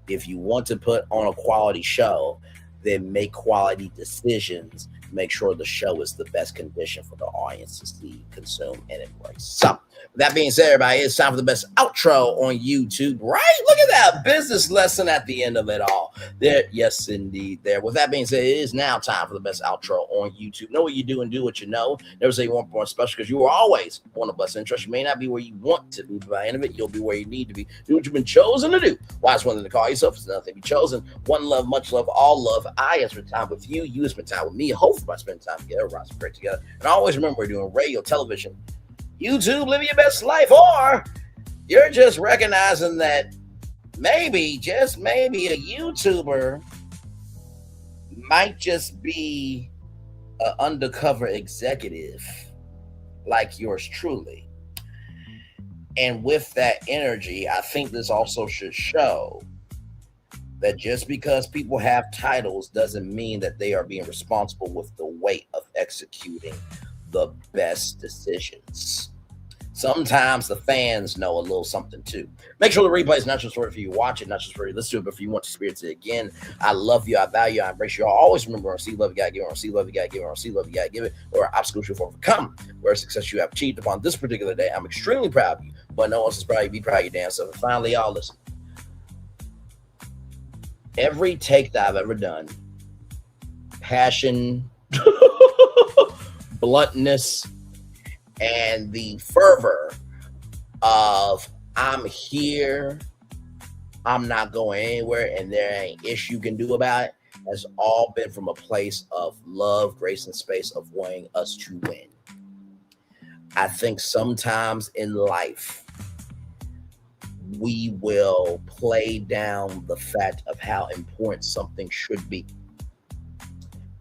If you want to put on a quality show, then make quality decisions. Make sure the show is the best condition for the audience to see, consume, and embrace. So, with that being said, everybody, it's time for the best outro on YouTube, right? Look at that business lesson at the end of it all. There, yes, indeed. There. With that being said, it is now time for the best outro on YouTube. Know what you do and do what you know. Never say you want more special, because you are always one of us. Interest. You may not be where you want to be, but by the end of it, you'll be where you need to be. Do what you've been chosen to do. Why is one thing to call yourself? It's nothing to be chosen. One love, much love, all love. I have spent time with you. You have spent time with me. Hopefully, by spending time together, we're great together. And always remember, we're doing radio, television, YouTube, living your best life, or you're just recognizing that maybe, just maybe, a YouTuber might just be an undercover executive like yours truly. And with that energy, I think this also should show that just because people have titles doesn't mean that they are being responsible with the weight of executing the best decisions. Sometimes the fans know a little something too. Make sure the replay is not just for you watch it, not just for you listen to it, but for you want to experience it again. I love you, I value you, I embrace you. I always remember, see love you gotta give it, see love you gotta give it, see love you gotta give it, or obstacles you have overcome, where success you have achieved upon this particular day. I'm extremely proud of you, but no one else is proud of you. Be proud of your damn self. And finally, y'all listen. Every take that I've ever done, passion, bluntness, and the fervor of I'm here, I'm not going anywhere, and there ain't issue you can do about it, has all been from a place of love, grace, and space of wanting us to win. I think sometimes in life, we will play down the fact of how important something should be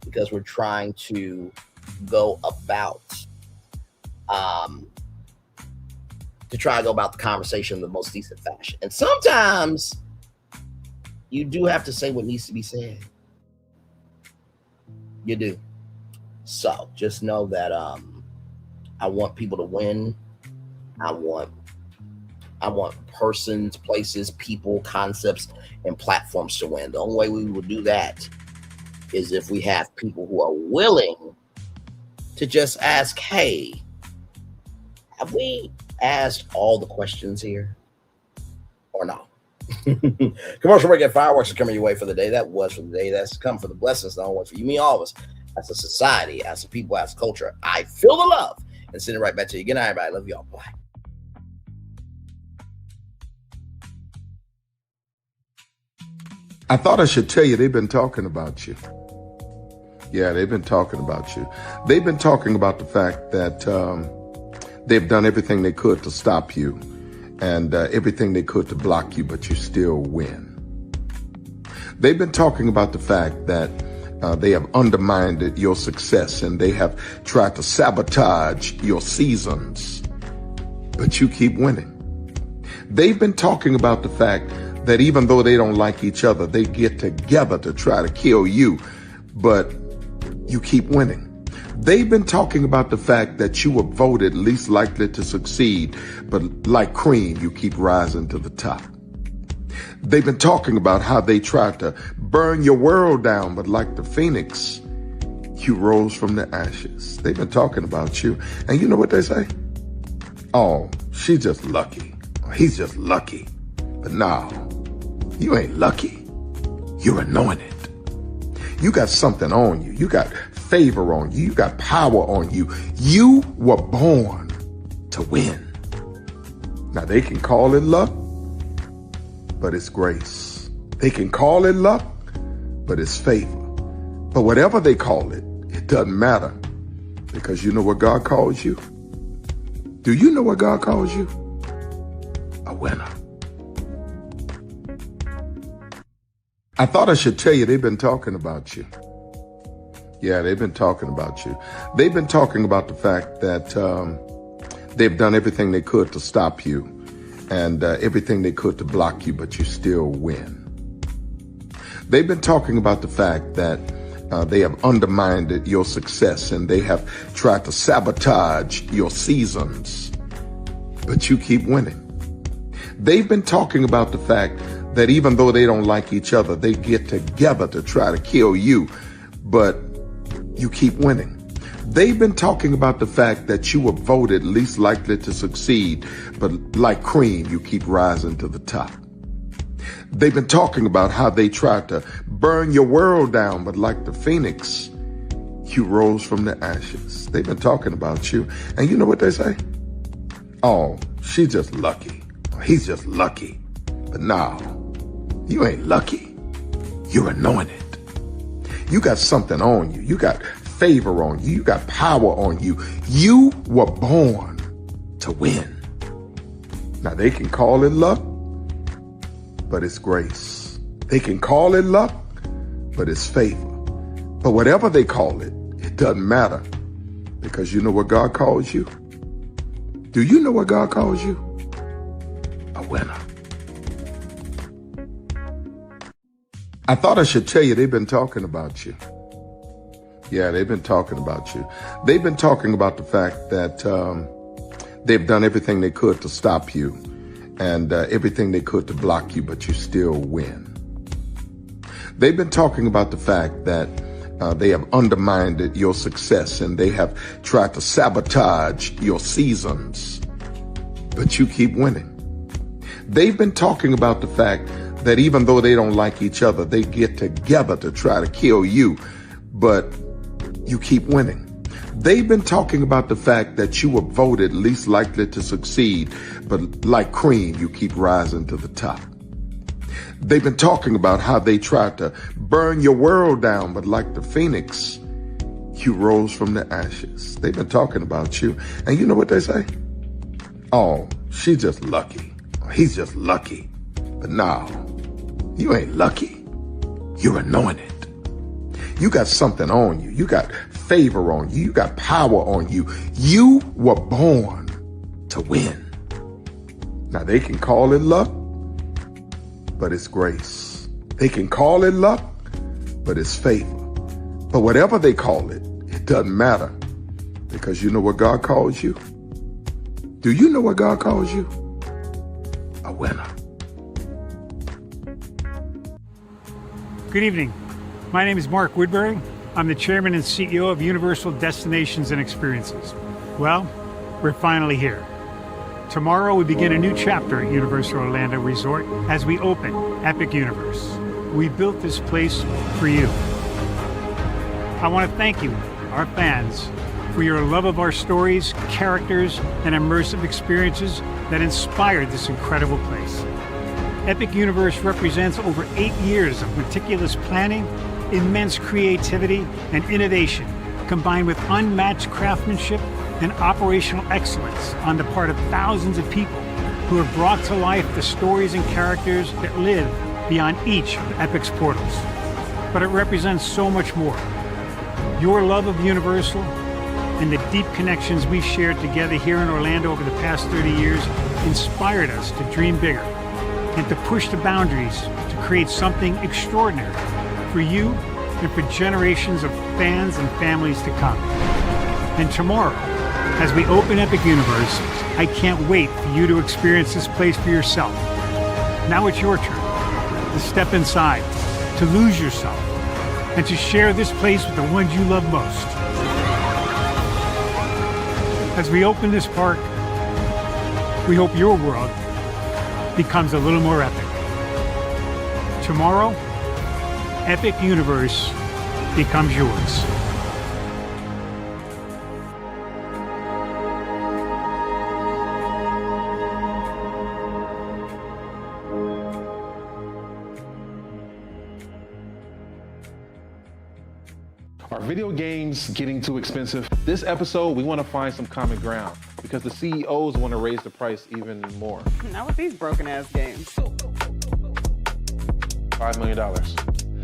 because we're trying to go about the conversation in the most decent fashion. And sometimes you do have to say what needs to be said. You do. So just know that I want people to win. I want persons, places, people, concepts, and platforms to win. The only way we will do that is if we have people who are willing to just ask, hey, have we asked all the questions here or not? Commercial break and fireworks are coming your way for the day. That was for the day. That's come for the blessings. Not only for you, me, all of us. As a society, as a people, as a culture. I feel the love and send it right back to you. Good night, everybody. Love y'all. Bye. I thought I should tell you they've been talking about you. Yeah, they've been talking about you. They've been talking about the fact that they've done everything they could to stop you and everything they could to block you, but you still win. They've been talking about the fact that they have undermined your success and they have tried to sabotage your seasons, but you keep winning. They've been talking about the fact that even though they don't like each other, they get together to try to kill you, but you keep winning. They've been talking about the fact that you were voted least likely to succeed, but like cream, you keep rising to the top. They've been talking about how they tried to burn your world down, but like the phoenix, you rose from the ashes. They've been talking about you, and you know what they say? Oh, she's just lucky. He's just lucky. But no, you ain't lucky. You're anointed. You got something on you. You got favor on you. You got power on you. You were born to win. Now they can call it luck, but it's grace. They can call it luck, but it's favor. But whatever they call it, it doesn't matter because you know what God calls you? Do you know what God calls you? A winner. I thought I should tell you they've been talking about you. Yeah, they've been talking about you. They've been talking about the fact that they've done everything they could to stop you and everything they could to block you, but you still win. They've been talking about the fact that they have undermined your success and they have tried to sabotage your seasons, but you keep winning. They've been talking about the fact that even though they don't like each other, they get together to try to kill you, but you keep winning. They've been talking about the fact that you were voted least likely to succeed, but like cream, you keep rising to the top. They've been talking about how they tried to burn your world down, but like the phoenix, you rose from the ashes. They've been talking about you, and you know what they say? Oh, she's just lucky. He's just lucky. But no, you ain't lucky. You're anointed. You got something on you. You got favor on you. You got power on you. You were born to win. Now they can call it luck, but it's grace. They can call it luck, but it's favor. But whatever they call it, it doesn't matter because you know what God calls you? Do you know what God calls you? A winner. I thought I should tell you they've been talking about you. Yeah, they've been talking about you. They've been talking about the fact that they've done everything they could to stop you and everything they could to block you, but you still win. They've been talking about the fact that they have undermined your success and they have tried to sabotage your seasons, but you keep winning. They've been talking about the fact that even though they don't like each other, they get together to try to kill you, but you keep winning. They've been talking about the fact that you were voted least likely to succeed, but like cream, you keep rising to the top. They've been talking about how they tried to burn your world down, but like the phoenix, you rose from the ashes. They've been talking about you. And you know what they say? Oh, she's just lucky. He's just lucky. But no, you ain't lucky. You're anointed. You got something on you. You got favor on you. You got power on you. You were born to win. Now they can call it luck, but it's grace. They can call it luck, but it's favor. But whatever they call it, it doesn't matter, because you know what God calls you? Do you know what God calls you? A winner. Good evening. My name is Mark Woodbury. I'm the chairman and CEO of Universal Destinations and Experiences. Well, we're finally here. Tomorrow we begin a new chapter at Universal Orlando Resort as we open Epic Universe. We built this place for you. I want to thank you, our fans, for your love of our stories, characters, and immersive experiences that inspired this incredible place. Epic Universe represents over 8 years of meticulous planning, immense creativity, and innovation, combined with unmatched craftsmanship and operational excellence on the part of thousands of people who have brought to life the stories and characters that live beyond each of Epic's portals. But it represents so much more. Your love of Universal and the deep connections we've shared together here in Orlando over the past 30 years inspired us to dream bigger and to push the boundaries to create something extraordinary for you and for generations of fans and families to come. And tomorrow, as we open Epic Universe, I can't wait for you to experience this place for yourself. Now it's your turn to step inside, to lose yourself, and to share this place with the ones you love most. As we open this park, we hope your world becomes a little more epic. Tomorrow, Epic Universe becomes yours. Are video games getting too expensive? This episode, we want to find some common ground because the CEOs want to raise the price even more. Not with these broken-ass games. $5 million.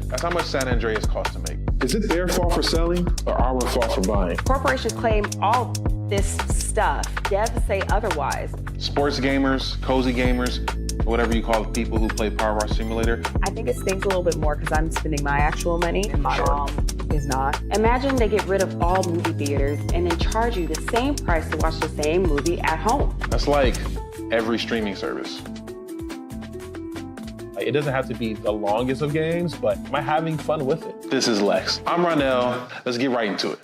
That's how much San Andreas costs to make. Is it their fault for selling or our fault for buying? Corporations claim all this stuff. Devs say otherwise. Sports gamers, cozy gamers, whatever you call the people who play Power Wash Simulator. I think it stings a little bit more because I'm spending my actual money and my mom is not. Imagine they get rid of all movie theaters and then charge you the same price to watch the same movie at home. That's like every streaming service. It doesn't have to be the longest of games, but am I having fun with it? This is Lex. I'm Ronell. Let's get right into it.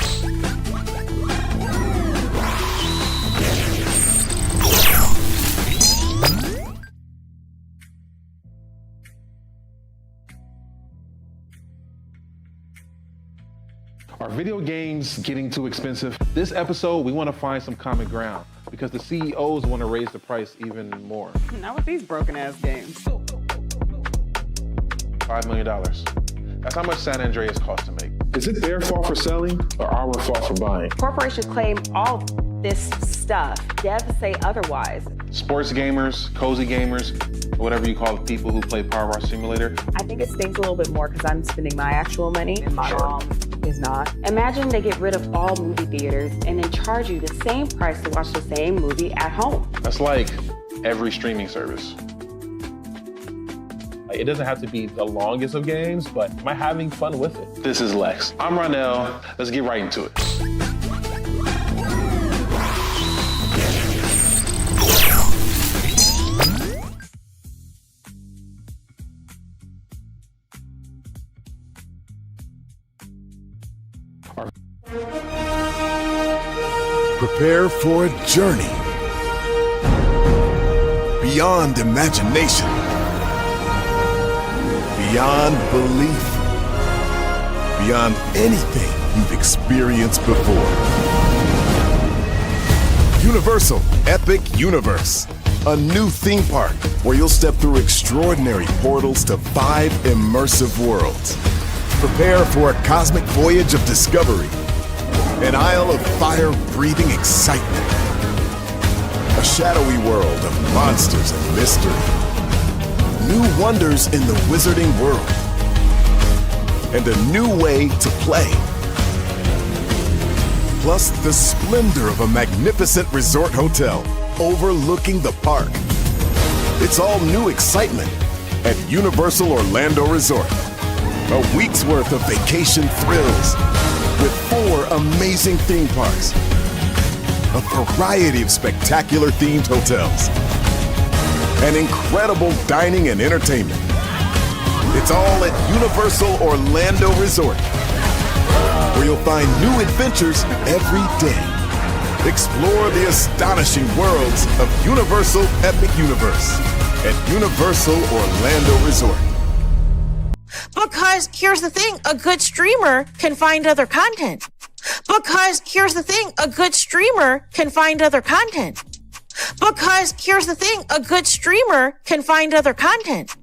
Are video games getting too expensive? This episode, we want to find some common ground because the CEOs want to raise the price even more. Not with these broken-ass games. $5 million. That's how much San Andreas costs to make. Is it their fault for selling or our fault for buying? Corporations claim all this stuff. Devs say otherwise. Sports gamers, cozy gamers, whatever you call the people who play Power Wash Simulator. I think it stings a little bit more because I'm spending my actual money and my mom is not. Imagine they get rid of all movie theaters and then charge you the same price to watch the same movie at home. That's like every streaming service. It It doesn't have to be the longest of games, but am I having fun with it? This is Lex. I'm Ronell. Let's get right into it. Prepare for a journey beyond imagination, beyond belief, beyond anything you've experienced before. Universal Epic Universe, a new theme park where you'll step through extraordinary portals to 5 immersive worlds. Prepare for a cosmic voyage of discovery, an isle of fire-breathing excitement, a shadowy world of monsters and mystery, new wonders in the wizarding world, and a new way to play. Plus the splendor of a magnificent resort hotel overlooking the park. It's all new excitement at Universal Orlando Resort. A week's worth of vacation thrills with 4 amazing theme parks, a variety of spectacular themed hotels, and incredible dining and entertainment. It's all at Universal Orlando Resort, where you'll find new adventures every day. Explore the astonishing worlds of Universal Epic Universe at Universal Orlando Resort. Because here's the thing, a good streamer can find other content. Because here's the thing, a good streamer can find other content. Because here's the thing, a good streamer can find other content.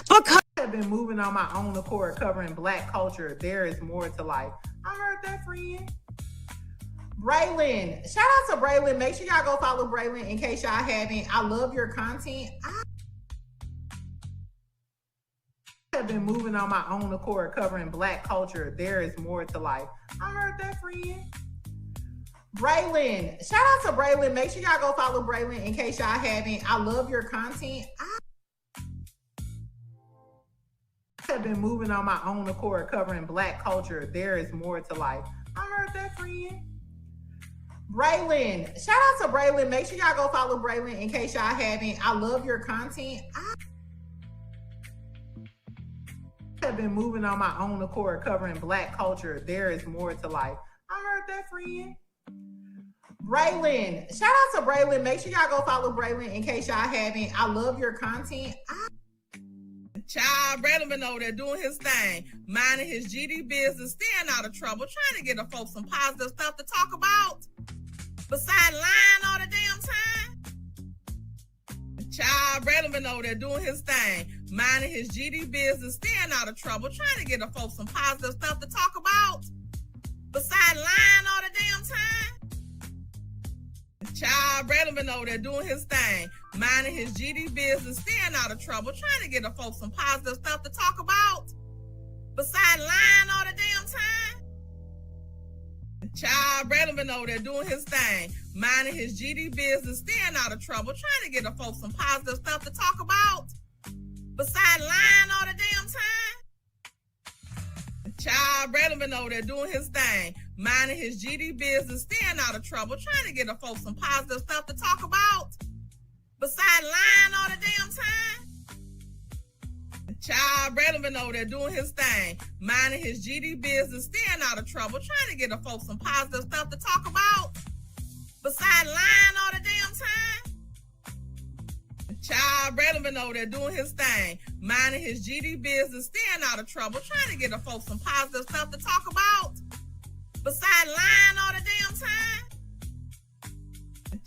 Because I've been moving on my own accord, covering Black culture. There is more to life. I heard that, friend. Braylon, shout out to Braylon. Make sure y'all go follow Braylon in case y'all haven't. I love your content. I've been moving on my own accord, covering Black culture. There is more to life. I heard that, friend. Braylon, shout out to Braylon. Make sure y'all go follow Braylon in case y'all haven't. I love your content. I've been moving on my own accord, covering Black culture. There is more to life. I heard that, friend. Braylon, shout out to Braylon. Make sure y'all go follow Braylon in case y'all haven't. I love your content. I've been moving on my own accord, covering Black culture. There is more to life. I heard that, friend. Braylon, shout out to Braylon. Make sure y'all go follow Braylon in case y'all haven't. I love your content. Child, Braylon been over there doing his thing, minding his GD business, staying out of trouble, trying to get the folks some positive stuff to talk about. Besides lying all the damn time. Child, Braylon been over there doing his thing, minding his GD business, staying out of trouble, trying to get the folks some positive stuff to talk about. Besides lying all the damn time. Child, Braylon been over there doing his thing, minding his GD business, staying out of trouble, trying to get the folks some positive stuff to talk about. Besides lying all the damn time. Child, Braylon been over there doing his thing, minding his GD business, staying out of trouble, trying to get the folks some positive stuff to talk about. Besides lying all the damn time. Child, Braylon been over there doing his thing, minding his GD business, staying out of trouble, trying to get the folks some positive stuff to talk about. Besides lying all the damn time. Child, Braylon been over there doing his thing, minding his GD business, staying out of trouble, trying to get the folks some positive stuff to talk about. Besides lying all the damn time. Child, Braylon been over there doing his thing, minding his GD business, staying out of trouble, trying to get the folks some positive stuff to talk about. Besides lying all the damn time.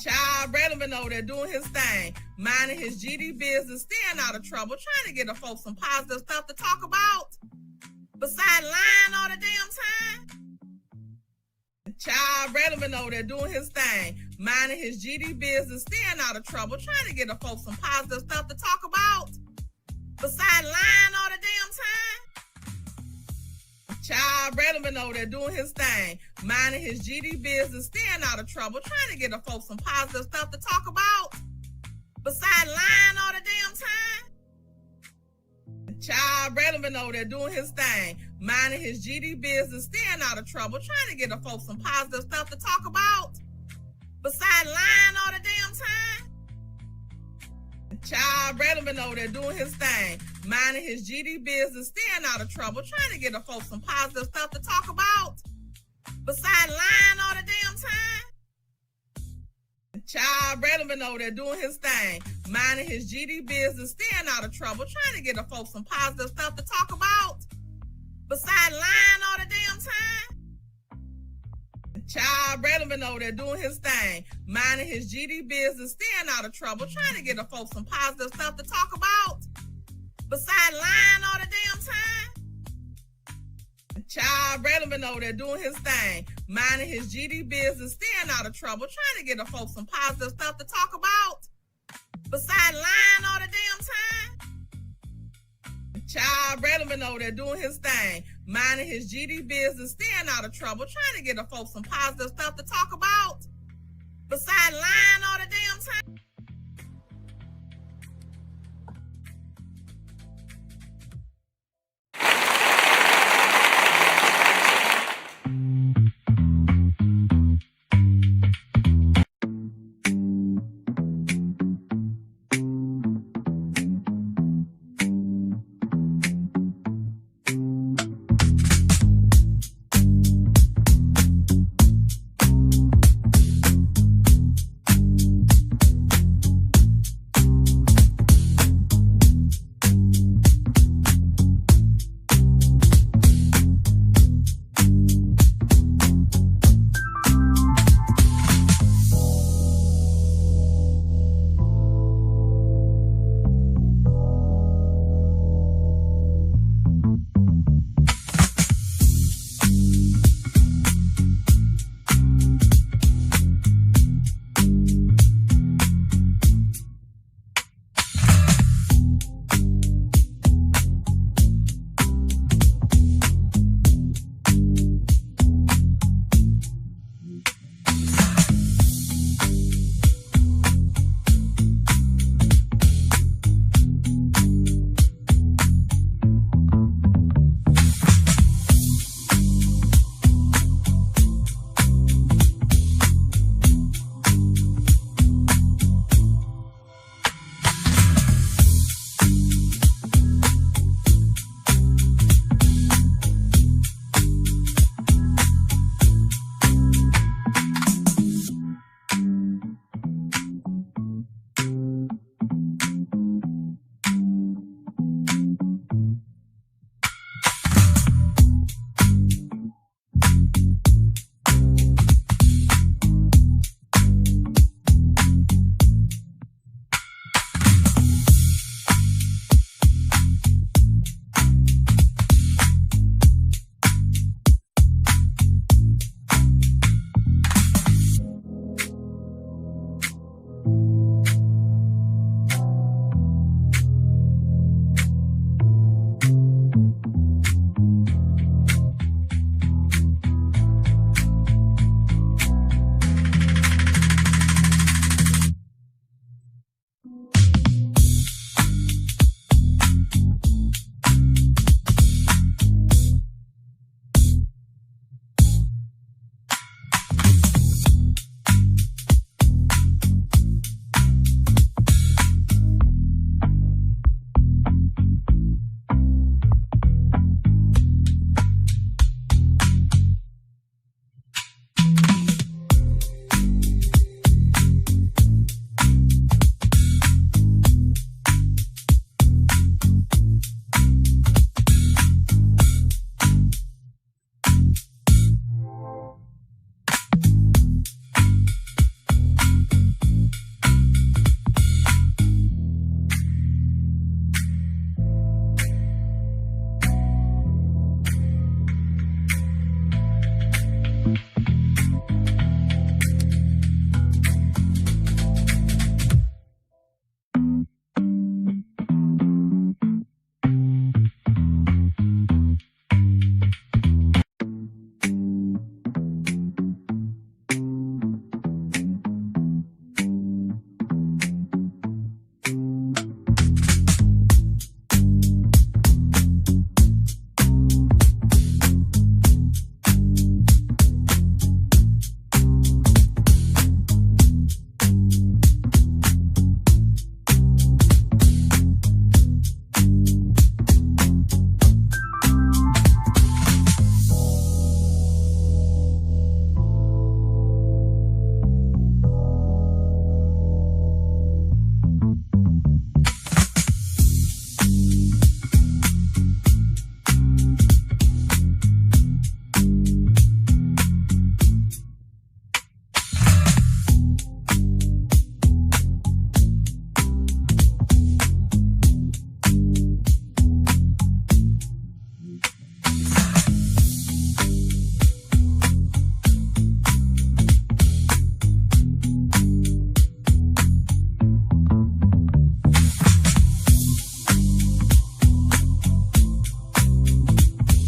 Child, Braylon been over there doing his thing, minding his GD business, staying out of trouble, trying to get the folks some positive stuff to talk about. Besides lying all the damn time. Child, Braylon been over there doing his thing, minding his GD business, staying out of trouble, trying to get the folks some positive stuff to talk about. Besides lying all the damn time. Child, Braylon been over there doing his thing, minding his GD business, staying out of trouble, trying to get the folks some positive stuff to talk about. Besides lying all the damn time. Child, Braylon been over there doing his thing, minding his GD business, staying out of trouble, trying to get the folks some positive stuff to talk about. Besides lying all the damn time. Child, Braylon been over there doing his thing, minding his GD business, staying out of trouble, trying to get the folks some positive stuff to talk about. Besides lying all the damn time. Child, Braylon been over there doing his thing, minding his GD business, staying out of trouble, trying to get the folks some positive stuff to talk about. Besides lying all the damn time. Child, Braylon been over there doing his thing, minding his GD business, staying out of trouble, trying to get the folks some positive stuff to talk about. Besides lying all the damn time. Child, Braylon been over there doing his thing, minding his GD business, staying out of trouble, trying to get the folks some positive stuff to talk about. Besides lying all the damn time. Child, Braylon been over there doing his thing, minding his GD business, staying out of trouble, trying to get the folks some positive stuff to talk about. Besides lying all the damn time.